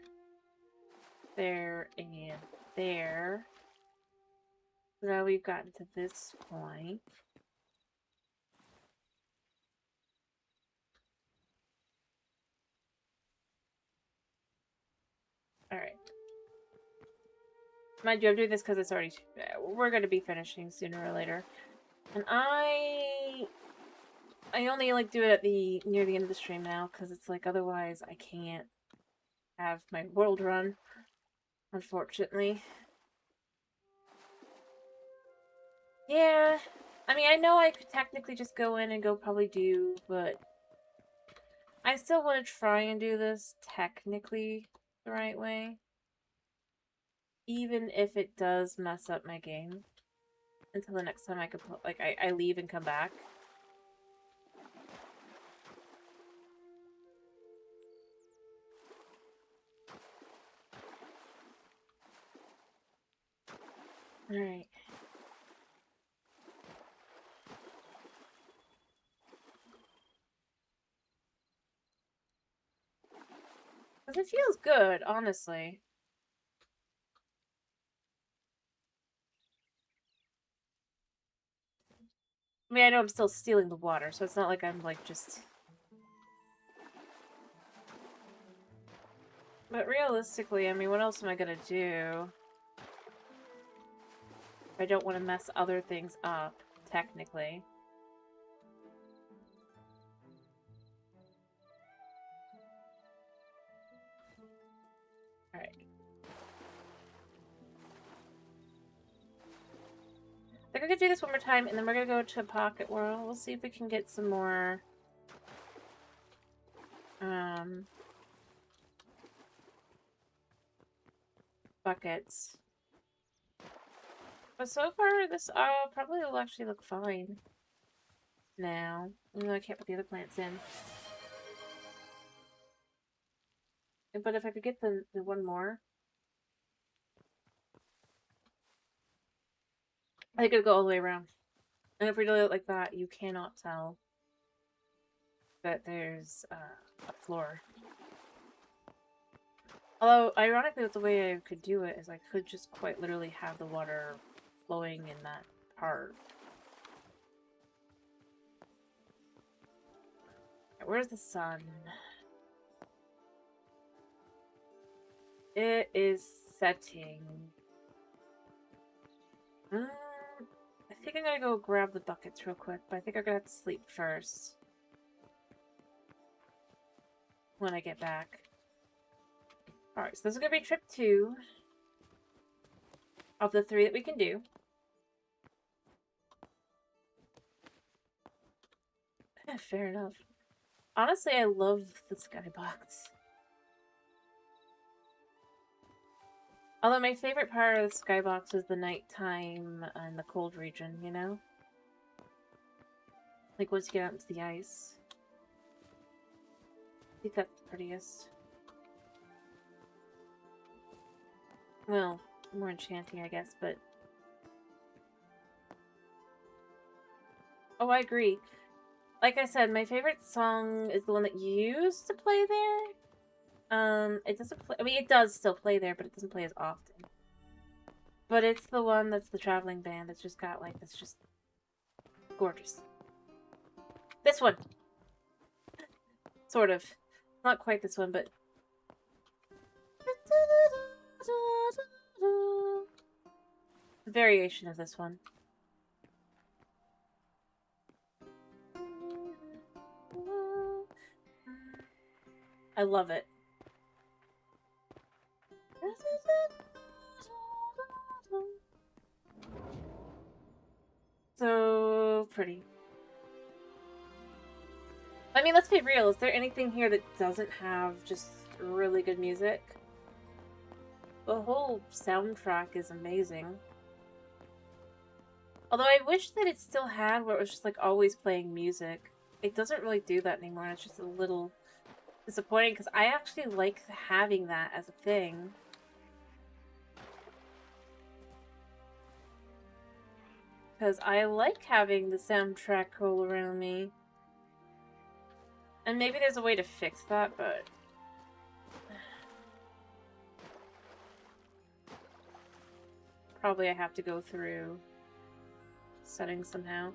[SPEAKER 1] there, and there. So now we've gotten to this point. Alright. Mind you, I'm doing this because it's already... We're going to be finishing sooner or later. And I only like do it at near the end of the stream now, because it's like otherwise I can't have my world run, unfortunately. Yeah, I mean, I know I could technically just go in and go probably do, but I still want to try and do this technically the right way. Even if it does mess up my game. Until the next time I could, like, I leave and come back. Alright. Because it feels good, honestly. I mean, I know I'm still stealing the water, so it's not like I'm, like, just... But realistically, I mean, what else am I gonna do? I don't want to mess other things up, technically. Alright. I think we're gonna do this one more time, and then we're gonna go to Pocket World. We'll see if we can get some more... buckets. But so far, this probably will actually look fine now. Even though I can't put the other plants in. But if I could get the one more... I think it'll go all the way around. And if we do it like that, you cannot tell that there's a floor. Although, ironically, with the way I could do it is I could just quite literally have the water flowing in that part. Where's the sun? It is setting. I think I'm gonna go grab the buckets real quick, but I think I'm gonna have to sleep first. When I get back. Alright, so this is gonna be trip 2 of the 3 that we can do. Fair enough. Honestly, I love the skybox. Although my favorite part of the skybox is the nighttime and the cold region, you know? Like once you get out into the ice. I think that's the prettiest. Well, more enchanting, I guess, but... Oh, I agree. Like I said, my favorite song is the one that used to play there. It doesn't play... I mean, it does still play there, but it doesn't play as often. But it's the one that's the traveling band that's just got, like, that's just gorgeous. This one! Sort of. Not quite this one, but... A variation of this one. I love it. So pretty. I mean, let's be real. Is there anything here that doesn't have just really good music? The whole soundtrack is amazing. Although I wish that it still had where it was just like always playing music. It doesn't really do that anymore, and it's just a little disappointing because I actually like having that as a thing. Because I like having the soundtrack roll around me. And maybe there's a way to fix that, but... probably I have to go through settings somehow.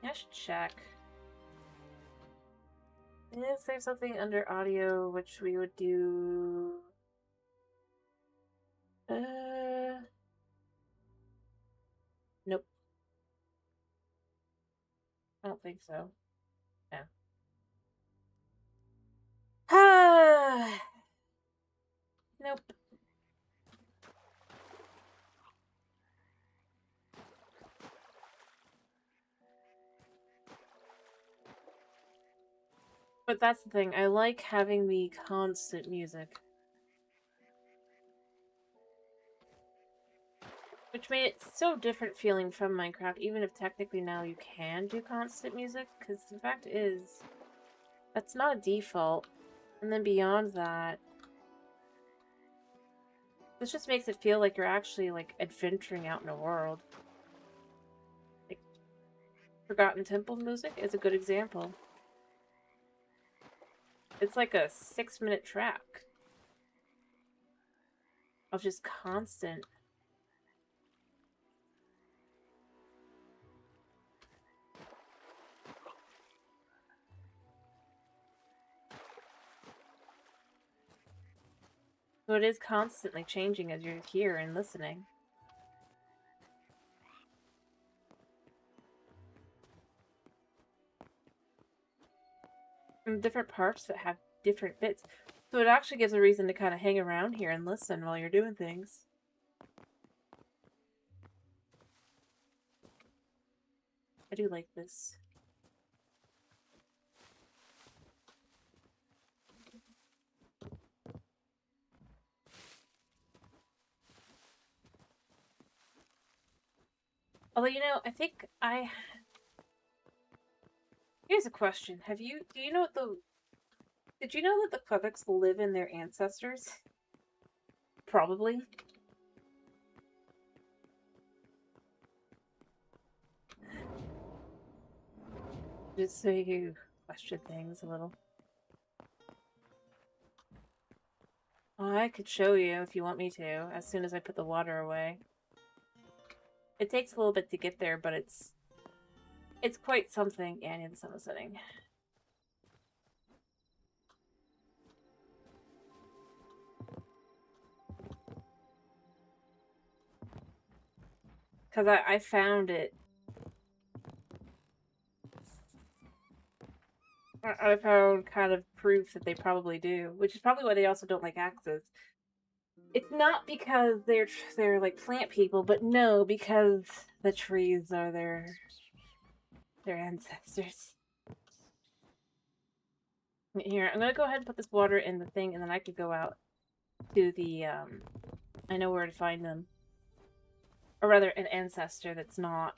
[SPEAKER 1] Yeah, I should check. Is there something under audio which we would do? Nope. I don't think so. No. Nope. But that's the thing, I like having the constant music. Which made it so different feeling from Minecraft, even if technically now you can do constant music, because the fact is, that's not a default. And then beyond that, this just makes it feel like you're actually, like, adventuring out in a world. Like, Forgotten Temple music is a good example. It's like a 6-minute track of just constant. So it is constantly changing as you're here and listening. And different parts that have different bits. So it actually gives a reason to kind of hang around here and listen while you're doing things. I do like this. Although, you know, I think here's a question. Do you know did you know that the Quebecs live in their ancestors? Probably. Just so you question things a little. Oh, I could show you if you want me to, as soon as I put the water away. It takes a little bit to get there, but it's quite something. Yeah, I need the sun setting. Because I found it. I found kind of proof that they probably do, which is probably why they also don't like axes. It's not because they're like plant people, but no, because the trees are their ancestors. Here, I'm gonna go ahead and put this water in the thing, and then I could go out to the I know where to find them. Or rather, an ancestor that's not,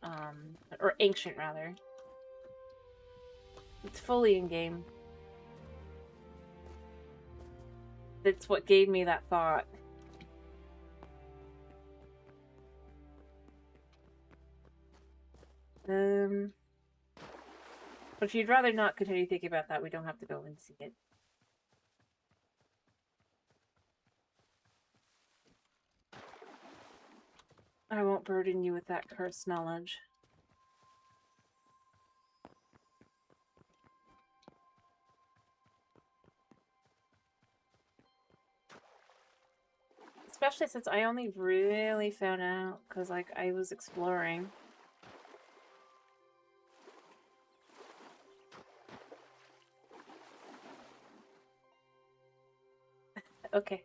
[SPEAKER 1] or ancient, rather. It's fully in-game. That's what gave me that thought. But if you'd rather not continue thinking about that, we don't have to go and see it. I won't burden you with that cursed knowledge. Especially since I only really found out because, like, I was exploring. Okay.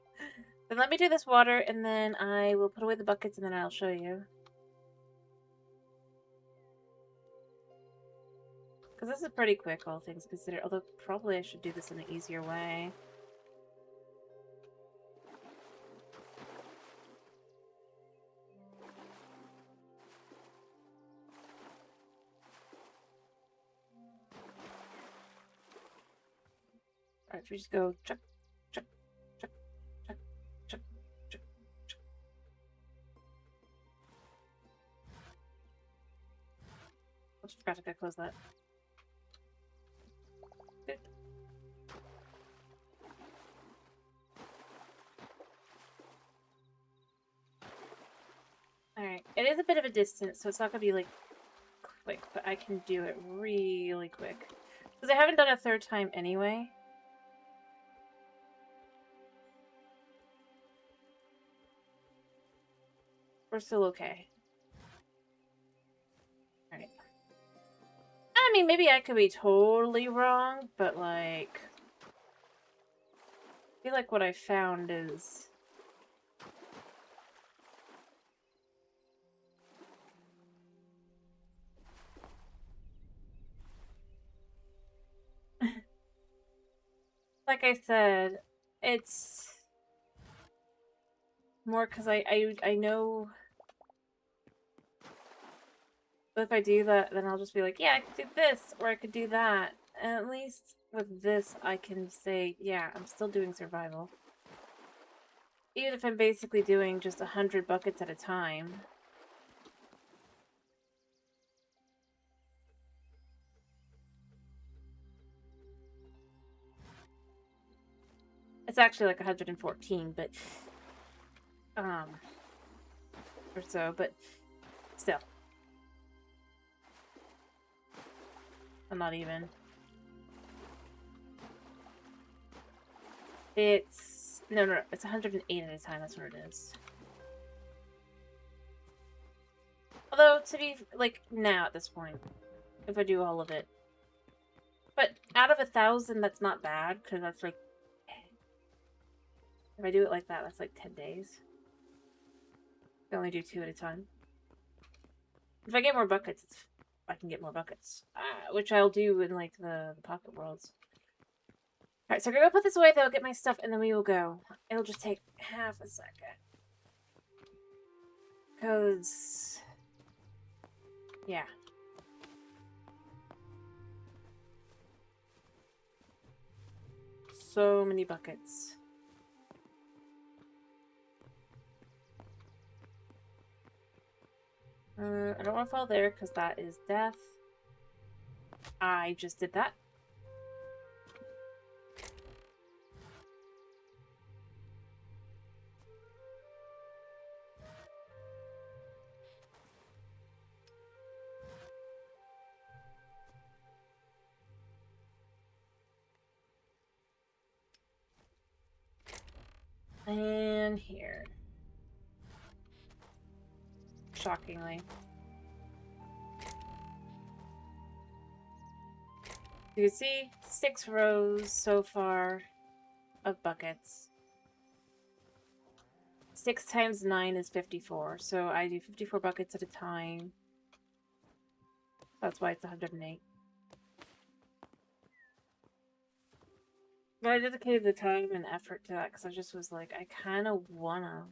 [SPEAKER 1] Then let me do this water, and then I will put away the buckets, and then I'll show you. Because this is pretty quick, all things considered. Although, probably I should do this in an easier way. Alright, we just go chuck, chuck, chuck, chuck, chuck, chuck, chuck. Oops, forgot to close that. It is a bit of a distance, so it's not gonna be like quick, but I can do it really quick. Because I haven't done a third time anyway. We're still okay. Alright. I mean, maybe I could be totally wrong, but like... I feel like what I found is... like I said, it's... more because I know... But if I do that, then I'll just be like, yeah, I could do this, or I could do that. And at least with this, I can say, yeah, I'm still doing survival. Even if I'm basically doing just 100 buckets at a time. It's actually like 114, but... or so, but still. I'm not even. It's... No, it's 108 at a time, that's what it is. Although, to be, like, now at this point, if I do all of it. But out of 1,000, that's not bad, because that's like... If I do it like that, that's like 10 days. I only do 2 at a time. If I get more buckets, I can get more buckets. Which I'll do in, like, the pocket worlds. Alright, so I'm gonna go put this away, though, get my stuff, and then we will go. It'll just take half a second. Because... yeah. So many buckets. I don't want to fall there because that is death. I just did that. And here. Shockingly. You can see 6 rows so far of buckets. 6 times 9 is 54, so I do 54 buckets at a time. That's why it's 108. But I dedicated the time and effort to that because I just was like, I kind of wanna.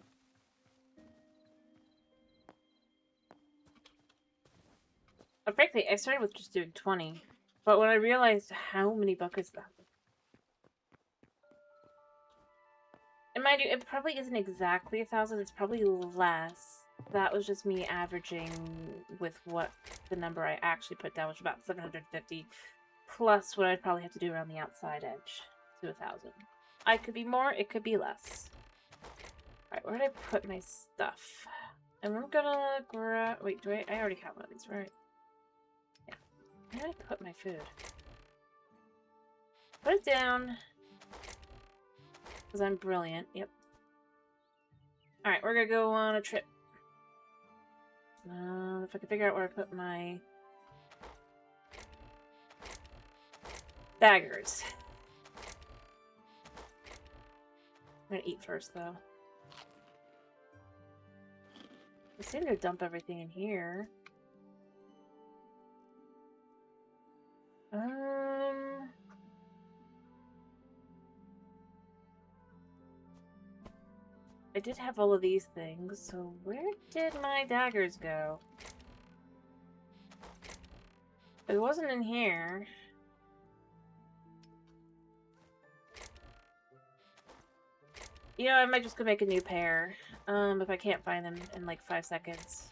[SPEAKER 1] But frankly, I started with just doing 20. But when I realized how many buckets that... And mind you, it probably isn't exactly 1,000, it's probably less. That was just me averaging with what the number I actually put down, which was about 750, plus what I'd probably have to do around the outside edge to 1,000. I could be more, it could be less. Alright, where did I put my stuff? And I'm gonna grab... Wait, do I already have one of these, right? Yeah. Where did I put my food? Put it down. Because I'm brilliant. Yep. Alright, we're gonna go on a trip. If I can figure out where I put my... daggers. I'm gonna eat first, though. I seem to dump everything in here. I did have all of these things, so where did my daggers go? It wasn't in here. You know, I might just go make a new pair. If I can't find them in like 5 seconds.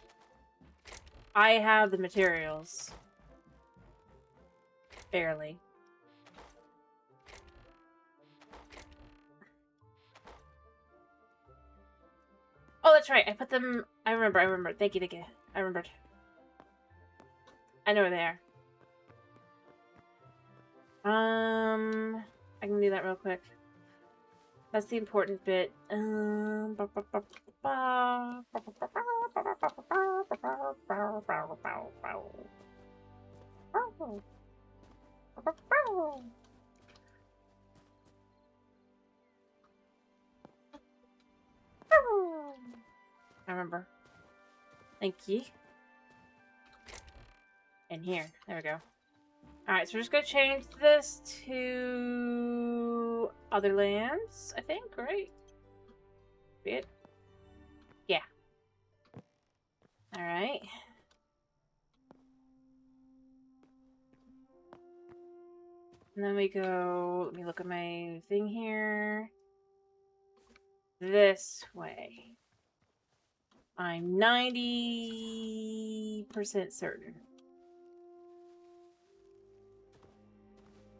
[SPEAKER 1] I have the materials. Barely. Oh, that's right. I put them I remember. Thank you. I remembered. I know where they are. I can do that real quick. That's the important bit. I remember. Thank you. And here. There we go. Alright, so we're just gonna change this to other lands, I think, right? It? Yeah. Alright. And then we go, let me look at my thing here. This way. I'm 90% certain.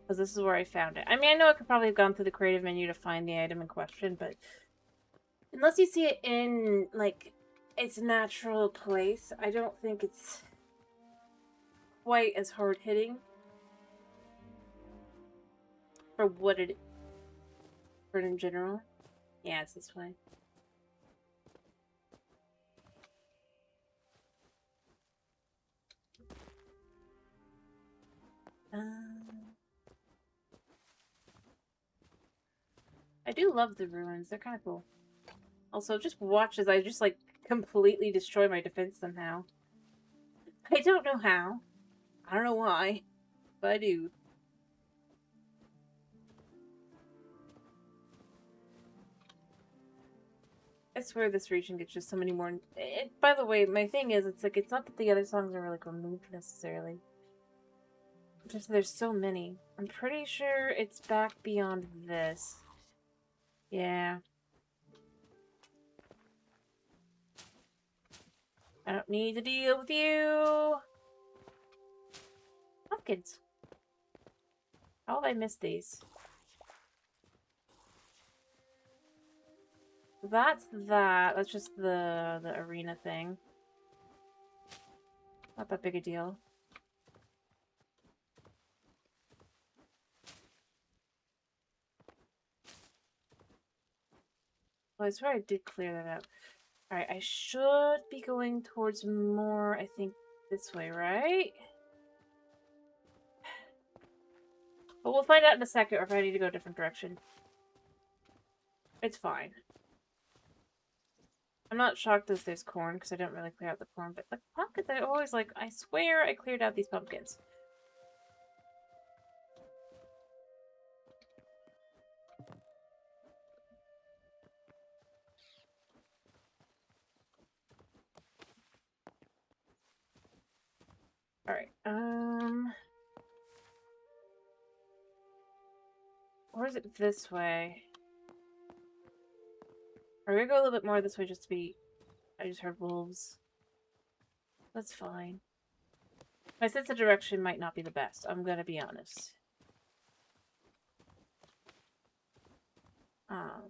[SPEAKER 1] Because this is where I found it. I mean, I know I could probably have gone through the creative menu to find the item in question, but unless you see it in, like, its natural place, I don't think it's quite as hard-hitting for what it for it in general. Yeah, it's this way. I do love the ruins. They're kind of cool. Also, just watch as I just, like, completely destroy my defense somehow. I don't know how. I don't know why, but I do. I swear this region gets just so many more... by the way, my thing is, it's like, it's not that the other songs are really removed necessarily. Just there's so many. I'm pretty sure it's back beyond this. Yeah. I don't need to deal with you. Pumpkins. How have I missed these? That's that. That's just the arena thing. Not that big a deal. Well, I swear I did clear that out. Alright, I should be going towards more, I think, this way, right? But we'll find out in a second or if I need to go a different direction. It's fine. I'm not shocked that there's corn, because I don't really clear out the corn, but the pumpkins, I always like, I swear I cleared out these pumpkins. Alright, or is it this way? We're gonna go a little bit more this way just to be... I just heard wolves. That's fine. My sense of direction might not be the best, I'm gonna be honest. Oh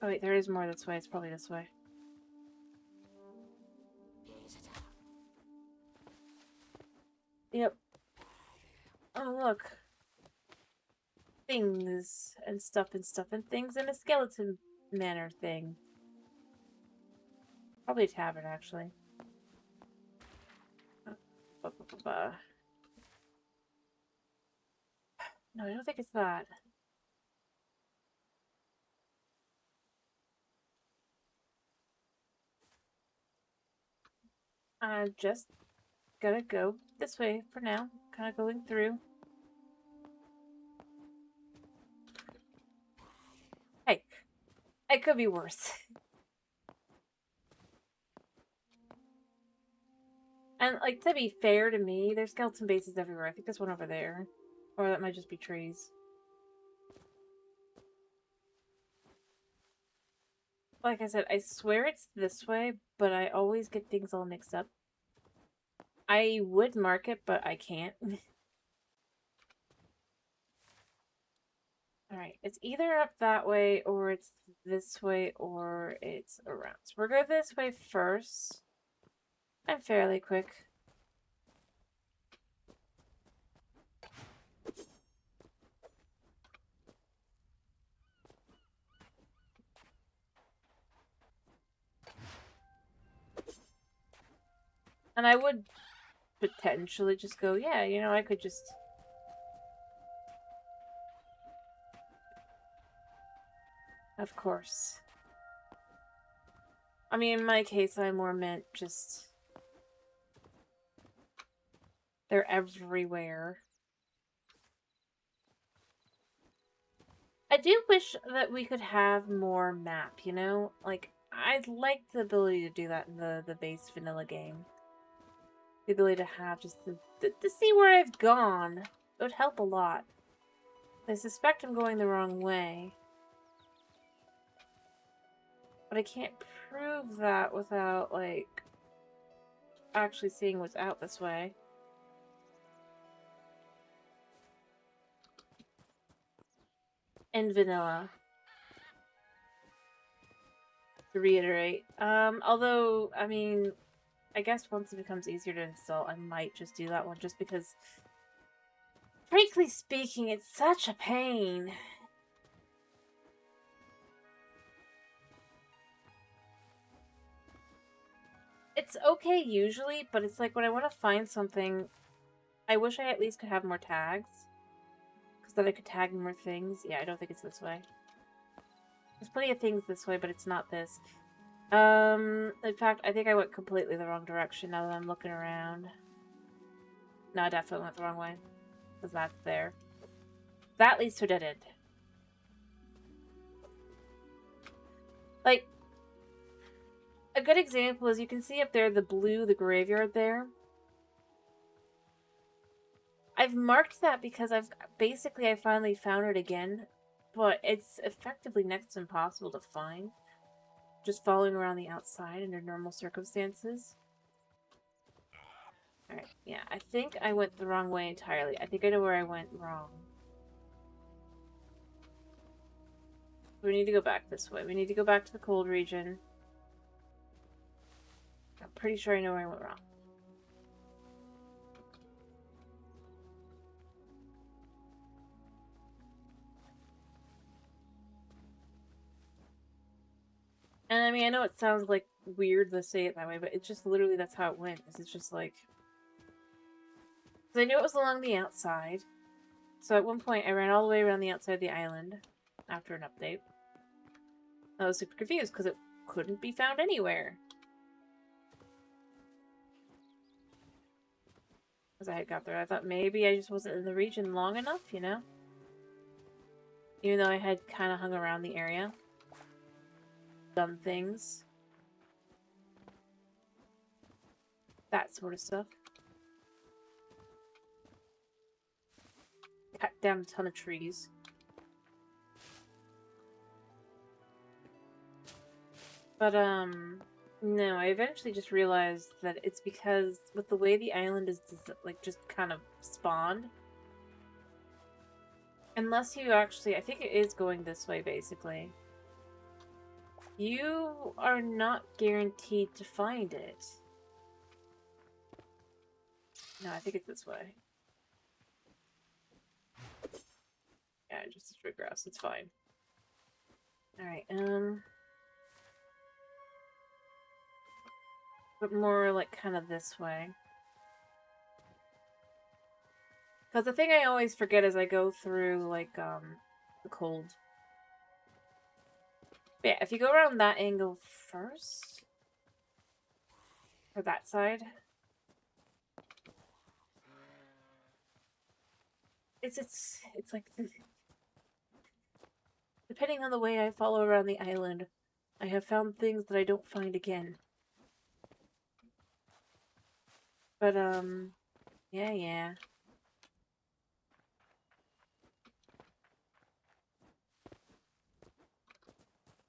[SPEAKER 1] wait, there is more this way. It's probably this way. Yep. Oh, look. Things and stuff and things and a skeleton manor thing. Probably a tavern, actually. No, I don't think it's that. I'm just gonna go this way for now. Kind of going through. Hey, it could be worse. And, like, to be fair to me, there's skeleton bases everywhere. I think there's one over there. Or that might just be trees. Like I said, I swear it's this way, but I always get things all mixed up. I would mark it, but I can't. Alright, it's either up that way, or it's this way, or it's around. So we'll go this way first. I'm fairly quick. And I would potentially just go, yeah, you know, I could just... Of course. I mean, in my case, I more meant just... They're everywhere. I do wish that we could have more map, you know? Like, I'd like the ability to do that in the base vanilla game. The ability to have just to see where I've gone. It would help a lot. I suspect I'm going the wrong way. But I can't prove that without, like, actually seeing what's out this way. In vanilla. To reiterate. Although, I mean, I guess once it becomes easier to install, I might just do that one just because, frankly speaking, it's such a pain. It's okay usually, but it's like when I want to find something, I wish I at least could have more tags. Because then I could tag more things. Yeah, I don't think it's this way. There's plenty of things this way, but it's not this. In fact, I think I went completely the wrong direction now that I'm looking around. No, I definitely went the wrong way. Because that's there. That leads to a dead end. Like, a good example is you can see up there the graveyard there. I've marked that because I finally found it again, but it's effectively next to impossible to find. Just following around the outside under normal circumstances. Alright, yeah, I think I went the wrong way entirely. I think I know where I went wrong. We need to go back this way. We need to go back to the cold region. I'm pretty sure I know where I went wrong. And I mean, I know it sounds like weird to say it that way, but it's just literally that's how it went. It's just like... Because I knew it was along the outside. So at one point, I ran all the way around the outside of the island after an update. I was super confused because it couldn't be found anywhere. As I had got there, I thought maybe I just wasn't in the region long enough, you know? Even though I had kind of hung around the area. Done things. That sort of stuff. Cut down a ton of trees. But, no, I eventually just realized that it's because with the way the island is, like, just kind of spawned. Unless you actually, I think it is going this way, basically. You are not guaranteed to find it. No, I think it's this way. Yeah, just a straight grass, it's fine. Alright, but more like kind of this way. Because the thing I always forget is I go through, like, the cold. But yeah, if you go around that angle first, or that side, it's like, depending on the way I follow around the island, I have found things that I don't find again. But, yeah.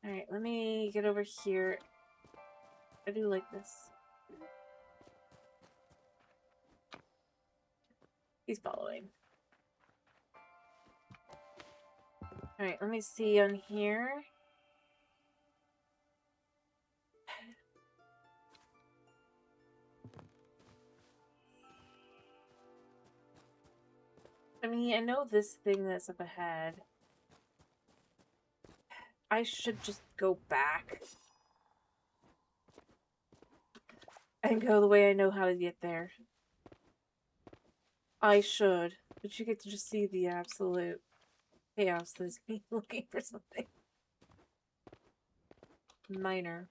[SPEAKER 1] Alright, let me get over here. I do like this. He's following. Alright, let me see on here. I mean, I know this thing that's up ahead. I should just go back. And go the way I know how to get there. I should. But you get to just see the absolute chaos that's me looking for something minor,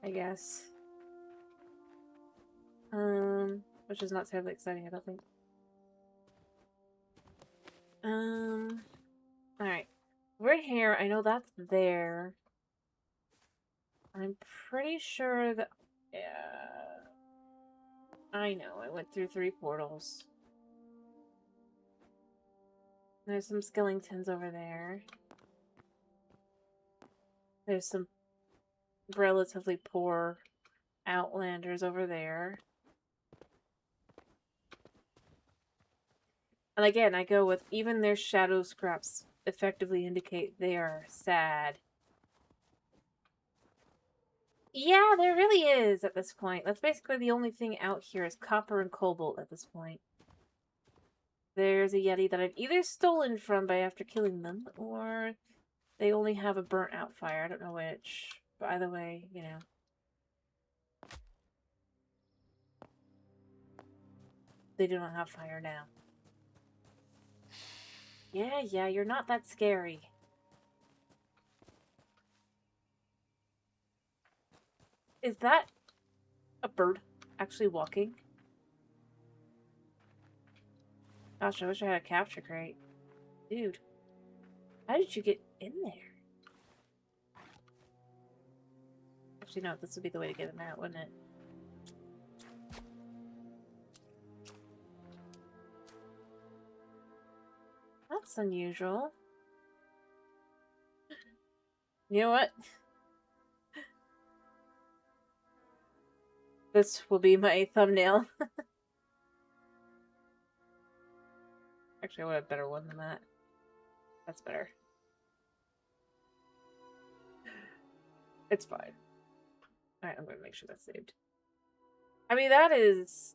[SPEAKER 1] I guess. Which is not terribly exciting, I don't think. Alright. We're here. I know that's there. I'm pretty sure that... Yeah... I know. I went through 3 portals. There's some skeletons over there. There's some relatively poor outlanders over there. And again, I go with even their shadow scraps effectively indicate they are sad. Yeah, there really is at this point. That's basically the only thing out here is copper and cobalt at this point. There's a Yeti that I've either stolen from by after killing them, or they only have a burnt out fire. I don't know which. But either way, you know. They do not have fire now. Yeah, you're not that scary. Is that a bird actually walking? Gosh, I wish I had a capture crate. Dude, how did you get in there? Actually, no, this would be the way to get him out, wouldn't it? That's unusual. You know what? This will be my thumbnail. Actually, I want a better one than that. That's better. It's fine. Alright, I'm going to make sure that's saved. I mean, that is...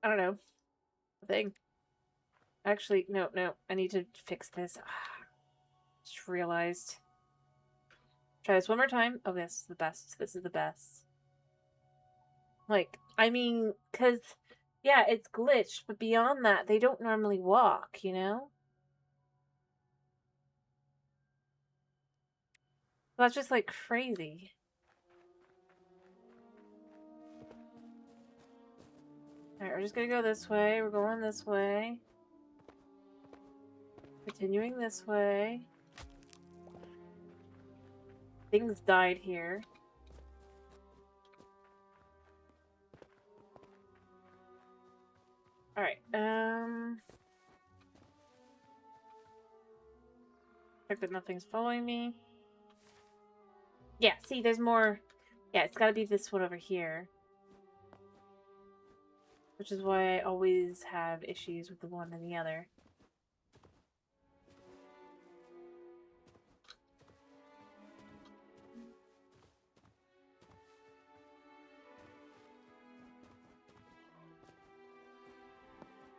[SPEAKER 1] I don't know. A thing. Actually, no. I need to fix this. Just realized. Try this one more time. Oh, this is the best. This is the best. Like, I mean, because, yeah, it's glitched, but beyond that, they don't normally walk, you know? That's just, like, crazy. Alright, we're just gonna go this way. We're going this way. Continuing this way. Things died here. Alright, check that nothing's following me. Yeah, see, there's more. Yeah, it's gotta be this one over here. Which is why I always have issues with the one and the other.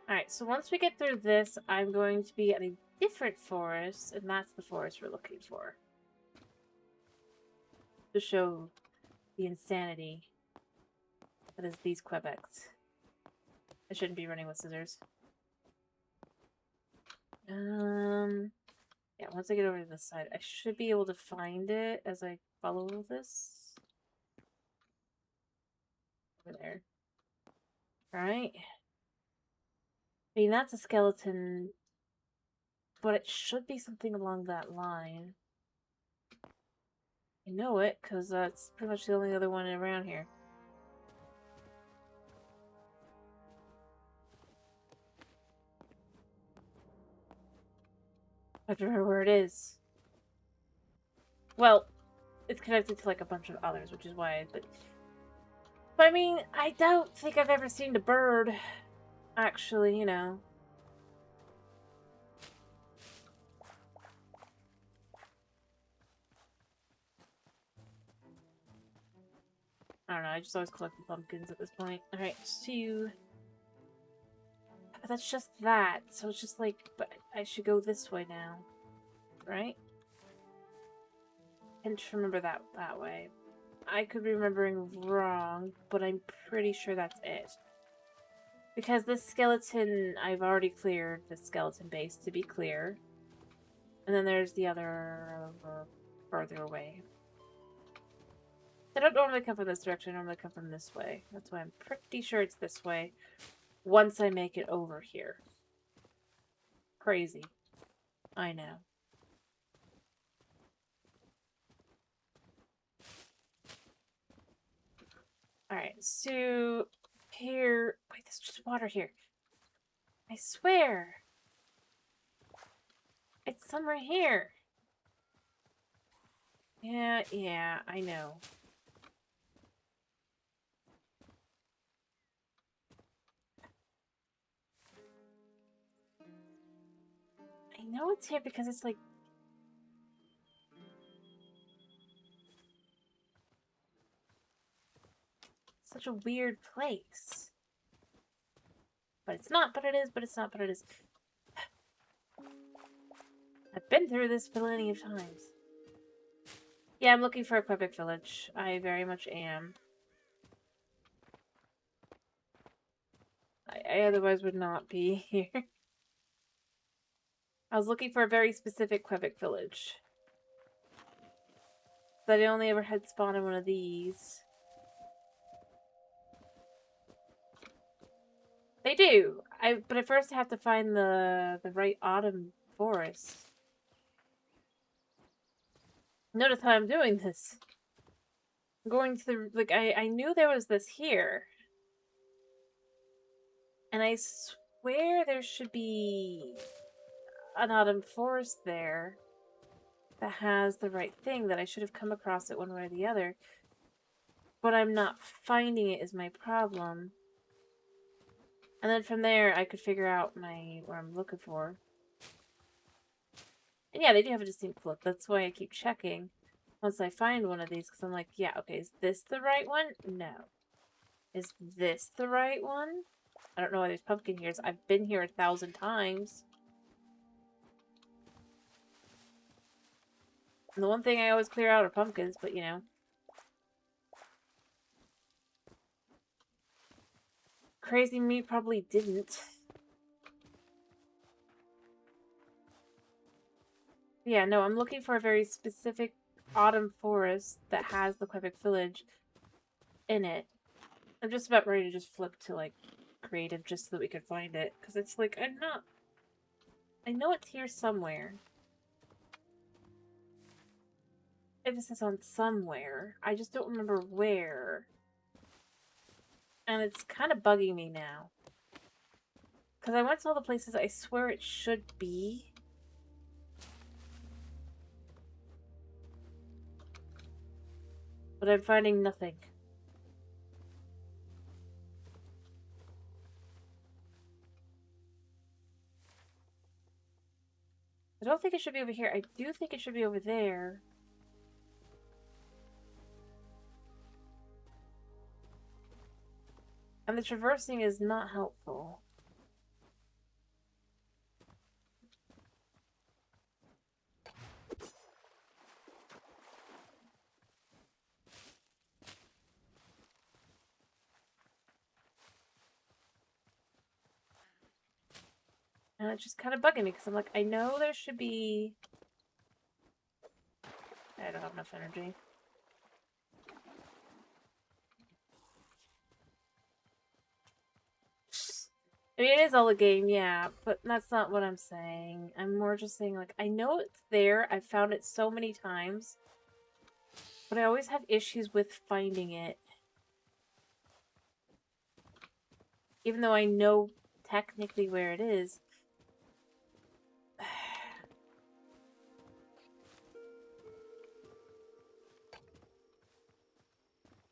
[SPEAKER 1] Alright, so once we get through this, I'm going to be at a different forest, and that's the forest we're looking for. To show the insanity that is these Quebecs. I shouldn't be running with scissors. Yeah, once I get over to this side, I should be able to find it as I follow this. Over there. Alright. I mean, that's a skeleton, but it should be something along that line. I know it, because that's pretty much the only other one around here. I have to remember where it is. Well, it's connected to like a bunch of others, which is why. But I mean, I don't think I've ever seen a bird Actually, you know. I don't know, I just always collect the pumpkins at this point. Alright, so... But that's just that, so it's just like, but I should go this way now. Right? And just remember that way. I could be remembering wrong, but I'm pretty sure that's it. Because this skeleton, I've already cleared the skeleton base, to be clear. And then there's the other farther away. I don't normally come from this direction, I normally come from this way. That's why I'm pretty sure it's this way once I make it over here. Crazy. I know. Alright, so here... Wait, there's just water here. I swear. It's somewhere here. Yeah, I know. I know it's here because it's like... such a weird place. But it's not, but it is, but it's not, but it is. I've been through this plenty of times. Yeah, I'm looking for a Quebec village. I very much am. I otherwise would not be here. I was looking for a very specific Quebec village. But I only ever had spawned in one of these. They do. But at first I have to find the right autumn forest. Notice how I'm doing this. I'm going to the... Like, I knew there was this here. And I swear there should be an autumn forest there that has the right thing, that I should have come across it one way or the other. But I'm not finding it is my problem. And then from there, I could figure out what I'm looking for. And yeah, they do have a distinct look. That's why I keep checking once I find one of these, because I'm like, yeah, okay, is this the right one? No. Is this the right one? I don't know why there's pumpkin here. I've been here 1,000 times. And the one thing I always clear out are pumpkins, but you know. Crazy me probably didn't. Yeah, no, I'm looking for a very specific autumn forest that has the Quebec village in it. I'm just about ready to just flip to, like, creative just so that we could find it. Because it's like, I know it's here somewhere. Emphasis on somewhere. I just don't remember where. And it's kind of bugging me now. Because I went to all the places I swear it should be. But I'm finding nothing. I don't think it should be over here. I do think it should be over there. And the traversing is not helpful. And it's just kind of bugging me because I'm like, I know there should be... I don't have enough energy. I mean, it is all a game, yeah, but that's not what I'm saying. I'm more just saying, like, I know it's there. I've found it so many times. But I always have issues with finding it. Even though I know technically where it is.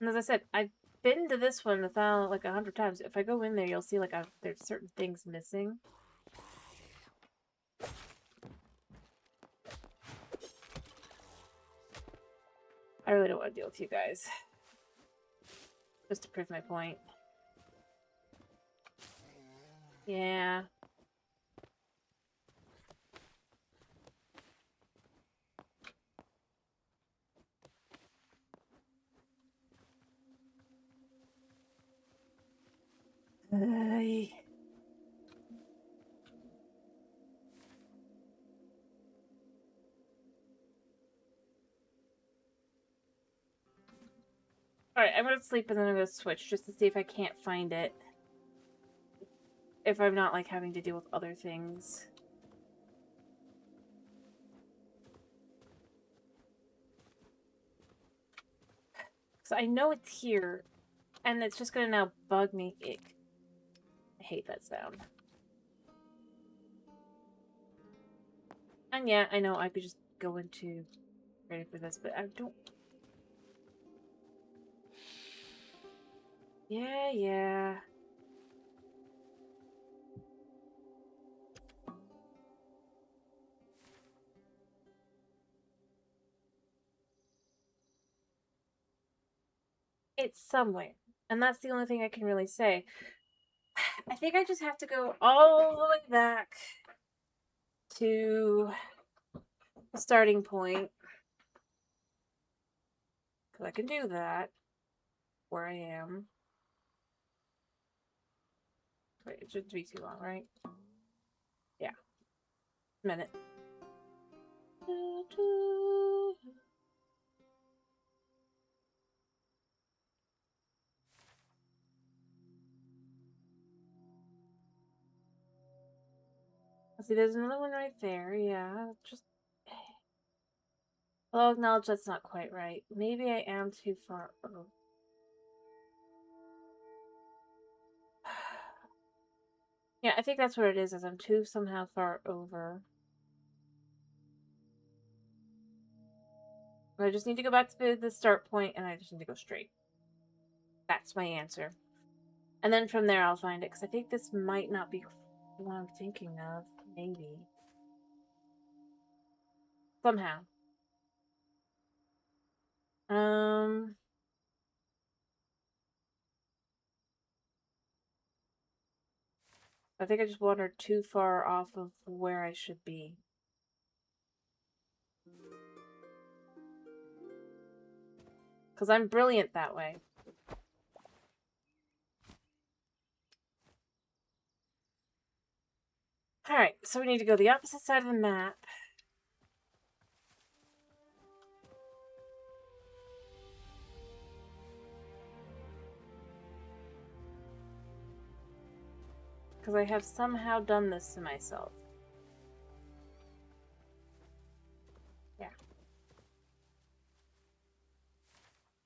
[SPEAKER 1] And as I said, I've been to this one like 100 times. If I go in there, you'll see like there's certain things missing. I really don't want to deal with you guys. Just to prove my point. Yeah. Alright, I'm gonna sleep and then I'm gonna switch just to see if I can't find it. If I'm not like having to deal with other things. So I know it's here, and it's just gonna now bug me. Ick. I hate that sound. And yeah, I know I could just go into ready for this, but I don't. Yeah. It's somewhere. And that's the only thing I can really say. I think I just have to go all the way back to the starting point. Because I can do that where I am. Wait, it shouldn't be too long, right? Yeah. A minute. See, there's another one right there. Yeah, just... I'll acknowledge that's not quite right. Maybe I am too far... Oh. Yeah, I think that's what it is I'm too somehow far over. I just need to go back to the start point, and I just need to go straight. That's my answer. And then from there I'll find it, because I think this might not be what I'm thinking of. Maybe. Somehow. I think I just wandered too far off of where I should be. Because I'm brilliant that way. Alright, so we need to go the opposite side of the map. Because I have somehow done this to myself. Yeah.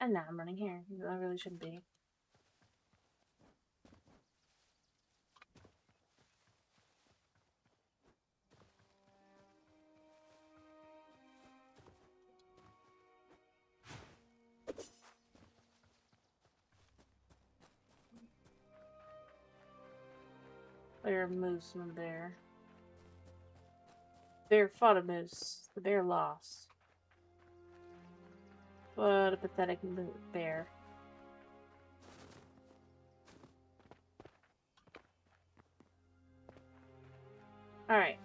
[SPEAKER 1] And now I'm running here. I really shouldn't be. There are moose and a bear. Bear fought a moose. The bear lost. What a pathetic bear. Alright,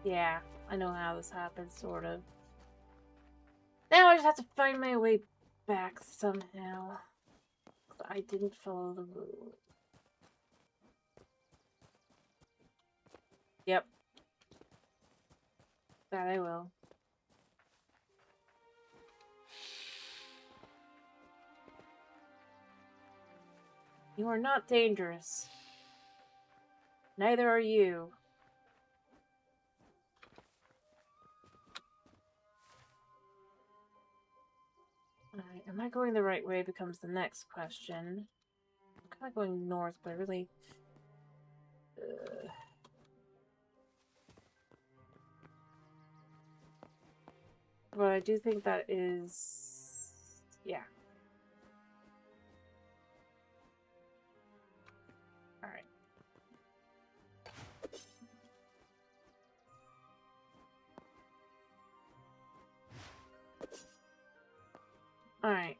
[SPEAKER 1] yeah, I know how this happens, sort of. Now I just have to find my way back somehow. I didn't follow the rule. Yep. That I will. You are not dangerous. Neither are you. Alright, am I going the right way becomes the next question. I'm kind of going north, but I really... But I do think that is... Yeah. Alright,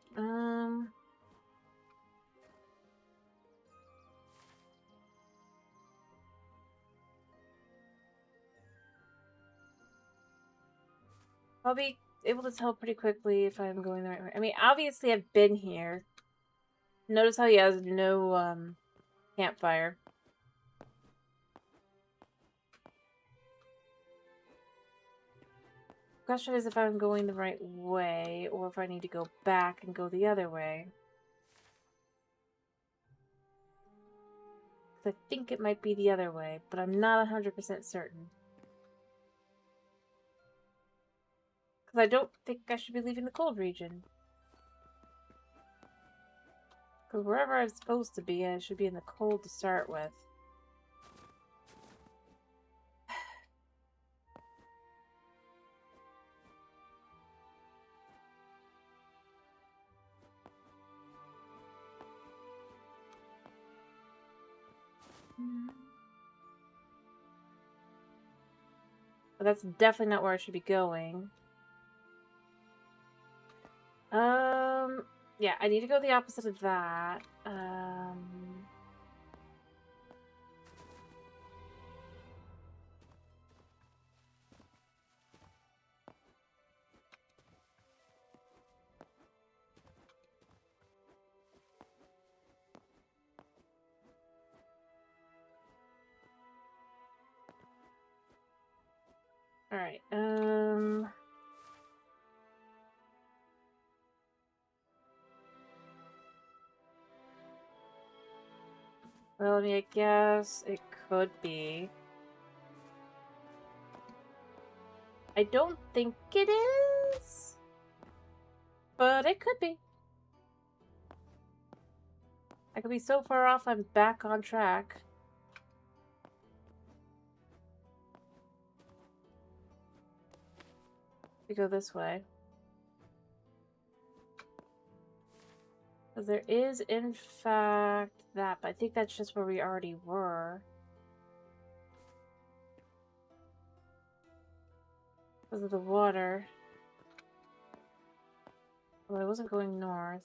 [SPEAKER 1] I'll be able to tell pretty quickly if I'm going the right way. I mean, obviously I've been here. Notice how he has no, campfire. The question is if I'm going the right way, or if I need to go back and go the other way. I think it might be the other way, but I'm not 100% certain. Because I don't think I should be leaving the cold region. Because wherever I'm supposed to be, I should be in the cold to start with. But that's definitely not where I should be going. Yeah, I need to go the opposite of that. Alright, well, I mean, I guess it could be. I don't think it is, but it could be. I could be so far off I'm back on track. We go this way. Because there is, in fact, that, but I think that's just where we already were. Because of the water. Well, I wasn't going north.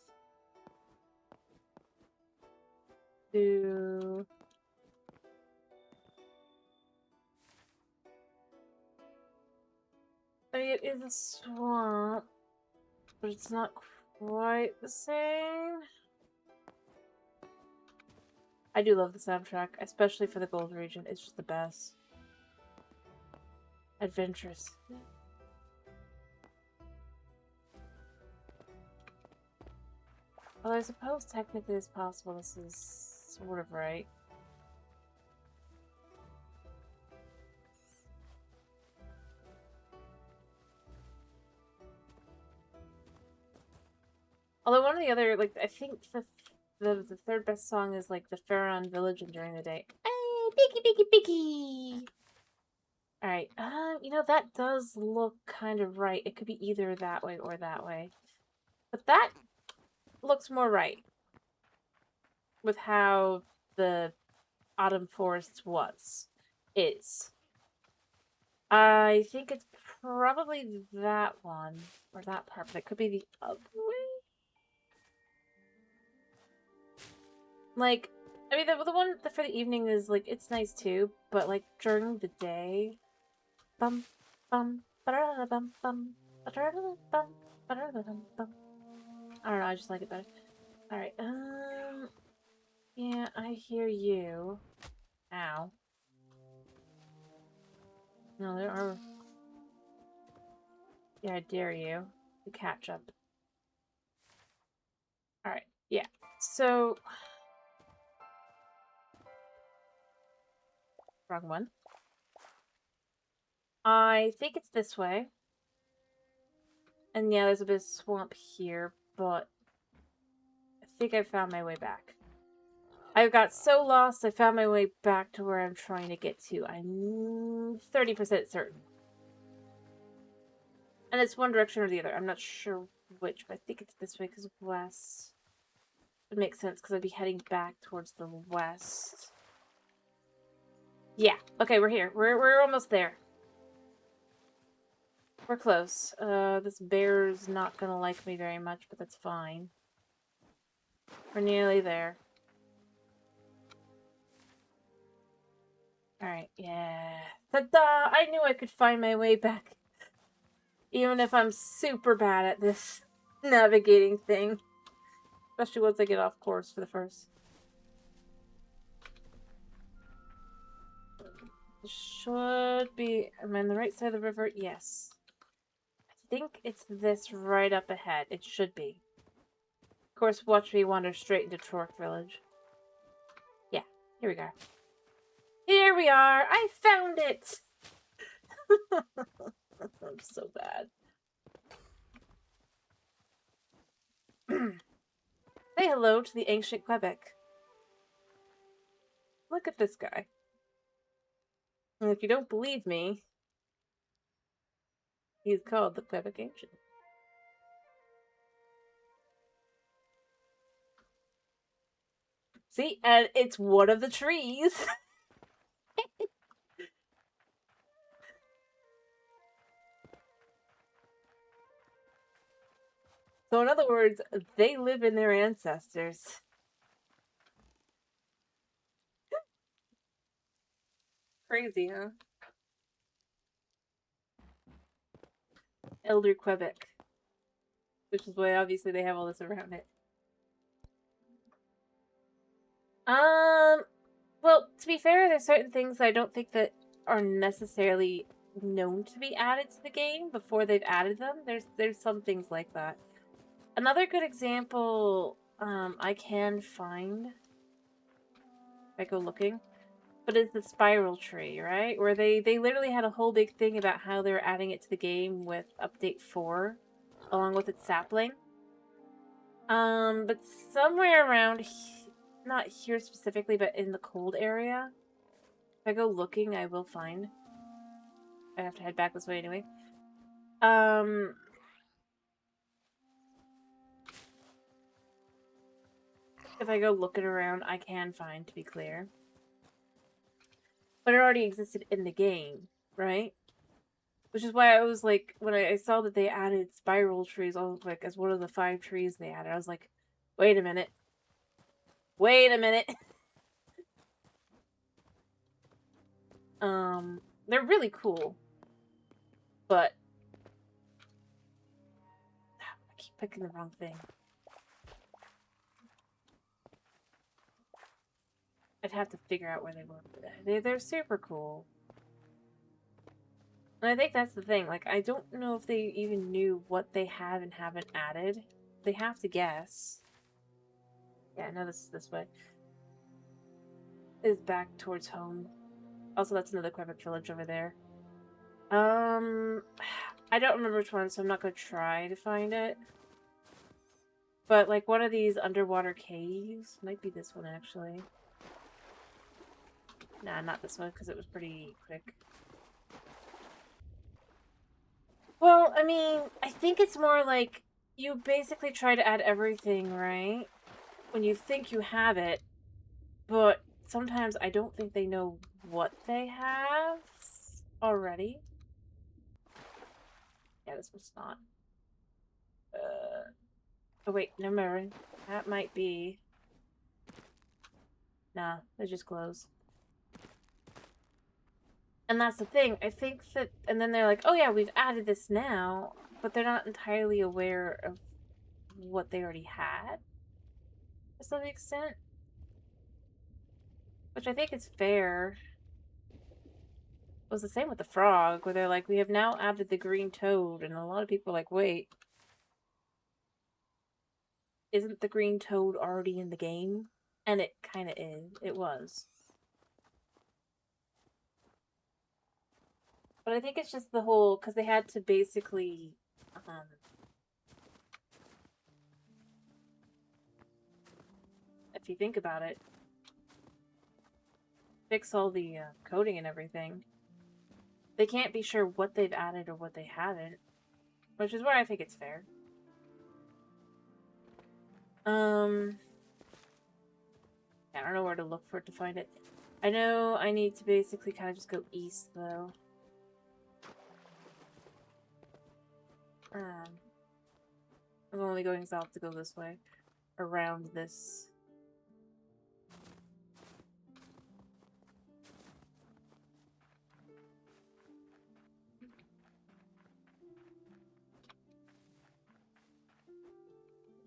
[SPEAKER 1] To... I mean, it is a swamp, but it's not quite the same. I do love the soundtrack, especially for the Gold region. It's just the best. Adventurous. Well, I suppose technically it's possible this is sort of right. Although one of the other, like, I think the third best song is, like, the Pharaon Village and During the Day. Hey, Picky, Picky, Picky! Alright, you know, that does look kind of right. It could be either that way or that way. But that looks more right. With how the Autumn Forest is. I think it's probably that one, or that part, but it could be the other way. Like, I mean, the one for the evening is, like, it's nice too, but, like, during the day, bum, bum, ba-da-da-da, bum, bum, ba-da-da-da, bum, ba-da-da-da, bum. I don't know, I just like it better. Alright, yeah, I hear you. Ow. No, there are... Yeah, I dare you to catch up. Alright, yeah. So... Wrong one. I think it's this way. And yeah, there's a bit of swamp here, but... I think I found my way back. I got so lost, I found my way back to where I'm trying to get to. I'm 30% certain. And it's one direction or the other. I'm not sure which, but I think it's this way because west. It makes sense because I'd be heading back towards the west. Yeah. Okay, we're here. We're almost there. We're close. This bear's not gonna like me very much, but that's fine. We're nearly there. Alright, yeah. Ta-da! I knew I could find my way back. Even if I'm super bad at this navigating thing. Especially once I get off course for the first. Should be... Am I on the right side of the river? Yes. I think it's this right up ahead. It should be. Of course, watch me wander straight into Torque Village. Yeah, here we go. Here we are! I found it! I'm so bad. Say hello to the ancient Quebec. Look at this guy. And if you don't believe me, he's called the Quebec Ancient. See? And it's one of the trees. So in other words, they live in their ancestors. Crazy, huh? Elder Quebec. Which is why obviously they have all this around it. Well, to be fair, there's certain things I don't think that are necessarily known to be added to the game before they've added them. There's some things like that. Another good example I can find if I go looking, but it's the spiral tree, right? Where they literally had a whole big thing about how they were adding it to the game with update 4 along with its sapling. But somewhere around not here specifically, but in the cold area. If I go looking, I will find. I have to head back this way anyway. If I go looking around, I can find, to be clear. But it already existed in the game, right? Which is why I was like, when I saw that they added spiral trees, I was like, as one of the 5 trees they added, I was like, wait a minute. Wait a minute. They're really cool. But I keep picking the wrong thing. I'd have to figure out where they were. They're super cool. And I think that's the thing. Like, I don't know if they even knew what they have and haven't added. They have to guess. Yeah, no, this is this way. Is back towards home. Also, that's another Quebec village over there. I don't remember which one, so I'm not gonna try to find it. But, like, one of these underwater caves. Might be this one, actually. Nah, not this one, because it was pretty quick. Well, I mean, I think it's more like you basically try to add everything, right? When you think you have it, but sometimes I don't think they know what they have already. Yeah, this one's not. Oh wait, never mind. That might be. Nah, they just close. And that's the thing. I think that, and then they're like, oh yeah, we've added this now, but they're not entirely aware of what they already had to some extent. Which I think is fair. It was the same with the frog, where they're like, we have now added the green toad, and a lot of people are like, wait. Isn't the green toad already in the game? And it kind of is. It was. But I think it's just the whole, because they had to basically, if you think about it, fix all the coding and everything. They can't be sure what they've added or what they haven't, which is where I think it's fair. I don't know where to look for it to find it. I know I need to basically kind of just go east, though. I'm only going south to go this way. Around this.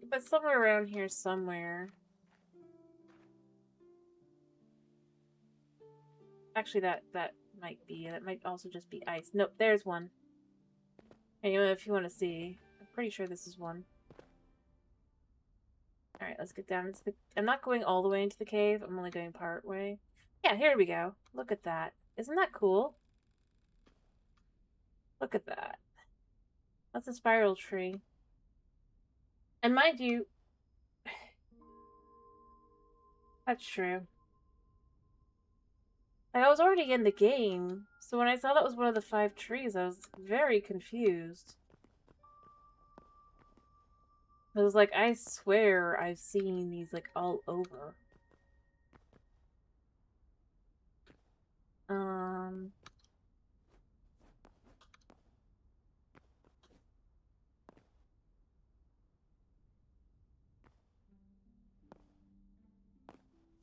[SPEAKER 1] But somewhere around here somewhere. Actually, that might be. That might also just be ice. Nope, there's one. Anyway, if you want to see. I'm pretty sure this is one. Alright, let's get down into the... I'm not going all the way into the cave. I'm only going part way. Yeah, here we go. Look at that. Isn't that cool? Look at that. That's a spiral tree. And mind you... That's true. I was already in the game, so when I saw that was one of the 5 trees, I was very confused. I was like, I swear I've seen these, like, all over.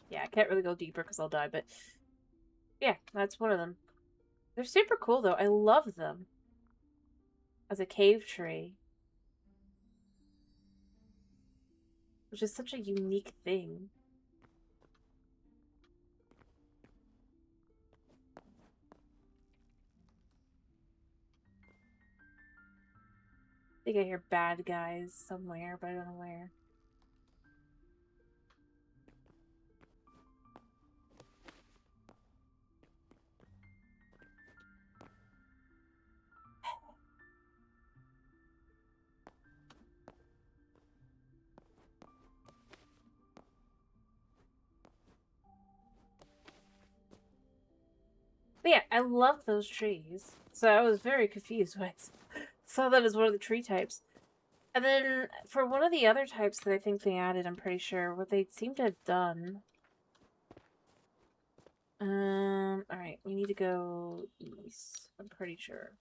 [SPEAKER 1] Yeah, I can't really go deeper because I'll die, but... Yeah, that's one of them. They're super cool, though. I love them. As a cave tree. Which is such a unique thing. I think I hear bad guys somewhere, but I don't know where. But yeah, I love those trees. So I was very confused when I saw that as one of the tree types. And then for one of the other types that I think they added, I'm pretty sure, what they seem to have done. Alright, we need to go east. I'm pretty sure.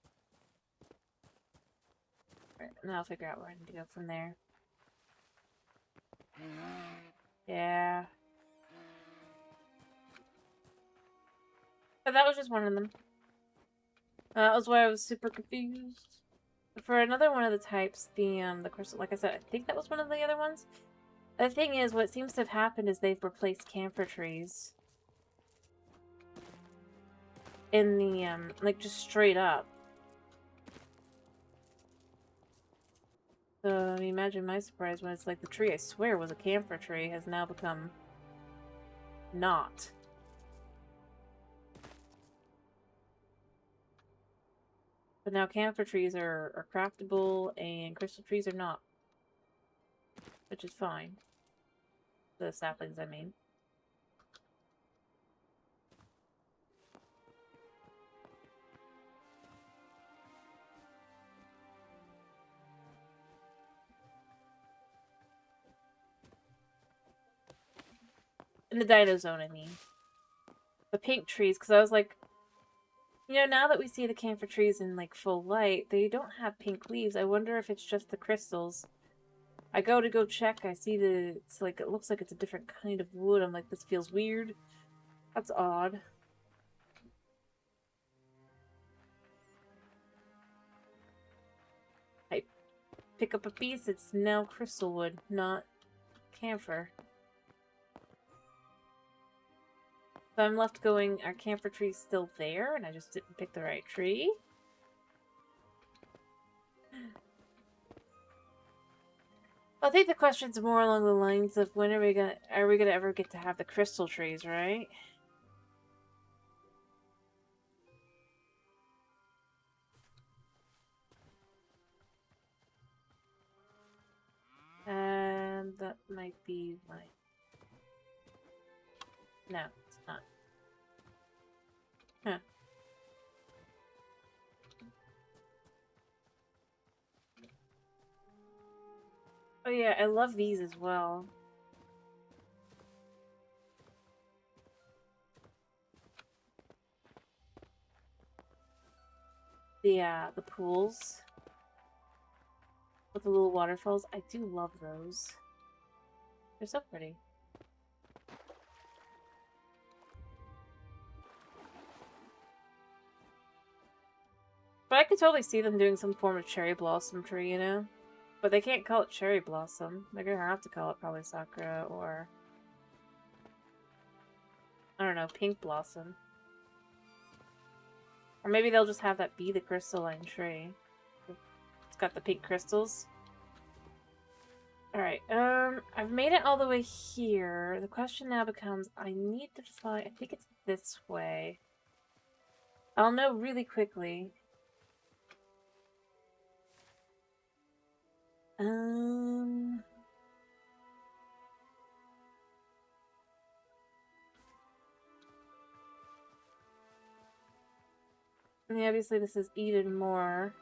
[SPEAKER 1] Alright, and I'll figure out where I need to go from there. Yeah. But that was just one of them. That was why I was super confused. For another one of the types, the crystal, like I said, I think that was one of the other ones. The thing is, what seems to have happened is they've replaced camphor trees. In the, like, just straight up. So, I mean, imagine my surprise when it's like the tree I swear was a camphor tree has now become... not. But now camphor trees are craftable and crystal trees are not. Which is fine. The saplings, I mean. In the dino zone, I mean. The pink trees, because I was like, you know, now that we see the camphor trees in, like, full light, they don't have pink leaves. I wonder if it's just the crystals. I go to go check, I see it's like, it looks like it's a different kind of wood. I'm like, this feels weird. That's odd. I pick up a piece, it's now crystal wood, not camphor. So I'm left going, are camphor trees still there? And I just didn't pick the right tree? I think the question's more along the lines of when are we gonna ever get to have the crystal trees, right? And that might be my... No, it's not. Huh. Oh yeah, I love these as well. The pools. with the little waterfalls. I do love those. They're so pretty. But I could totally see them doing some form of cherry blossom tree, you know? But they can't call it cherry blossom. They're gonna have to call it probably sakura or... I don't know, pink blossom. Or maybe they'll just have that be the crystalline tree. It's got the pink crystals. Alright, I've made it all the way here. The question now becomes, I need to fly... I think it's this way. I'll know really quickly. And obviously this is even more.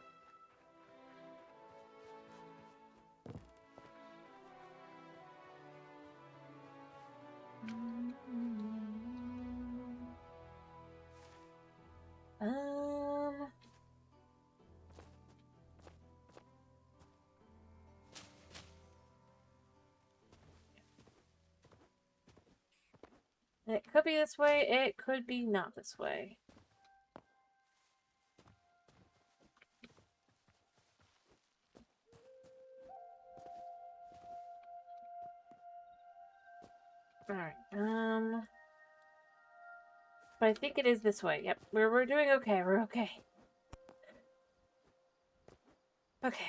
[SPEAKER 1] It could be this way, it could be not this way. Alright, but I think it is this way. Yep, we're doing okay, we're okay. Okay.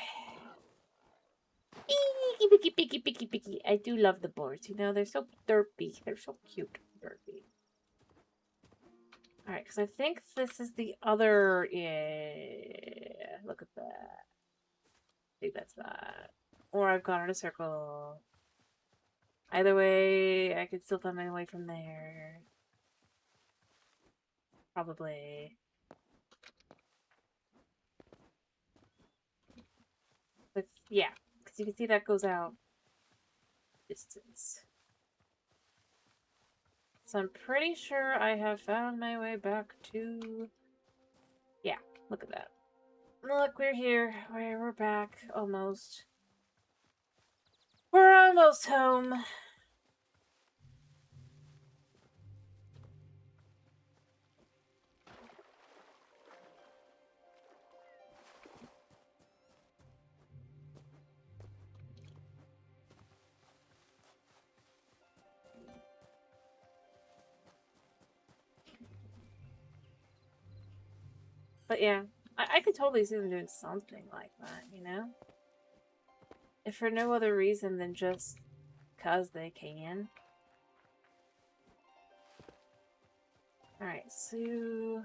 [SPEAKER 1] Picky, picky, picky, picky. I do love the boards, you know, they're so derpy. They're so cute, derpy. Alright, because I think this is the other... Yeah, look at that. I think that's that. Or I've gone in a circle. Either way, I could still find my way from there. Probably. But yeah, because you can see that goes out distance. So I'm pretty sure I have found my way back to... Yeah, look at that. Look, we're here. We're back. Almost. We're almost home. But yeah, I could totally see them doing something like that, you know? If for no other reason than just because they can. Alright, so...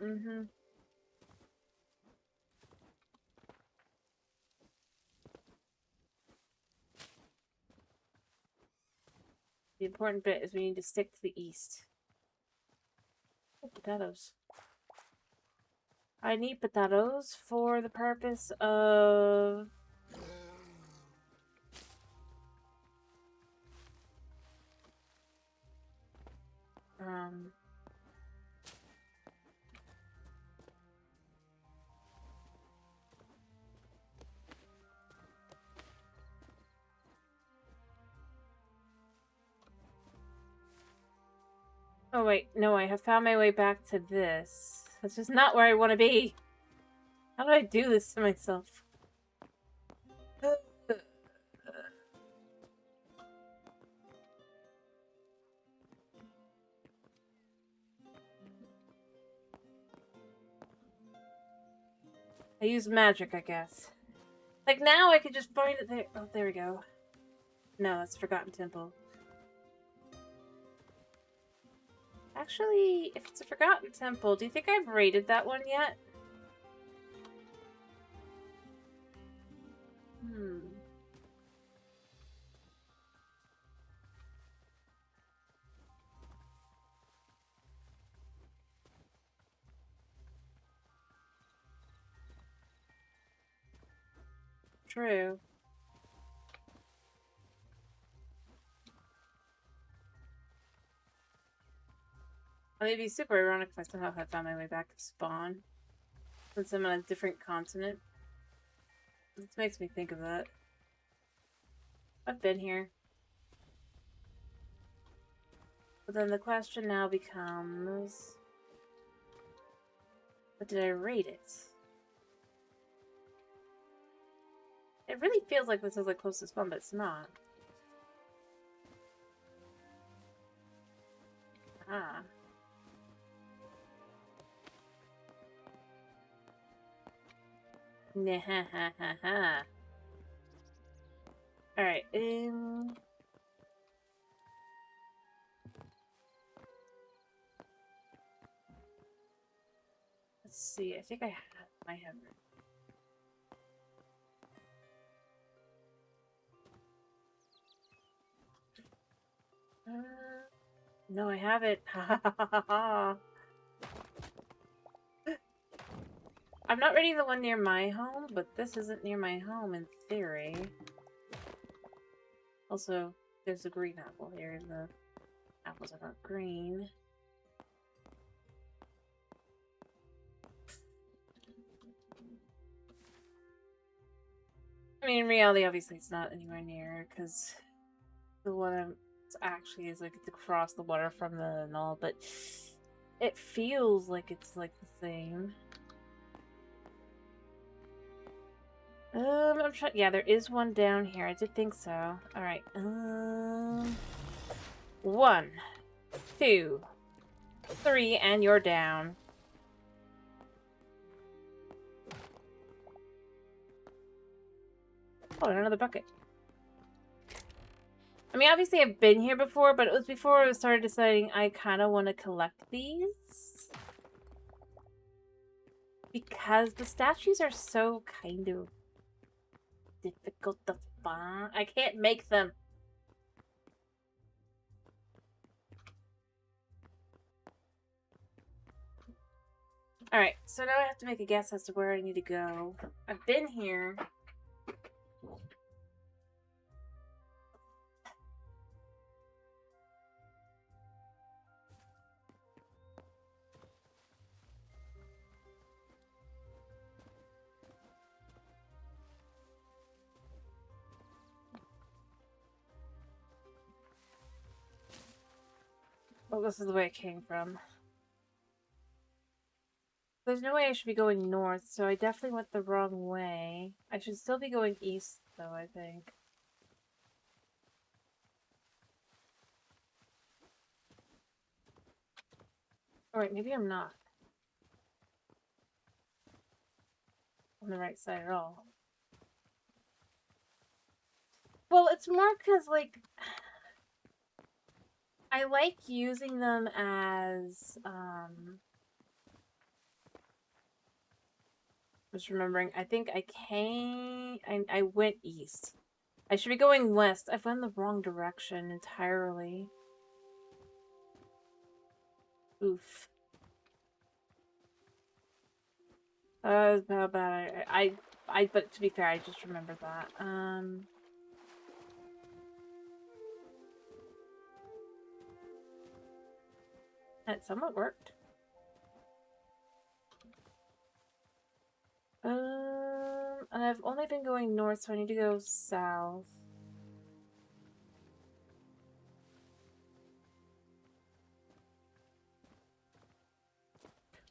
[SPEAKER 1] Mm-hmm. The important bit is we need to stick to the east. Oh, potatoes. I need potatoes for the purpose of... Oh wait, no, I have found my way back to this. That's just not where I want to be. How do I do this to myself? I use magic, I guess. Like now I could just find it there. Oh, there we go. No, that's Forgotten Temple. Actually, if it's a Forgotten Temple, do you think I've raided that one yet? True. Well, it'd be super ironic if I somehow had found my way back to spawn. Since I'm on a different continent. This makes me think of that. I've been here. But then the question now becomes... But did I rate it? It really feels like this is like close to spawn, but it's not. Ah. Nah ha ha ha ha. Alright, let's see, I think I have it. No, I have it. I'm not reading the one near my home, but this isn't near my home in theory. Also, there's a green apple here, and the apples are not green. I mean, in reality, obviously, it's not anywhere near, because the one actually is like it's across the water from the null, but it feels like it's like the same. I'm trying. Yeah, there is one down here. I did think so. All right. 1, 2, 3, and you're down. Oh, another bucket. I mean, obviously I've been here before, but it was before I started deciding I kind of want to collect these. Because the statues are so kind of difficult to find. I can't make them. Alright, so now I have to make a guess as to where I need to go. I've been here. Well, this is the way it came from. There's no way I should be going north, so I definitely went the wrong way. I should still be going east, though, I think. Alright, maybe I'm not on the right side at all. Well, it's more because, like, I like using them as, just remembering, I think I went east. I should be going west. I've went the wrong direction entirely. Oof. How bad but to be fair, I just remembered that. It somewhat worked. And I've only been going north, so I need to go south.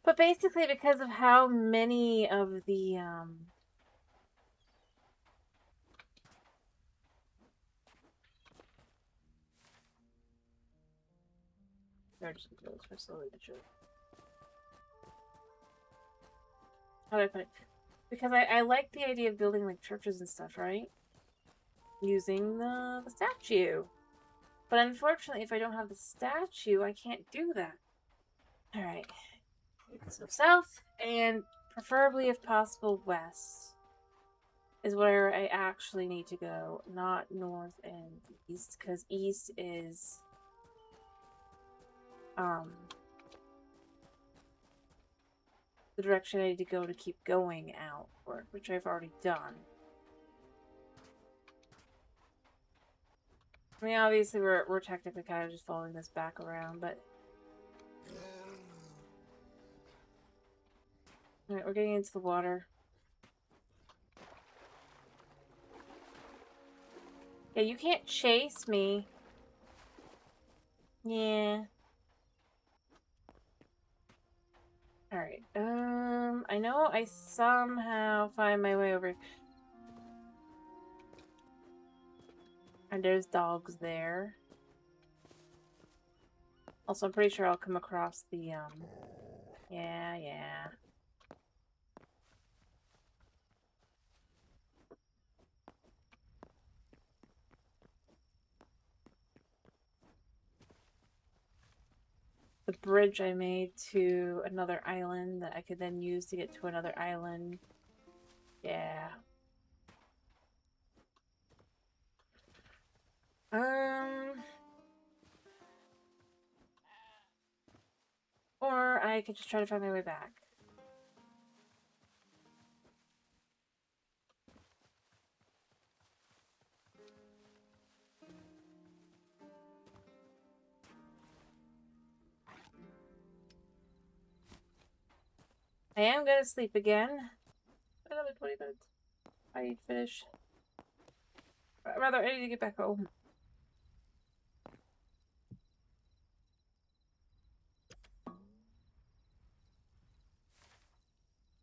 [SPEAKER 1] But basically, because of how many of the, they're just gonna go slowly the truth. How do I put it? Because I like the idea of building, like, churches and stuff, right? Using the statue. But unfortunately, if I don't have the statue, I can't do that. Alright. So south, and preferably, if possible, west is where I actually need to go, not north and east, because east is the direction I need to go to keep going outward, which I've already done. I mean, obviously we're technically kind of just following this back around, but Alright, we're getting into the water. Yeah, you can't chase me. Yeah. Alright, I know I somehow find my way over. And there's dogs there. Also, I'm pretty sure I'll come across the, yeah. The bridge I made to another island that I could then use to get to another island. Yeah. Or I could just try to find my way back. I am gonna sleep again. Another 20 minutes. I need to finish. Rather, I need to get back home.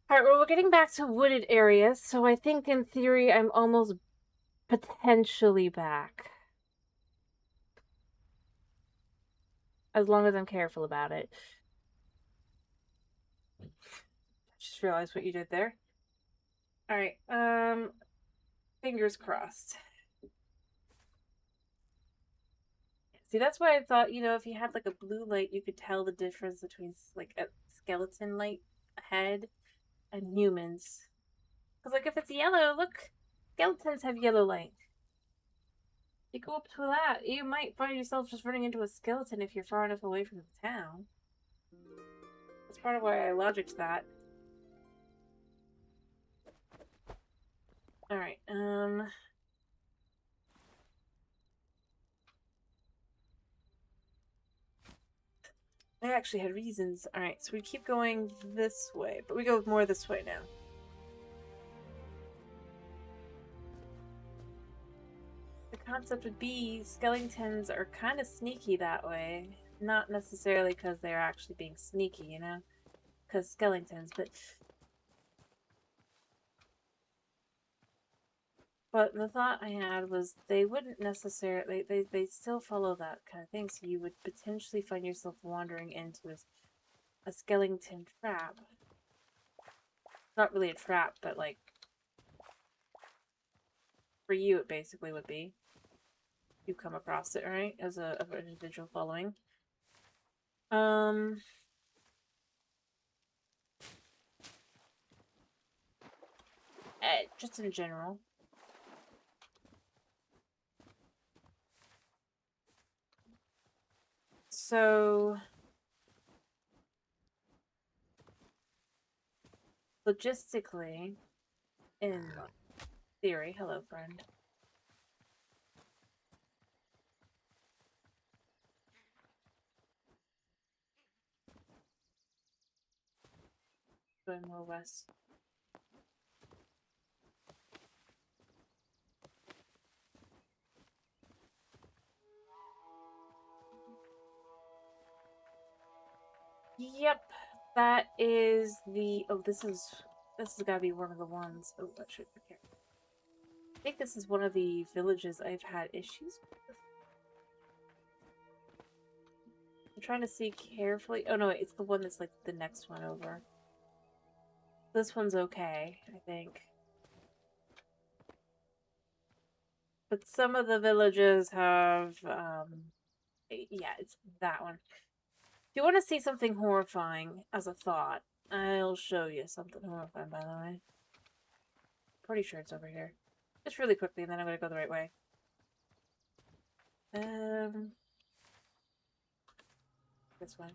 [SPEAKER 1] Alright, well, we're getting back to wooded areas, so I think in theory I'm almost potentially back. As long as I'm careful about it. Just realized what you did there. Alright, fingers crossed. See, that's why I thought, you know, if you had like a blue light, you could tell the difference between like a skeleton light ahead and humans. Because, like, if it's yellow, look, skeletons have yellow light. You go up to that, you might find yourself just running into a skeleton if you're far enough away from the town. That's part of why I logicked that. Alright, I actually had reasons. Alright, so we keep going this way, but we go more this way now. The concept would be skeletons are kind of sneaky that way. Not necessarily because they're actually being sneaky, you know? Because skeletons, but the thought I had was they wouldn't necessarily, they still follow that kind of thing, so you would potentially find yourself wandering into a skeleton trap. Not really a trap, but like, for you it basically would be. You come across it, right? As an individual following. Just in general. So, logistically, in theory, hello friend. Going more west. Yep, that is the. Oh, this has gotta be one of the ones. Oh, that should be here. I think this is one of the villages I've had issues with. I'm trying to see carefully. Oh no, it's the one that's like the next one over. This one's okay, I think. But some of the villages have, yeah, it's that one. If you want to see something horrifying as a thought, I'll show you something horrifying, by the way. Pretty sure it's over here. Just really quickly, and then I'm gonna go the right way. This one.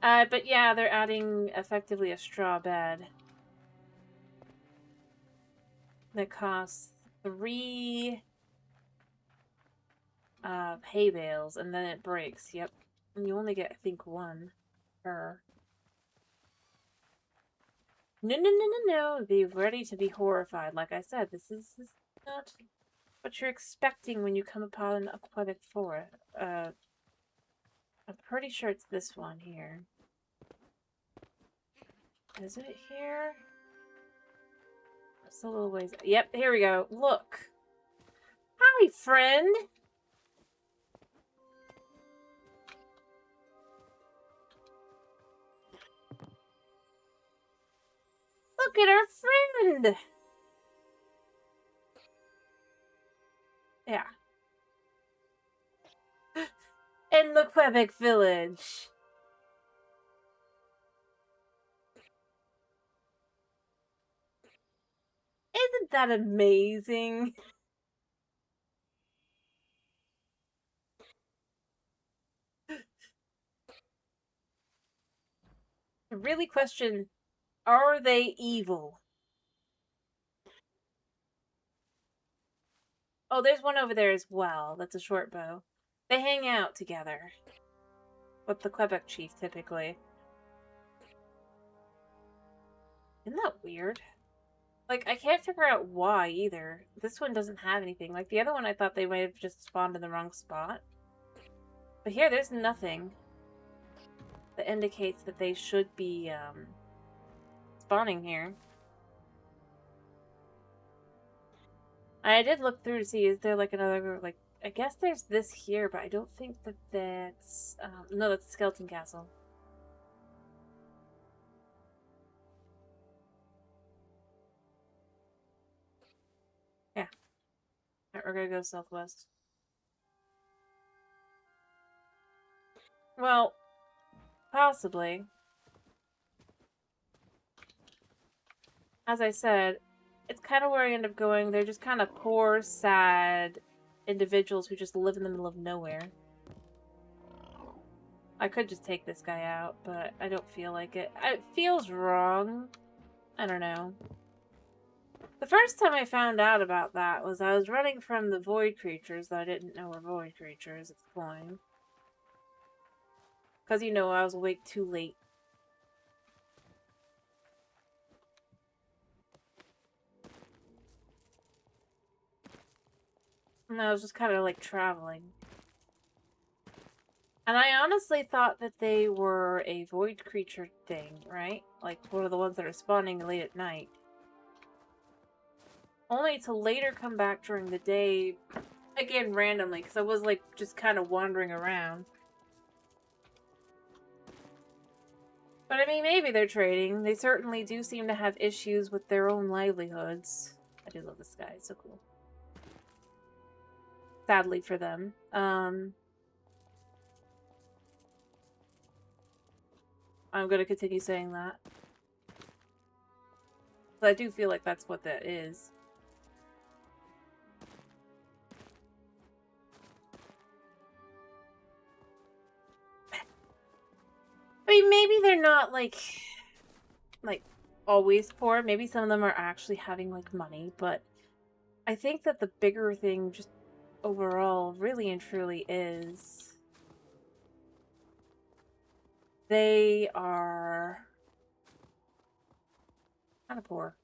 [SPEAKER 1] But yeah, they're adding effectively a straw bed that costs 3 hay bales, and then it breaks. Yep. And you only get, I think, one per. No, no, no, no, no. Be ready to be horrified. Like I said, this is not what you're expecting when you come upon a aquatic forest. I'm pretty sure it's this one here. Is it here? It's a little ways. Yep, here we go. Look. Hi, friend. Look at our friend. Yeah. In the Quebec village. Isn't that amazing? I really question, are they evil? Oh, there's one over there as well. That's a short bow. They hang out together. With the Quebec chief, typically. Isn't that weird? Like, I can't figure out why, either. This one doesn't have anything. Like, the other one, I thought they might have just spawned in the wrong spot. But here, there's nothing that indicates that they should be, spawning here. I did look through to see, is there, like, another, like, I guess there's this here, but I don't think that that's, no, that's a skeleton castle. Yeah. Alright, we're gonna go southwest. Well, possibly. As I said, it's kind of where I end up going. They're just kind of poor, sad individuals who just live in the middle of nowhere. I could just take this guy out, but I don't feel like it. It feels wrong. I don't know. The first time I found out about that was I was running from the void creatures that I didn't know were void creatures at the point. Because, you know, I was awake too late. And I was just kind of like traveling. And I honestly thought that they were a void creature thing, right? Like one of the ones that are spawning late at night. Only to later come back during the day, again randomly, because I was like just kind of wandering around. But I mean, maybe they're trading. They certainly do seem to have issues with their own livelihoods. I do love this guy, it's so cool. Sadly for them. I'm gonna continue saying that. But I do feel like that's what that is. I mean, maybe they're not like always poor. Maybe some of them are actually having like money, but I think that the bigger thing just overall really and truly is they are kind of poor.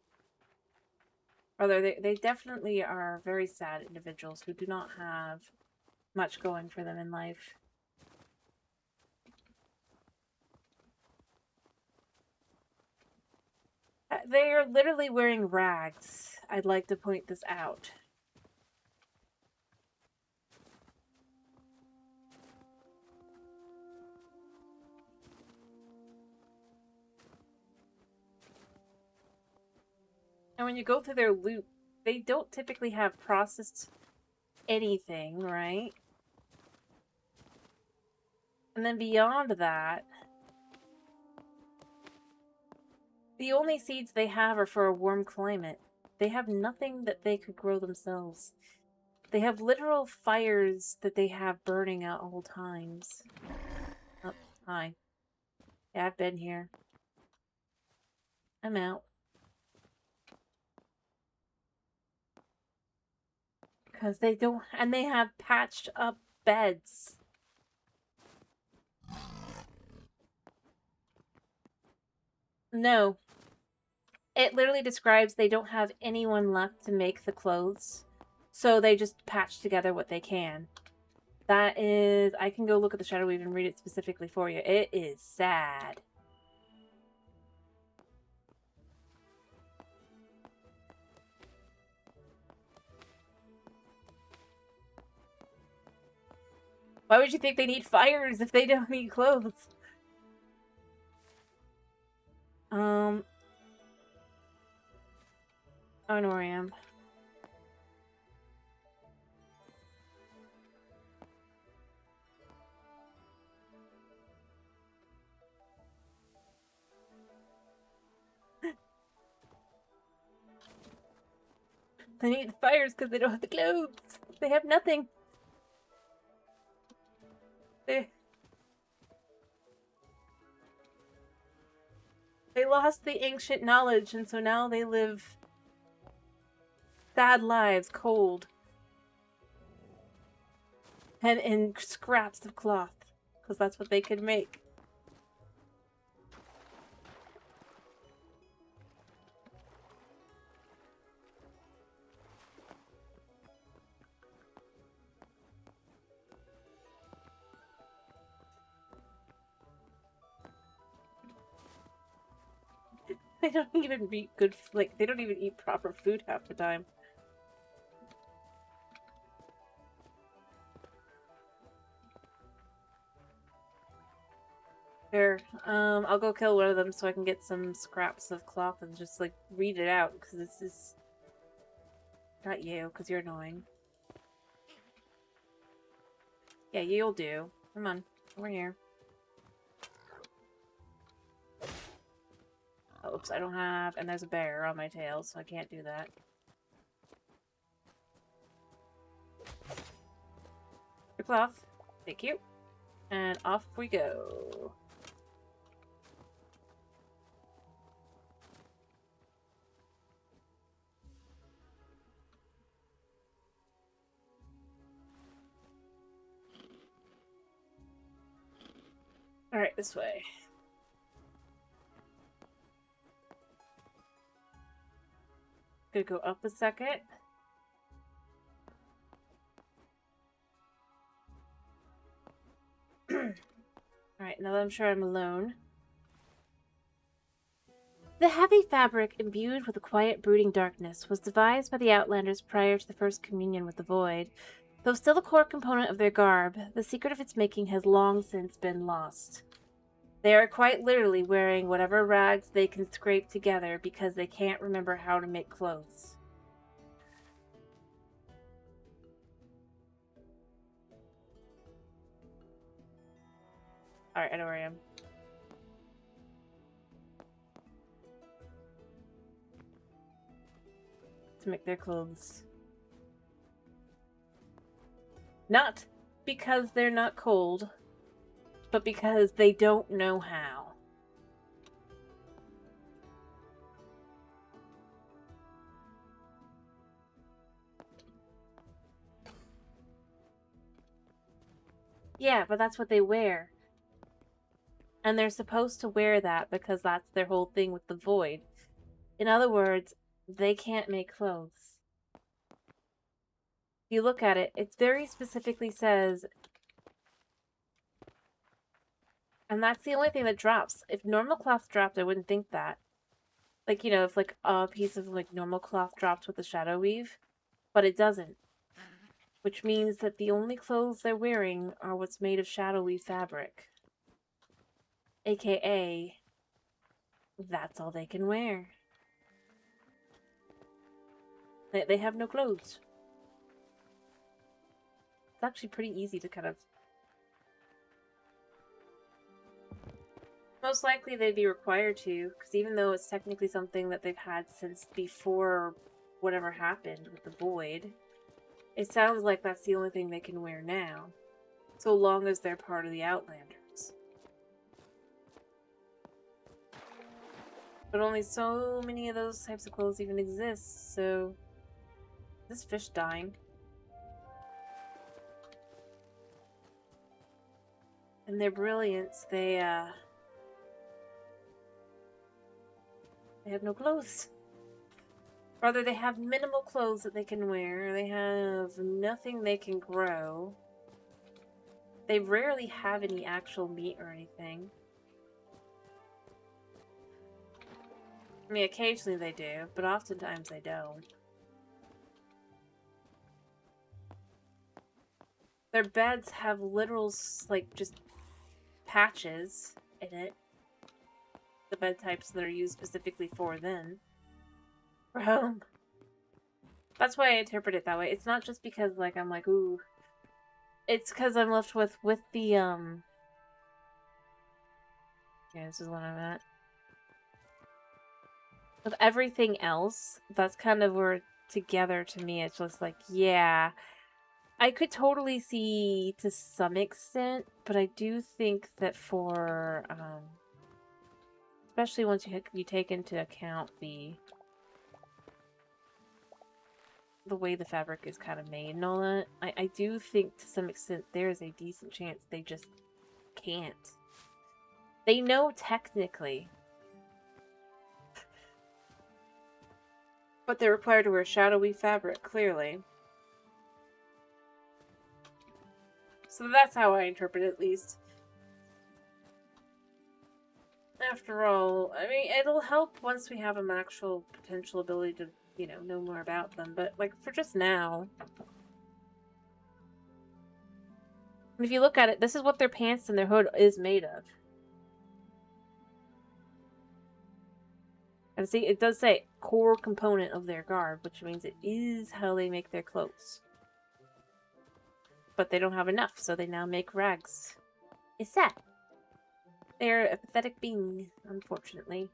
[SPEAKER 1] Or they definitely are very sad individuals who do not have much going for them in life. They are literally wearing rags. I'd like to point this out. And when you go through their loot, they don't typically have processed anything, right? And then beyond that, the only seeds they have are for a warm climate. They have nothing that they could grow themselves. They have literal fires that they have burning at all times. Oh, hi. Yeah, I've been here. I'm out. Because they don't... And they have patched up beds. No. It literally describes they don't have anyone left to make the clothes, so they just patch together what they can. That is... I can go look at the Shadow Weave and read it specifically for you. It is sad. Why would you think they need fires if they don't need clothes? I know where I am. They need fires because they don't have the clothes. They have nothing. They lost the ancient knowledge, and so now they live sad lives, cold. And in scraps of cloth. Because that's what they could make. They don't even eat good, like, they don't even eat proper food half the time. There, I'll go kill one of them so I can get some scraps of cloth and just, like, read it out, because this is... Not you, because you're annoying. Yeah, you'll do. Come on, over here. Oh, oops, I don't have... And there's a bear on my tail, so I can't do that. Your cloth. Thank you. And off we go. Alright, this way. Gonna go up a second. Alright, now that I'm sure I'm alone. The heavy fabric, imbued with a quiet, brooding darkness, was devised by the Outlanders prior to the first communion with the Void. Though still a core component of their garb, the secret of its making has long since been lost. They are quite literally wearing whatever rags they can scrape together because they can't remember how to make clothes. Alright, I know where I am. To make their clothes. Not because they're not cold, but because they don't know how. Yeah, but that's what they wear. And they're supposed to wear that because that's their whole thing with the Void. In other words, they can't make clothes. If you look at it, it very specifically says... And that's the only thing that drops. If normal cloth dropped, I wouldn't think that. Like, you know, if like a piece of like normal cloth dropped with the Shadow Weave. But it doesn't. Which means that the only clothes they're wearing are what's made of Shadow Weave fabric. AKA, that's all they can wear. They have no clothes. It's actually pretty easy to kind of... Most likely they'd be required to, because even though it's technically something that they've had since before whatever happened with the Void, it sounds like that's the only thing they can wear now, so long as they're part of the Outlanders. But only so many of those types of clothes even exist, so... Is this fish dying? in their brilliance, they have no clothes. Rather, they have minimal clothes that they can wear. They have nothing they can grow. They rarely have any actual meat or anything. I mean, occasionally they do, but oftentimes they don't. Their beds have literal, like, just patches in it. The bed types that are used specifically for them. For home. That's why I interpret it that way. It's not just because, like, I'm like, ooh. It's because I'm left with the, yeah, this is what I'm at. With everything else, that's kind of where together to me it's just like, yeah, I could totally see to some extent, but I do think that for, especially once you take into account the way the fabric is kind of made and all that, I do think to some extent there's a decent chance they just can't. They know technically, but they're required to wear shadowy fabric, clearly. So that's how I interpret it, at least. After all, I mean, it'll help once we have an actual potential ability to, you know more about them. But, like, for just now... If you look at it, this is what their pants and their hood is made of. And see, it does say core component of their garb, which means it is how they make their clothes. But they don't have enough, so they now make rags. It's sad. They're a pathetic being, unfortunately.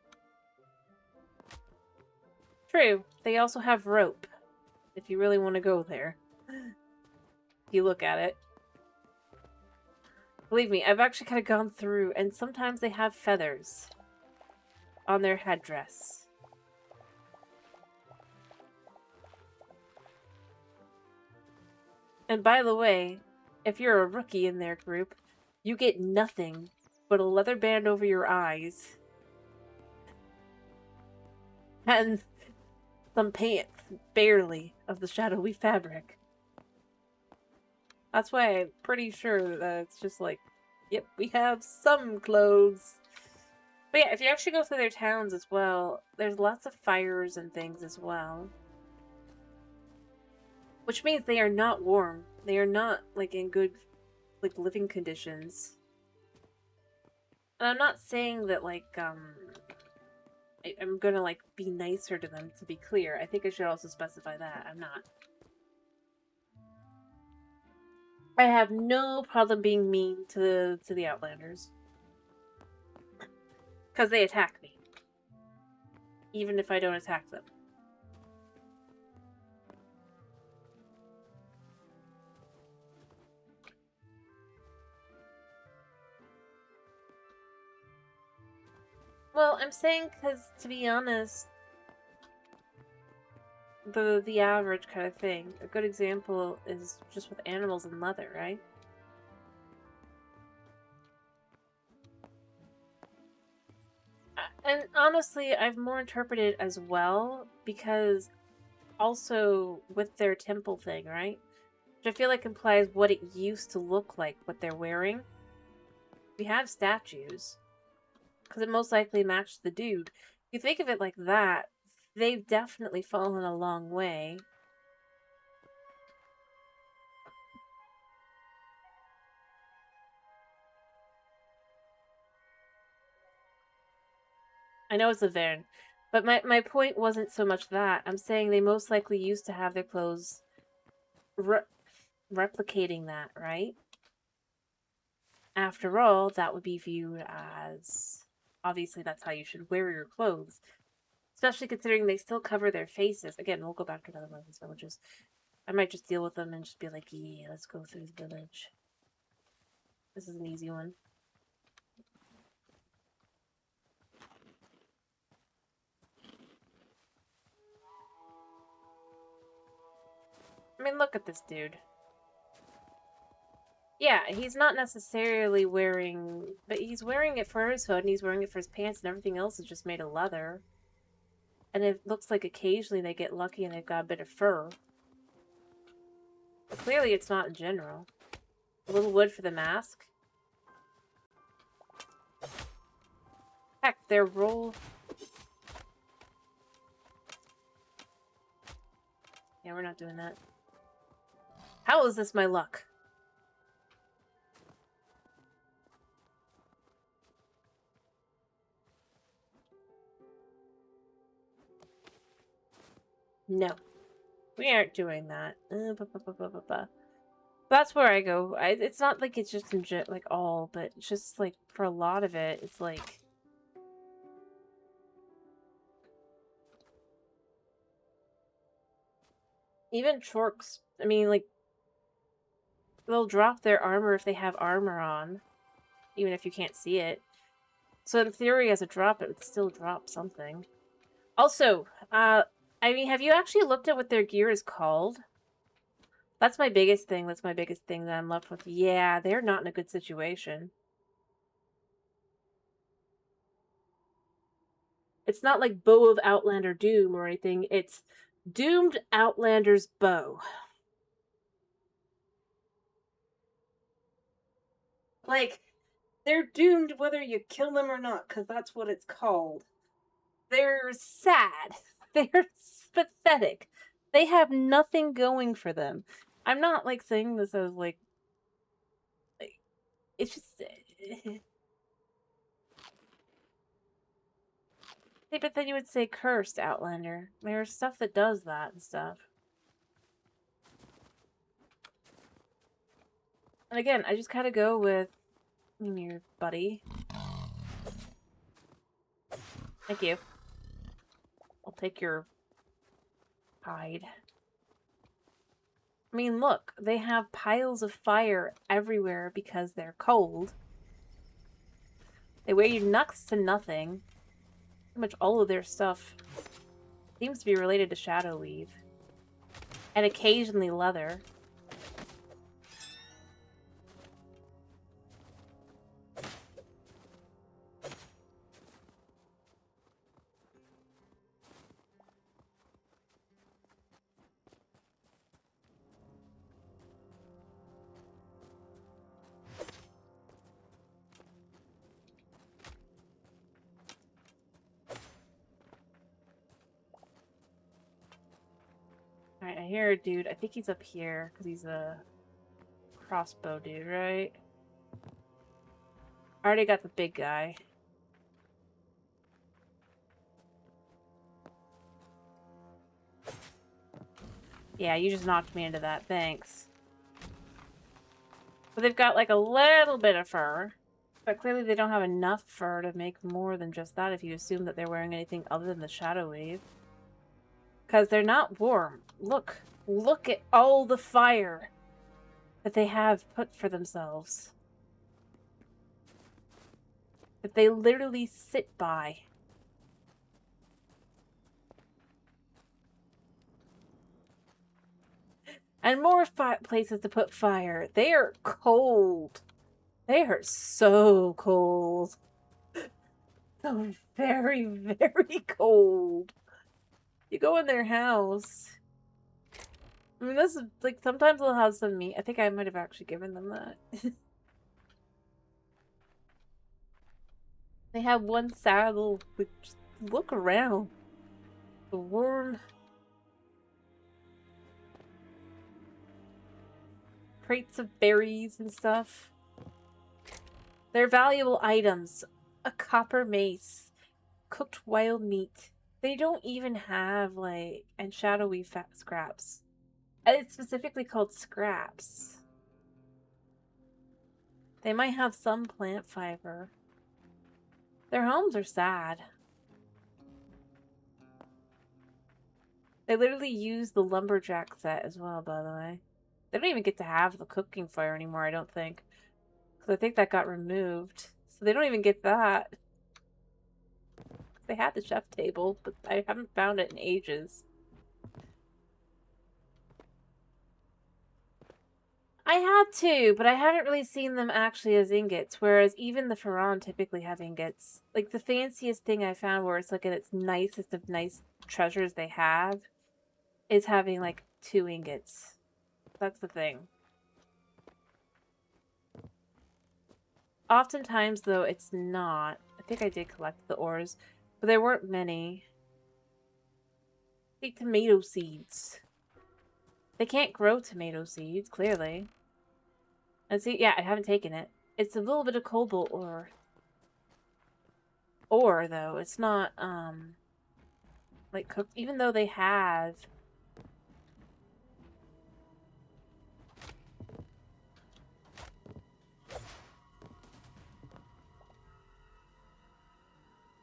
[SPEAKER 1] True, they also have rope, if you really want to go there. If you look at it. Believe me, I've actually kind of gone through, and sometimes they have feathers on their headdress. And by the way, if you're a rookie in their group, you get nothing but a leather band over your eyes. And some pants, barely, of the shadowy fabric. That's why I'm pretty sure that it's just like, yep, we have some clothes. But yeah, if you actually go through their towns as well, there's lots of fires and things as well. Which means they are not warm. They are not, like, in good, like, living conditions. And I'm not saying that, like, I'm gonna, like, be nicer to them, to be clear. I think I should also specify that. I'm not. I have no problem being mean to the Outlanders. Because they attack me. Even if I don't attack them. Well, I'm saying because, to be honest, the average kind of thing. A good example is just with animals and leather, right? And honestly, I've more interpreted as well, because also with their temple thing, right? Which I feel like implies what it used to look like, what they're wearing. We have statues. Because it most likely matched the dude. If you think of it like that, they've definitely fallen a long way. I know it's a Vern, but my point wasn't so much that. I'm saying they most likely used to have their clothes replicating that, right? After all, that would be viewed as... Obviously, that's how you should wear your clothes. Especially considering they still cover their faces. Again, we'll go back to another one of these villages. I might just deal with them and just be like, yeah, let's go through the village. This is an easy one. I mean, look at this dude. Yeah, he's not necessarily wearing... But he's wearing it for his hood, and he's wearing it for his pants, and everything else is just made of leather. And it looks like occasionally they get lucky and they've got a bit of fur. But clearly it's not in general. A little wood for the mask. Heck, their roll... Yeah, we're not doing that. How is this my luck? No. We aren't doing that. That's where I go. It's not like it's just in like all, but it's just like for a lot of it, it's like... Even Chorks, I mean, like, they'll drop their armor if they have armor on, even if you can't see it. So in theory, as a drop, it would still drop something. Also, I mean, have you actually looked at what their gear is called? That's my biggest thing. That's my biggest thing that I'm left with. Yeah, they're not in a good situation. It's not like Bow of Outlander Doom or anything. It's Doomed Outlander's Bow. Like, they're doomed whether you kill them or not, because that's what it's called. They're sad. They're pathetic. They have nothing going for them. I'm not, like, saying this as, like it's just... Hey, but then you would say cursed Outlander. There's stuff that does that and stuff. And again, I just kind of go with your buddy. Thank you. I'll take your hide. I mean, look, they have piles of fire everywhere because they're cold. They weigh next to nothing. Pretty much all of their stuff seems to be related to shadow weave. And occasionally leather. Alright, I hear a dude. I think he's up here, because he's a crossbow dude, right? I already got the big guy. Yeah, you just knocked me into that. Thanks. But they've got, like, a little bit of fur. But clearly they don't have enough fur to make more than just that if you assume that they're wearing anything other than the shadow weave. Because they're not warm. Look. Look at all the fire that they have put for themselves. That they literally sit by. And more places to put fire. They are cold. They are so cold. So very, very cold. You go in their house. I mean, this is, like, sometimes they'll have some meat. I think I might have actually given them that. They have one saddle. Like, just look around. The warm crates of berries and stuff. They're valuable items. A copper mace. Cooked wild meat. They don't even have, like, and shadowy fat scraps. And it's specifically called scraps. They might have some plant fiber. Their homes are sad. They literally use the lumberjack set as well, by the way. They don't even get to have the cooking fire anymore, I don't think. Because I think that got removed. So they don't even get that. They had the chef table, but I haven't found it in ages. I had to, but I haven't really seen them actually as ingots, whereas even the Pharaon typically have ingots. Like, the fanciest thing I found where it's like at its nicest of nice treasures they have is having like 2 ingots. That's the thing. Oftentimes, though, it's not. I think I did collect the ores, but there weren't many. The tomato seeds. They can't grow tomato seeds, clearly. And see, yeah, I haven't taken it. It's a little bit of cobalt ore. Ore, though. It's not, like, cooked. Even though they have...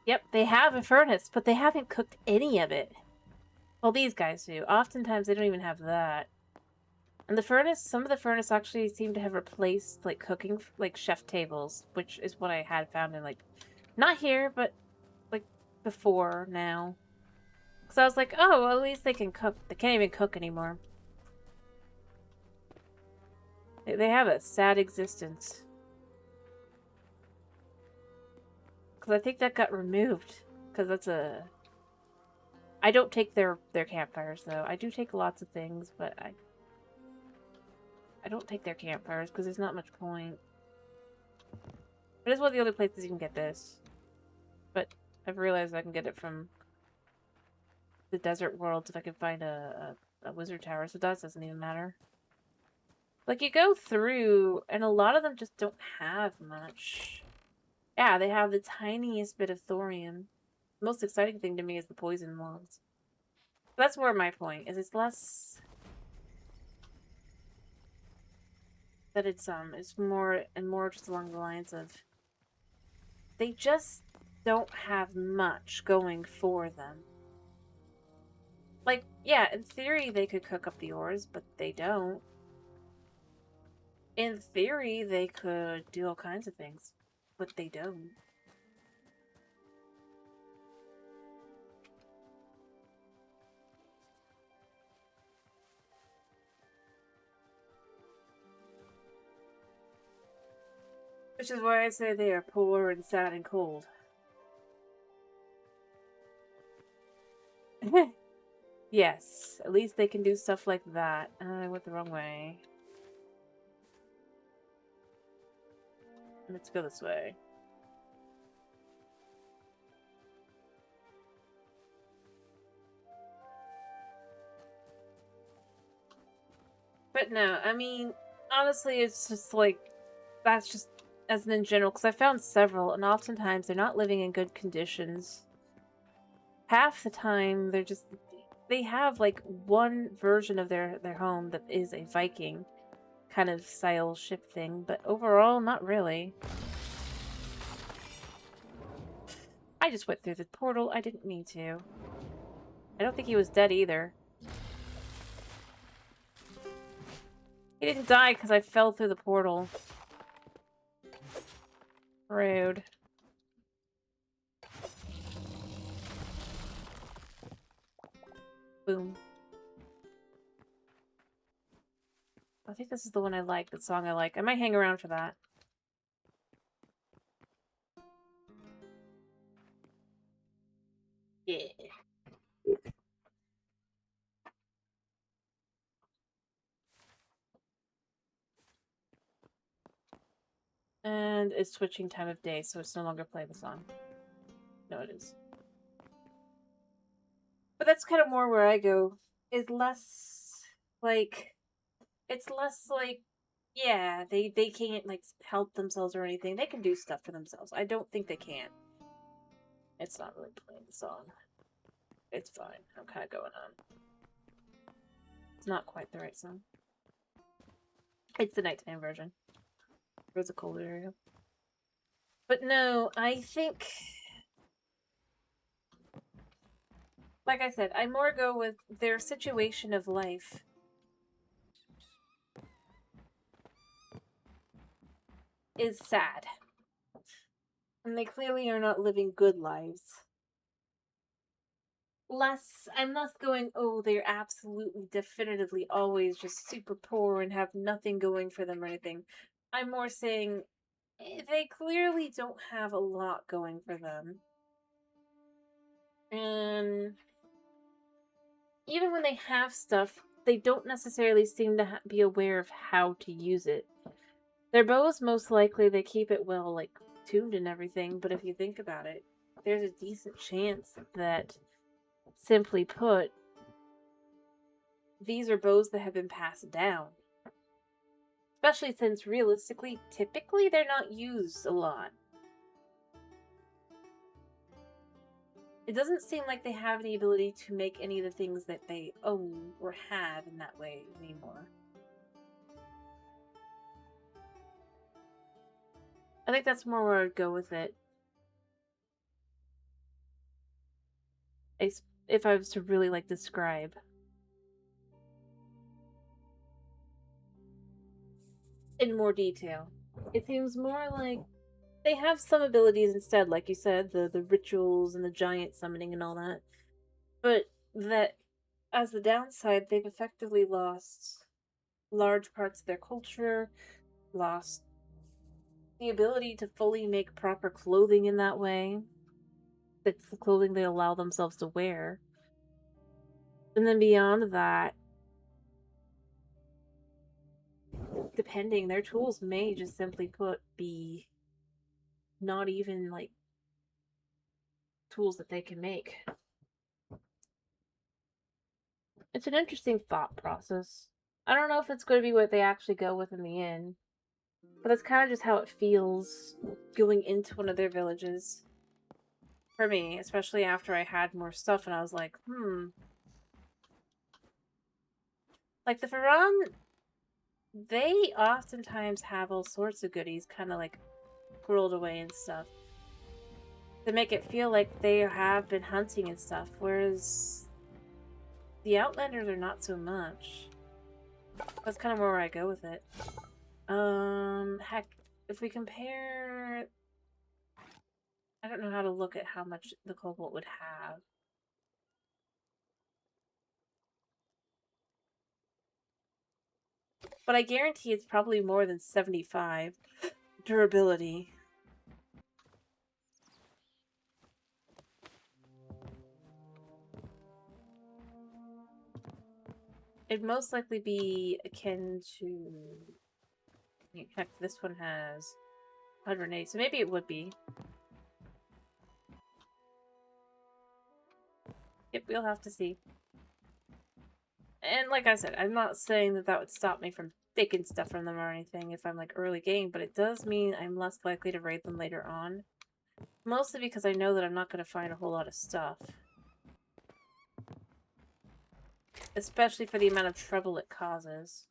[SPEAKER 1] Yep, they have a furnace, but they haven't cooked any of it. Well, these guys do. Oftentimes, they don't even have that. And the furnace, some of the furnace actually seem to have replaced, like, cooking, like, chef tables, which is what I had found in, like, not here, but, like, before now. Because I was like, oh, well, at least they can cook. They can't even cook anymore. They have a sad existence. Because I think that got removed. Because that's a... I don't take their campfires, though. I do take lots of things, but I don't take their campfires because there's not much point. It is one of the other places you can get this. But I've realized I can get it from the desert worlds if I can find a wizard tower, so that doesn't even matter. Like, you go through, and a lot of them just don't have much. Yeah, they have the tiniest bit of thorium. The most exciting thing to me is the poison logs. That's more my point, is it's less... that it's more and more just along the lines of they just don't have much going for them. Like, yeah, in theory they could cook up the ores, but they don't. In theory they could do all kinds of things, but they don't. Which is why I say they are poor and sad and cold. Yes, at least they can do stuff like that. I went the wrong way. Let's go this way. But no, I mean, honestly, it's just like, that's just as in general, because I found several, and oftentimes they're not living in good conditions. Half the time, they're just, they have like one version of their home that is a Viking kind of style ship thing, but overall, not really. I just went through the portal. I didn't mean to. I don't think he was dead either. He didn't die because I fell through the portal. Rude. Boom. I think this is the one I like, the song I like. I might hang around for that. Yeah. And it's switching time of day, so it's no longer playing the song. No, it is. But that's kind of more where I go. Is less like, it's less like, yeah, they can't like help themselves or anything. They can do stuff for themselves. I don't think they can. It's not really playing the song. It's fine. I'm kind of going on. It's not quite the right song. It's the nighttime version. It was a colder area. But no, I think, like I said, I more go with their situation of life. Is sad. And they clearly are not living good lives. I'm less going, oh, they're absolutely definitively always just super poor and have nothing going for them or anything. I'm more saying they clearly don't have a lot going for them. And even when they have stuff, they don't necessarily seem to be aware of how to use it. Their bows, most likely, they keep it well, like, tuned and everything, but if you think about it, there's a decent chance that, simply put, these are bows that have been passed down. Especially since, realistically, typically, they're not used a lot. It doesn't seem like they have any ability to make any of the things that they own or have in that way anymore. I think that's more where I'd go with it. If I was to really, like, describe. In more detail. It seems more like they have some abilities instead, like you said, the rituals and the giant summoning and all that. But that, as the downside, they've effectively lost large parts of their culture, lost the ability to fully make proper clothing in that way. That's the clothing they allow themselves to wear. And then beyond that, depending, their tools may just simply put be not even like tools that they can make. It's an interesting thought process. I don't know if it's going to be what they actually go with in the end, but that's kind of just how it feels going into one of their villages. For me, especially after I had more stuff and I was like, Like the Faran, they oftentimes have all sorts of goodies kind of like squirreled away and stuff to make it feel like they have been hunting and stuff, whereas the Outlanders are not so much. That's kind of where I go with it. Heck, if we compare... I don't know how to look at how much the Cobalt would have. But I guarantee it's probably more than 75 durability. It'd most likely be akin to... Heck, this one has 108, so maybe it would be. Yep, we'll have to see. And like I said, I'm not saying that that would stop me from taking stuff from them or anything if I'm like early game, but it does mean I'm less likely to raid them later on. Mostly because I know that I'm not going to find a whole lot of stuff. Especially for the amount of trouble it causes.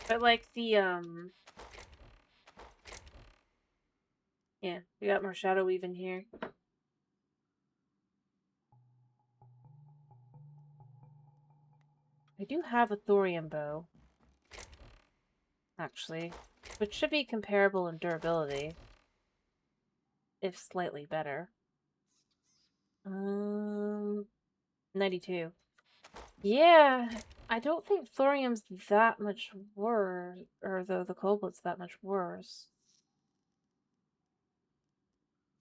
[SPEAKER 1] But like the, yeah, we got more Shadow Weave in here. I do have a thorium bow. Actually. Which should be comparable in durability. If slightly better. 92. Yeah, I don't think thorium's that much worse, or the cobalt's that much worse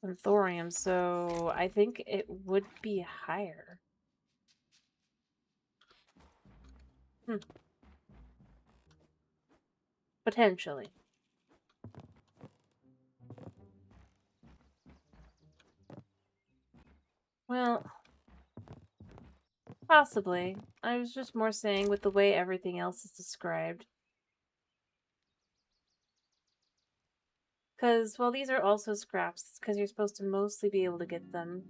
[SPEAKER 1] than thorium, so I think it would be higher. Potentially. Well, possibly. I was just more saying with the way everything else is described. Because, well, these are also scraps, because you're supposed to mostly be able to get them.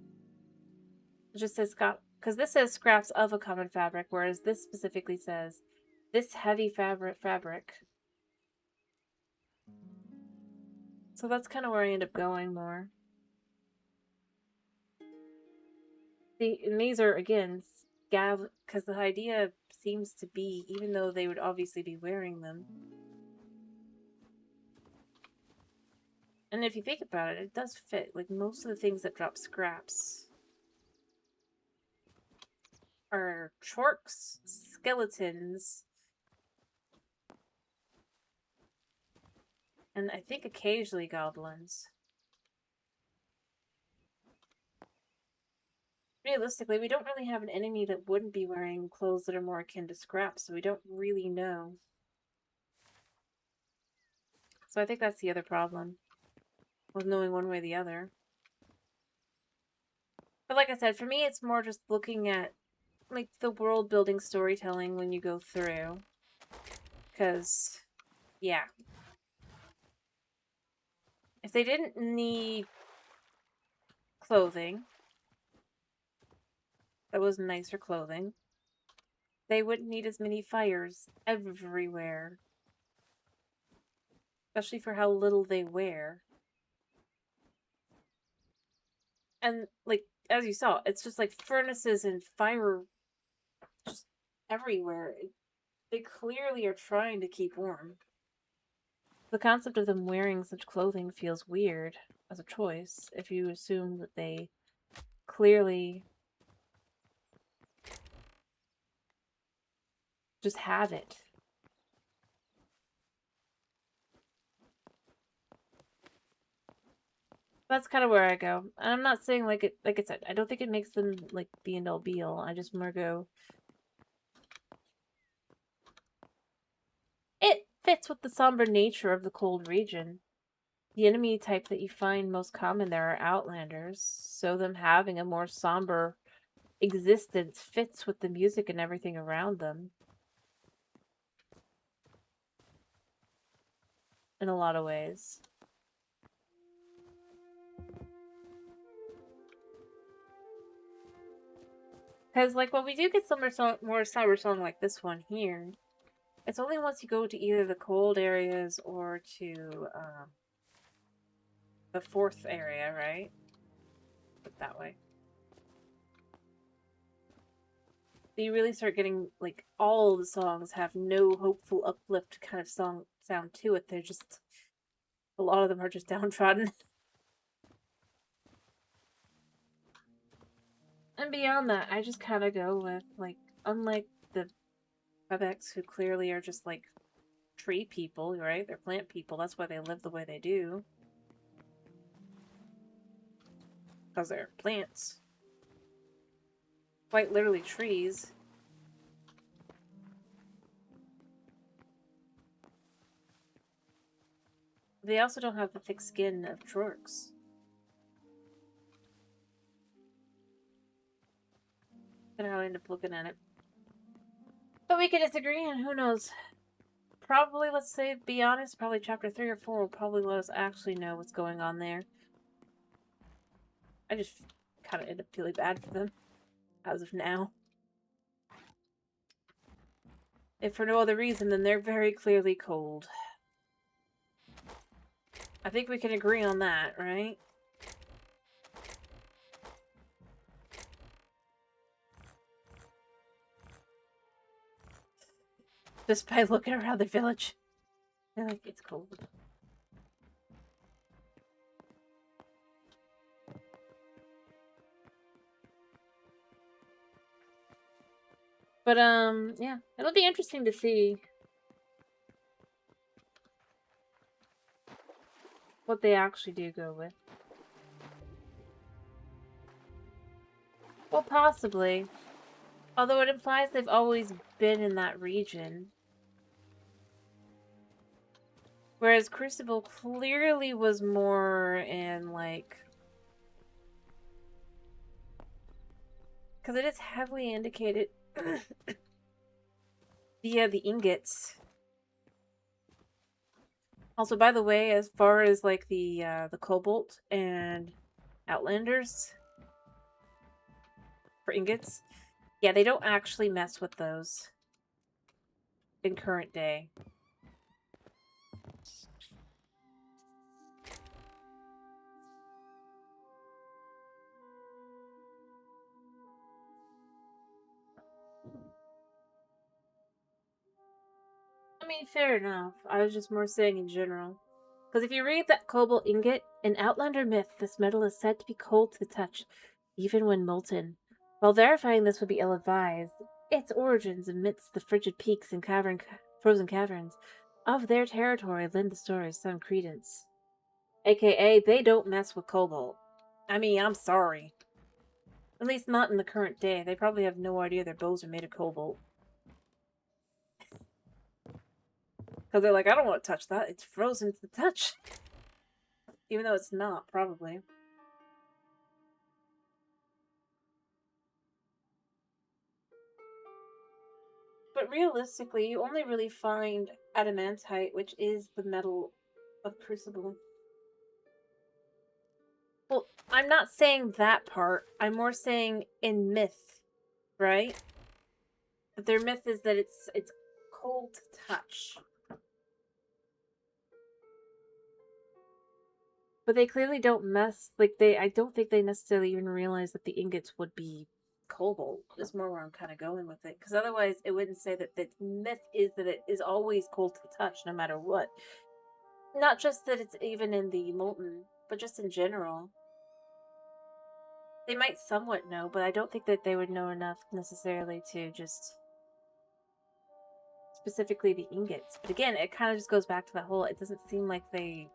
[SPEAKER 1] It just says scrap, because this says scraps of a common fabric, whereas this specifically says this heavy fabric. So that's kind of where I end up going more. See, and these are, again, because the idea seems to be, even though they would obviously be wearing them. And if you think about it, it does fit. Like, most of the things that drop scraps are chorks, skeletons, and I think occasionally goblins. Realistically, we don't really have an enemy that wouldn't be wearing clothes that are more akin to scraps, so we don't really know. So I think that's the other problem, with knowing one way or the other. But like I said, for me, it's more just looking at, like, the world-building storytelling when you go through. Because, yeah. If they didn't need clothing, that was nicer clothing, they wouldn't need as many fires everywhere. Especially for how little they wear. And, like, as you saw, it's just like furnaces and fire just everywhere. They clearly are trying to keep warm. The concept of them wearing such clothing feels weird as a choice if you assume that they clearly just have it. That's kind of where I go. And I'm not saying, like I said, I don't think it makes them like the end all be all. I just more go, it fits with the somber nature of the cold region. The enemy type that you find most common there are outlanders, so them having a more somber existence fits with the music and everything around them. In a lot of ways. Because, like, when we do get some more somber song like this one here, it's only once you go to either the cold areas or to the fourth area, right? Put that way. So you really start getting, like, all the songs have no hopeful uplift kind of sound to it. They're just, a lot of them are just downtrodden. And beyond that, I just kind of go with, like, unlike the Quebecs, who clearly are just, like, tree people, right? They're plant people. That's why they live the way they do. Because they're plants. Quite literally trees. They also don't have the thick skin of Trorks. That's how I end up looking at it. But we can disagree, and who knows? Probably, let's say, be honest, probably chapter 3 or 4 will probably let us actually know what's going on there. I just kind of end up feeling bad for them, as of now. If for no other reason, then they're very clearly cold. I think we can agree on that, right? Just by looking around the village. They're like, it's cold. But, yeah. It'll be interesting to see what they actually do go with. Well, possibly. Although it implies they've always been in that region. Whereas Crucible clearly was more in, like... Because it is heavily indicated via the ingots. Also, by the way, as far as, like, the Cobalt and Outlanders for ingots, yeah, they don't actually mess with those in current day. mean, fair enough. I was just more saying in general. Because if you read that cobalt ingot, in Outlander myth, this metal is said to be cold to the touch, even when molten. While verifying this would be ill-advised, its origins amidst the frigid peaks and frozen caverns of their territory lend the story some credence. AKA, they don't mess with cobalt. I mean, I'm sorry. At least not in the current day. They probably have no idea their bows are made of cobalt. Because they're like, I don't want to touch that. It's frozen to the touch. Even though it's not, probably. But realistically, you only really find adamantite, which is the metal of Crucible. Well, I'm not saying that part. I'm more saying in myth, right? That their myth is that it's cold to touch. But they clearly don't mess, like, I don't think they necessarily even realize that the ingots would be cobalt, is more where I'm kind of going with it. Because otherwise, it wouldn't say that the myth is that it is always cold to the touch, no matter what. Not just that it's even in the molten, but just in general. They might somewhat know, but I don't think that they would know enough necessarily to just specifically the ingots. But again, it kind of just goes back to that whole, it doesn't seem like they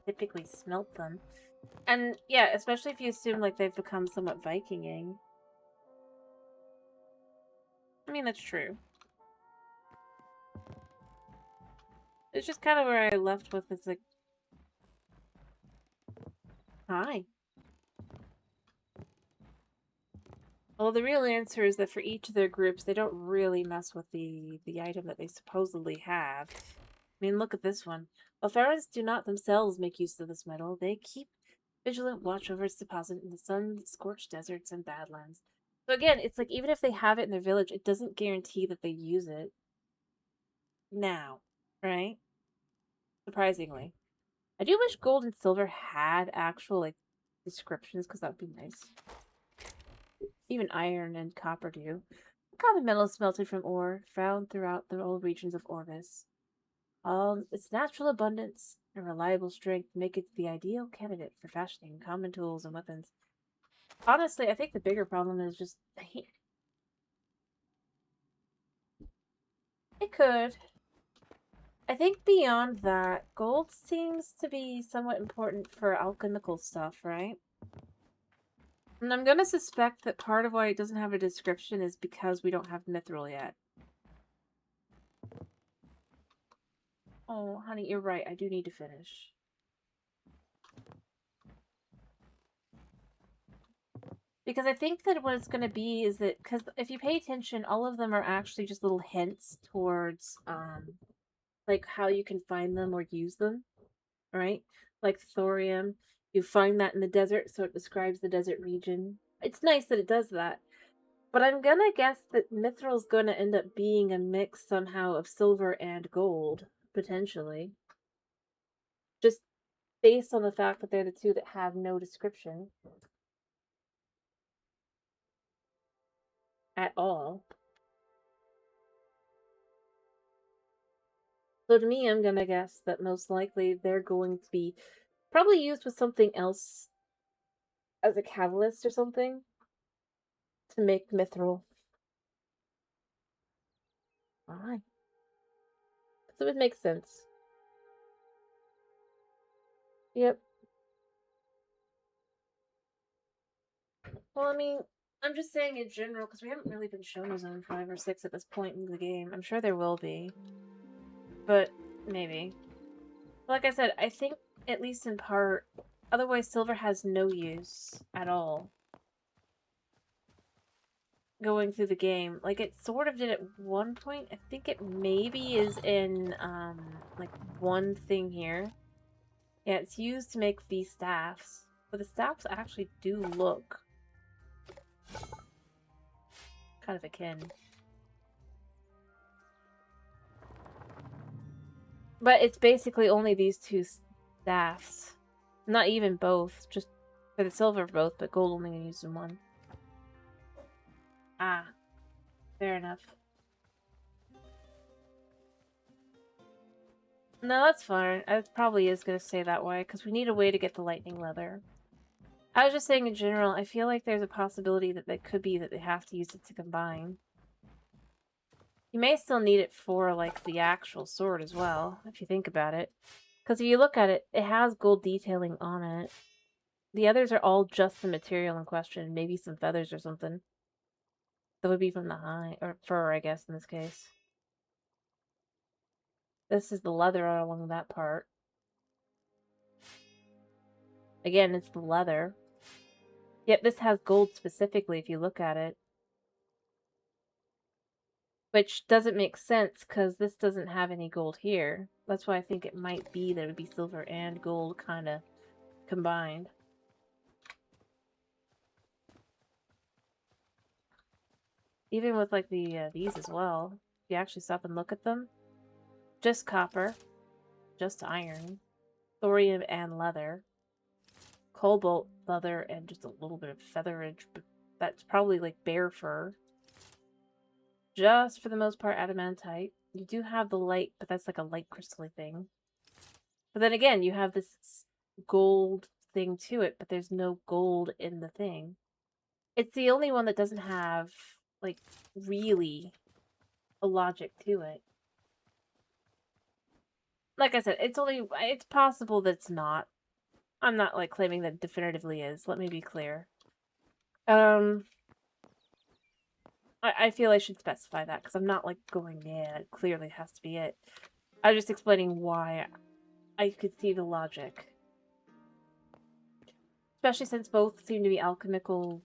[SPEAKER 1] typically smelt them. And yeah, especially if you assume like they've become somewhat Vikinging. I mean, that's true. It's just kind of where I left with this, like, hi. Well, the real answer is that for each of their groups, they don't really mess with the item that they supposedly have. I mean, look at this one. While Pharaohs do not themselves make use of this metal, they keep vigilant watch over its deposit in the sun-scorched deserts and badlands. So again, it's like, even if they have it in their village, it doesn't guarantee that they use it now, right? Surprisingly. I do wish gold and silver had actual, like, descriptions, because that would be nice. Even iron and copper do. Common metal is smelted from ore found throughout the old regions of Orvis. Its natural abundance and reliable strength make it the ideal candidate for fashioning common tools and weapons. Honestly, I think the bigger problem is just... It could. I think beyond that, gold seems to be somewhat important for alchemical stuff, right? And I'm gonna suspect that part of why it doesn't have a description is because we don't have mithril yet. Oh, honey, you're right. I do need to finish. Because I think that what it's going to be is that, because if you pay attention, all of them are actually just little hints towards, like, how you can find them or use them, right? Like thorium, you find that in the desert, so it describes the desert region. It's nice that it does that. But I'm gonna guess that mithril's gonna end up being a mix somehow of silver and gold, potentially. Just based on the fact that they're the two that have no description at all. So to me, I'm gonna guess that most likely they're going to be probably used with something else as a catalyst or something to make mithril. Why? So it makes sense. Yep. Well, I mean, I'm just saying in general, because we haven't really been shown a Zone 5 or 6 at this point in the game. I'm sure there will be. But, maybe. Like I said, I think, at least in part, otherwise silver has no use at all going through the game. Like, it sort of did at one point. I think it maybe is in, like, one thing here. Yeah, it's used to make these staffs. But the staffs actually do look kind of akin. But it's basically only these two staffs. Not even both. Just for the silver both, but gold only used in one. Ah. Fair enough. No, that's fine. It probably is going to stay that way, because we need a way to get the lightning leather. I was just saying in general, I feel like there's a possibility that it could be that they have to use it to combine. You may still need it for, like, the actual sword as well, if you think about it. Because if you look at it, it has gold detailing on it. The others are all just the material in question, maybe some feathers or something. That would be from the hide, or fur, I guess, in this case. This is the leather along that part. Again, it's the leather. Yet this has gold specifically if you look at it. Which doesn't make sense, because this doesn't have any gold here. That's why I think it might be that it would be silver and gold kind of combined. Even with, like, these as well. If you actually stop and look at them. Just copper. Just iron. Thorium and leather. Cobalt, leather, and just a little bit of featherage. But that's probably, like, bear fur. Just for the most part adamantite. You do have the light, but that's like a light crystally thing. But then again, you have this gold thing to it, but there's no gold in the thing. It's the only one that doesn't have, like, really a logic to it. Like I said, it's possible that it's not. I'm not, like, claiming that it definitively is. Let me be clear. I feel I should specify that, because I'm not, like, going, yeah, it clearly has to be it. I'm just explaining why I could see the logic. Especially since both seem to be alchemically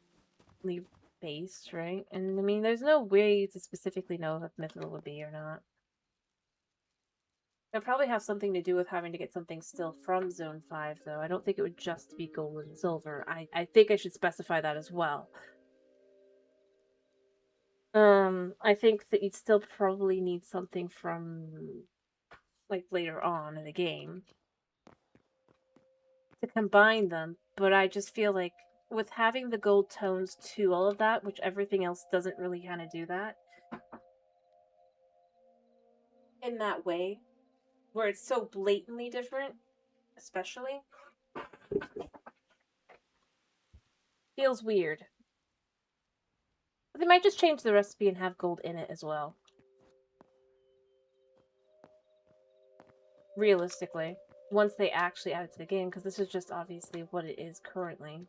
[SPEAKER 1] based, right? And I mean, there's no way to specifically know if mithril would be or not. It'll probably have something to do with having to get something still from Zone 5, though. I don't think it would just be gold and silver. I think I should specify that as well. I think that you'd still probably need something from, like, later on in the game to combine them, but I just feel like with having the gold tones to all of that, which everything else doesn't really kind of do that in that way, where it's so blatantly different, especially, feels weird. But they might just change the recipe and have gold in it as well. Realistically, once they actually add it to the game, because this is just obviously what it is currently. And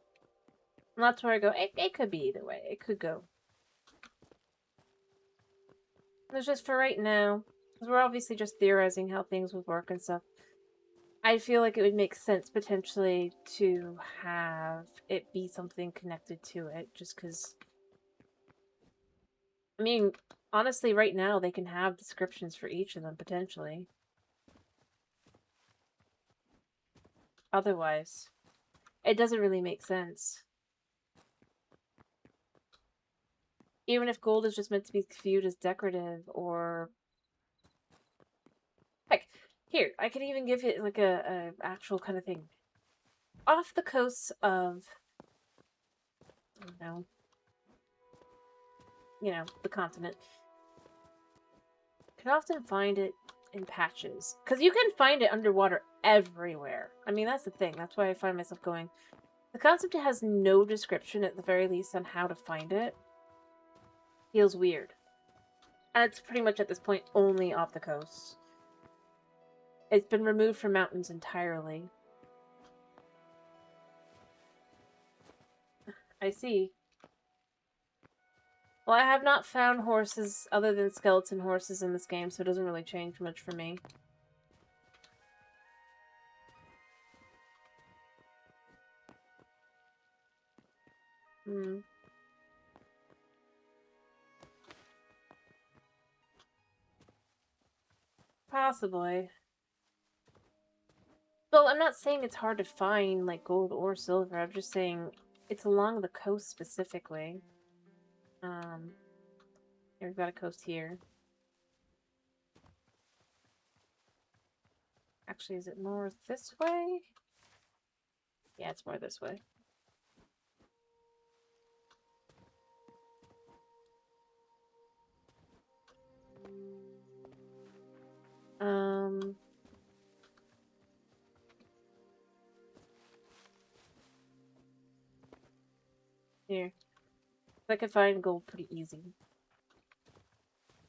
[SPEAKER 1] that's where I go, it could be either way. It could go. It's just for right now, because we're obviously just theorizing how things would work and stuff. I feel like it would make sense potentially to have it be something connected to it, just because... I mean, honestly, right now they can have descriptions for each of them, potentially. Otherwise, it doesn't really make sense. Even if gold is just meant to be viewed as decorative, or... Heck, here, I could even give it, like, a actual kind of thing. Off the coasts of... I don't know. You know, the continent. You can often find it in patches. Because you can find it underwater everywhere. I mean, that's the thing. That's why I find myself going... The concept has no description, at the very least, on how to find it. Feels weird. And it's pretty much, at this point, only off the coast. It's been removed from mountains entirely. I see. Well, I have not found horses other than skeleton horses in this game, so it doesn't really change much for me. Hmm. Possibly. Well, I'm not saying it's hard to find, like, gold or silver. I'm just saying it's along the coast specifically. Here, we've got a coast here. Actually, is it more this way? Yeah, it's more this way. Here. I could find gold pretty easy.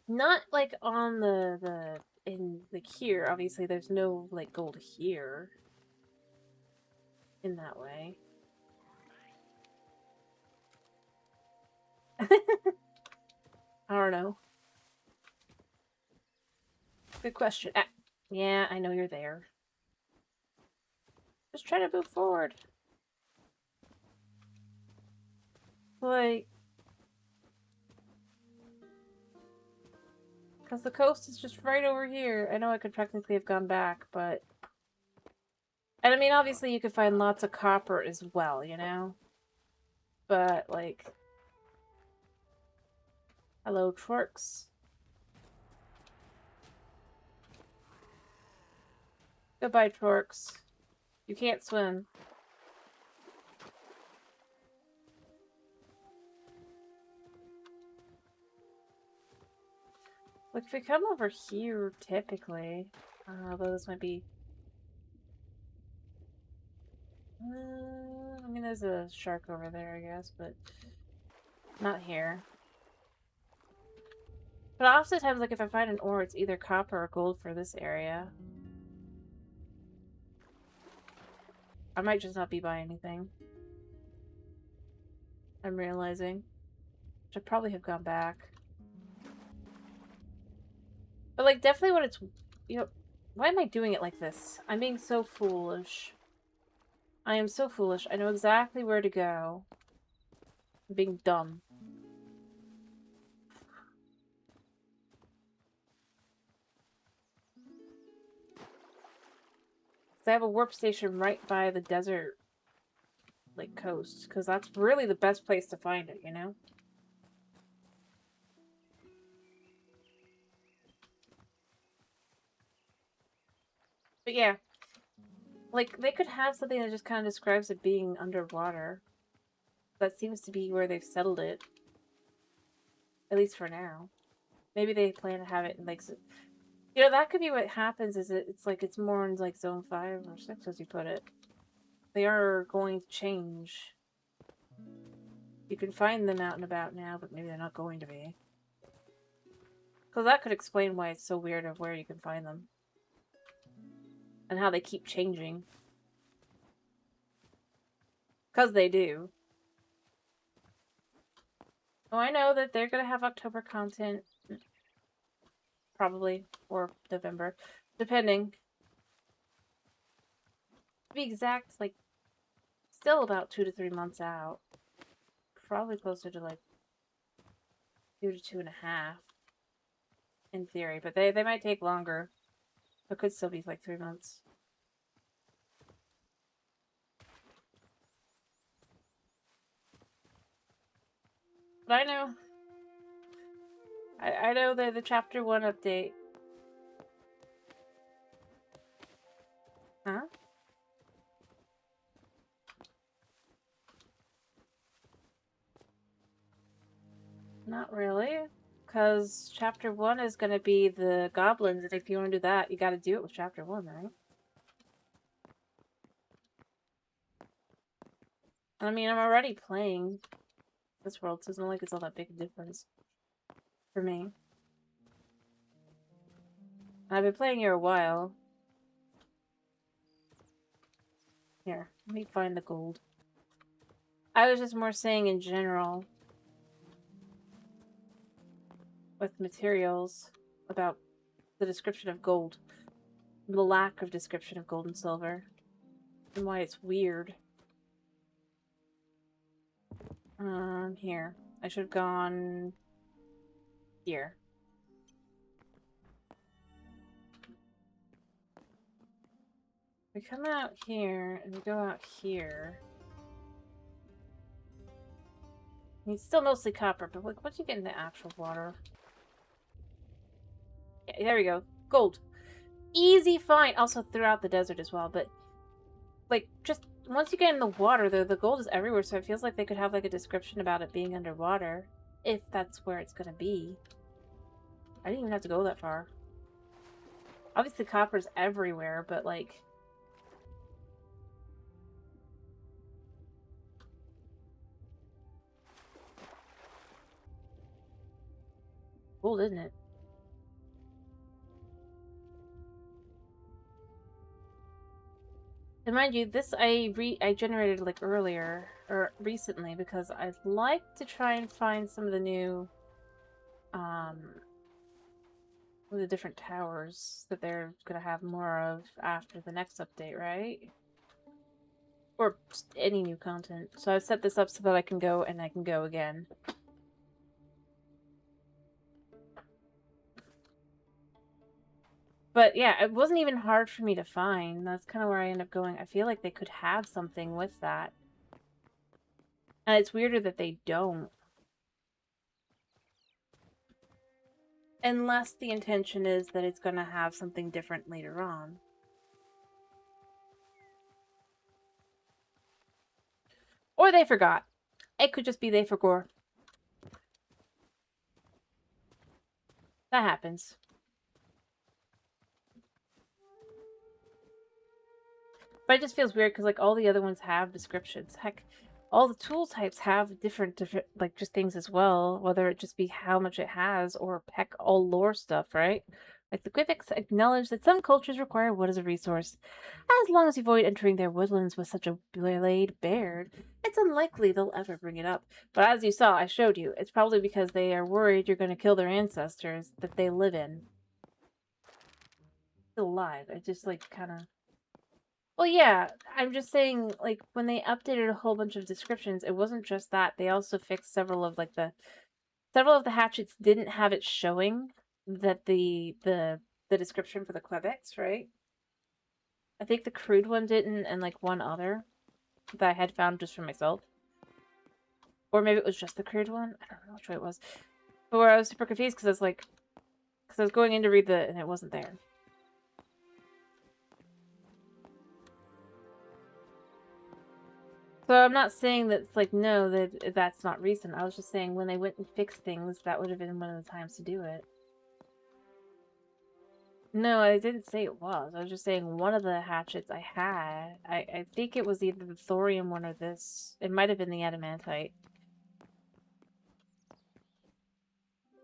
[SPEAKER 1] Not like on in like here, obviously there's no like gold here. In that way. I don't know. Good question. Ah, yeah, I know you're there. Just try to move forward. Like, because the coast is just right over here. I know I could technically have gone back, but... And I mean, obviously you could find lots of copper as well, you know? But, like... Hello, Twerks. Goodbye, Twerks. You can't swim. Like, if we come over here, typically... although this might be... I mean, there's a shark over there, I guess, but... Not here. But oftentimes, like, if I find an ore, it's either copper or gold for this area. I might just not be buying anything. I'm realizing. Should probably have gone back. But, like, definitely when it's... You know, why am I doing it like this? I'm being so foolish. I am so foolish. I know exactly where to go. I'm being dumb. I have a warp station right by the desert, like, coast. Because that's really the best place to find it, you know? But yeah. Like, they could have something that just kind of describes it being underwater. That seems to be where they've settled it. At least for now. Maybe they plan to have it in, like... You know, that could be what happens, is it's like, it's more in, like, Zone 5 or 6, as you put it. They are going to change. You can find them out and about now, but maybe they're not going to be. Because that could explain why it's so weird of where you can find them. And how they keep changing. Because they do. Oh, I know that they're going to have October content. Probably. Or November. Depending. To be exact, like, still about 2 to 3 months out. Probably closer to, like, 2 to 2.5. In theory. But they might take longer. It could still be, like, 3 months. But I know. I know that the Chapter 1 update. Huh? Not really. Because Chapter 1 is going to be the goblins, and if you want to do that, you got to do it with Chapter 1, right? I mean, I'm already playing this world, so it's not like it's all that big a difference for me. I've been playing here a while. Here, let me find the gold. I was just more saying in general with materials about the description of gold. The lack of description of gold and silver. And why it's weird. Here. I should have gone here. We come out here, and we go out here. It's still mostly copper, but like, once you get into actual water... Yeah, there we go. Gold. Easy find! Also throughout the desert as well, but... Like, just... Once you get in the water, the gold is everywhere, so it feels like they could have, like, a description about it being underwater. If that's where it's gonna be. I didn't even have to go that far. Obviously, copper's everywhere, but, like... gold, isn't it? And mind you, this I generated like earlier or recently because I'd like to try and find some of the new the different towers that they're gonna have more of after the next update, right? Or just any new content. So I've set this up so that I can go and I can go again. But yeah, it wasn't even hard for me to find. That's kind of where I end up going. I feel like they could have something with that. And it's weirder that they don't. Unless the intention is that it's going to have something different later on. Or they forgot. It could just be they forgot. That happens. But it just feels weird because like all the other ones have descriptions. Heck, all the tool types have different like just things as well, whether it just be how much it has or heck all lore stuff, right? Like the Quivix acknowledge that some cultures require wood as a resource. As long as you avoid entering their woodlands with such a blade bared, it's unlikely they'll ever bring it up. But as you saw, I showed you, it's probably because they are worried you're going to kill their ancestors that they live in. Still alive. It just like kind of. Well, yeah, I'm just saying, like, when they updated a whole bunch of descriptions, it wasn't just that. They also fixed several of, like, several of the hatchets didn't have it showing that the description for the Quebecs, right? I think the crude one didn't, and, like, one other that I had found just for myself. Or maybe it was just the crude one. I don't know which way it was. But where I was super confused, because I was, like, because I was going in to read and it wasn't there. So I'm not saying that it's like, no, that's not recent. I was just saying when they went and fixed things, that would have been one of the times to do it. No, I didn't say it was. I was just saying one of the hatchets I had, I think it was either the thorium one or this. It might have been the adamantite.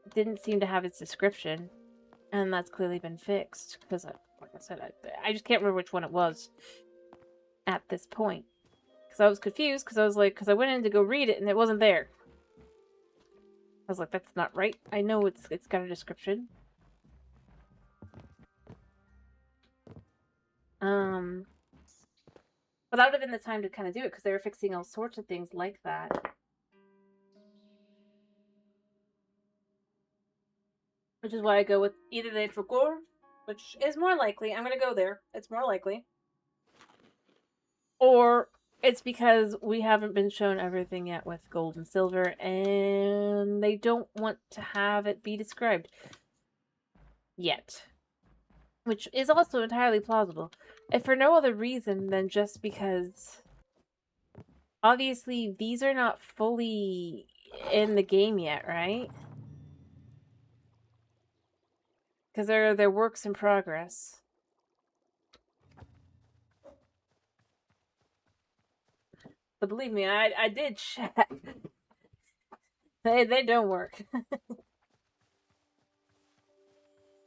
[SPEAKER 1] It didn't seem to have its description, and that's clearly been fixed. Because, like I said, I just can't remember which one it was at this point. Because I was confused, because I was like, because I went in to go read it, and it wasn't there. I was like, that's not right. I know it's got a description. But that would have been the time to kind of do it, because they were fixing all sorts of things like that. Which is why I go with either they forgot, which is more likely. I'm going to go there. It's more likely. Or it's because we haven't been shown everything yet with gold and silver, and they don't want to have it be described yet. Which is also entirely plausible. If for no other reason than just because obviously these are not fully in the game yet, right? Because they're works in progress. But believe me, I did check. They don't work.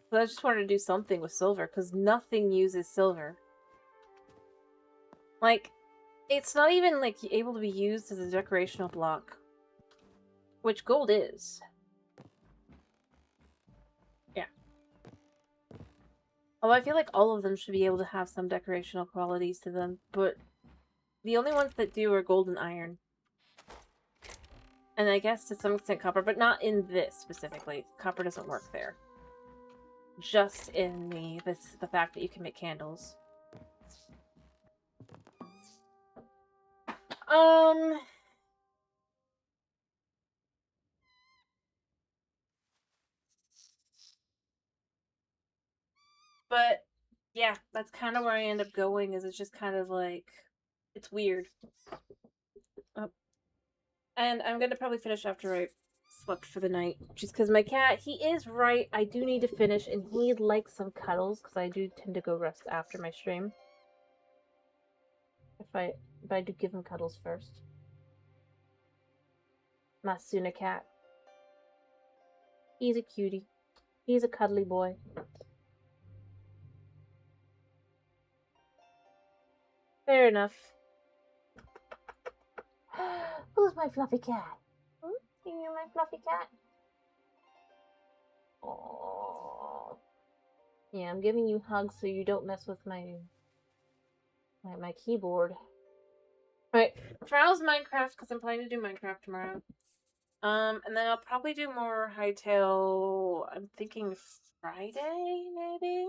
[SPEAKER 1] So I just wanted to do something with silver, because nothing uses silver. Like, it's not even, like, able to be used as a decorational block. Which gold is. Yeah. Although I feel like all of them should be able to have some decorational qualities to them, but the only ones that do are gold and iron. And I guess to some extent copper, but not in this specifically. Copper doesn't work there. Just in the fact that you can make candles. But yeah, that's kind of where I end up going, is it's just kind of like, it's weird. Oh. And I'm gonna probably finish after I slept for the night, just because my cat, he is right, I do need to finish, and he likes some cuddles, because I do tend to go rest after my stream. If I do give him cuddles first. Masuna cat. He's a cutie. He's a cuddly boy. Fair enough. Who's my fluffy cat? Hmm? You my fluffy cat? Aww. Yeah, I'm giving you hugs so you don't mess with my keyboard. Alright, Trials Minecraft, because I'm planning to do Minecraft tomorrow. And then I'll probably do more Hytale, I'm thinking Friday, maybe?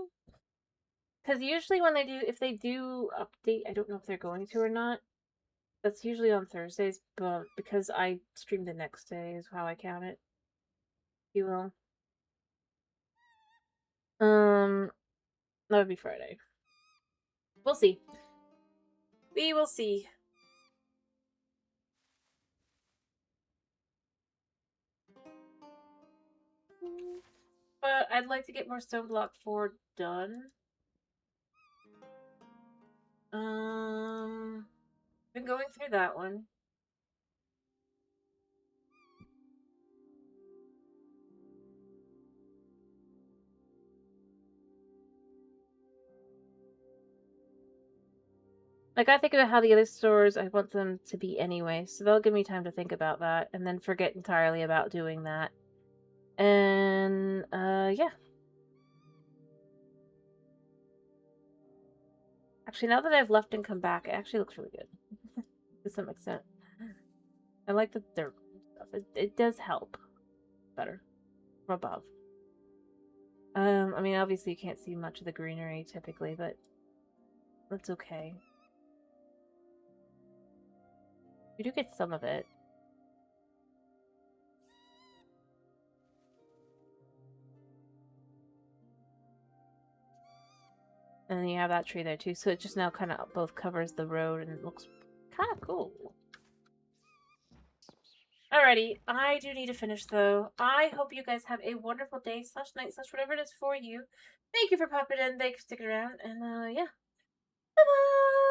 [SPEAKER 1] Because usually when if they do update, I don't know if they're going to or not. That's usually on Thursdays, but because I stream the next day is how I count it. You will. That would be Friday. We'll see. We will see. But I'd like to get more Stone Block 4 done. Been going through that one. Like, I think about how the other stores, I want them to be anyway, so they'll give me time to think about that, and then forget entirely about doing that. And, yeah. Actually, now that I've left and come back, it actually looks really good. To some extent. I like the dirt stuff. It does help better from above. I mean, obviously you can't see much of the greenery typically, but that's okay. You do get some of it. And then you have that tree there too, so it just now kind of both covers the road and it looks kind of cool. Alrighty, I do need to finish though. I hope you guys have a wonderful day slash night slash whatever it is for you. Thank you for popping in, thanks for sticking around, and yeah. Bye-bye!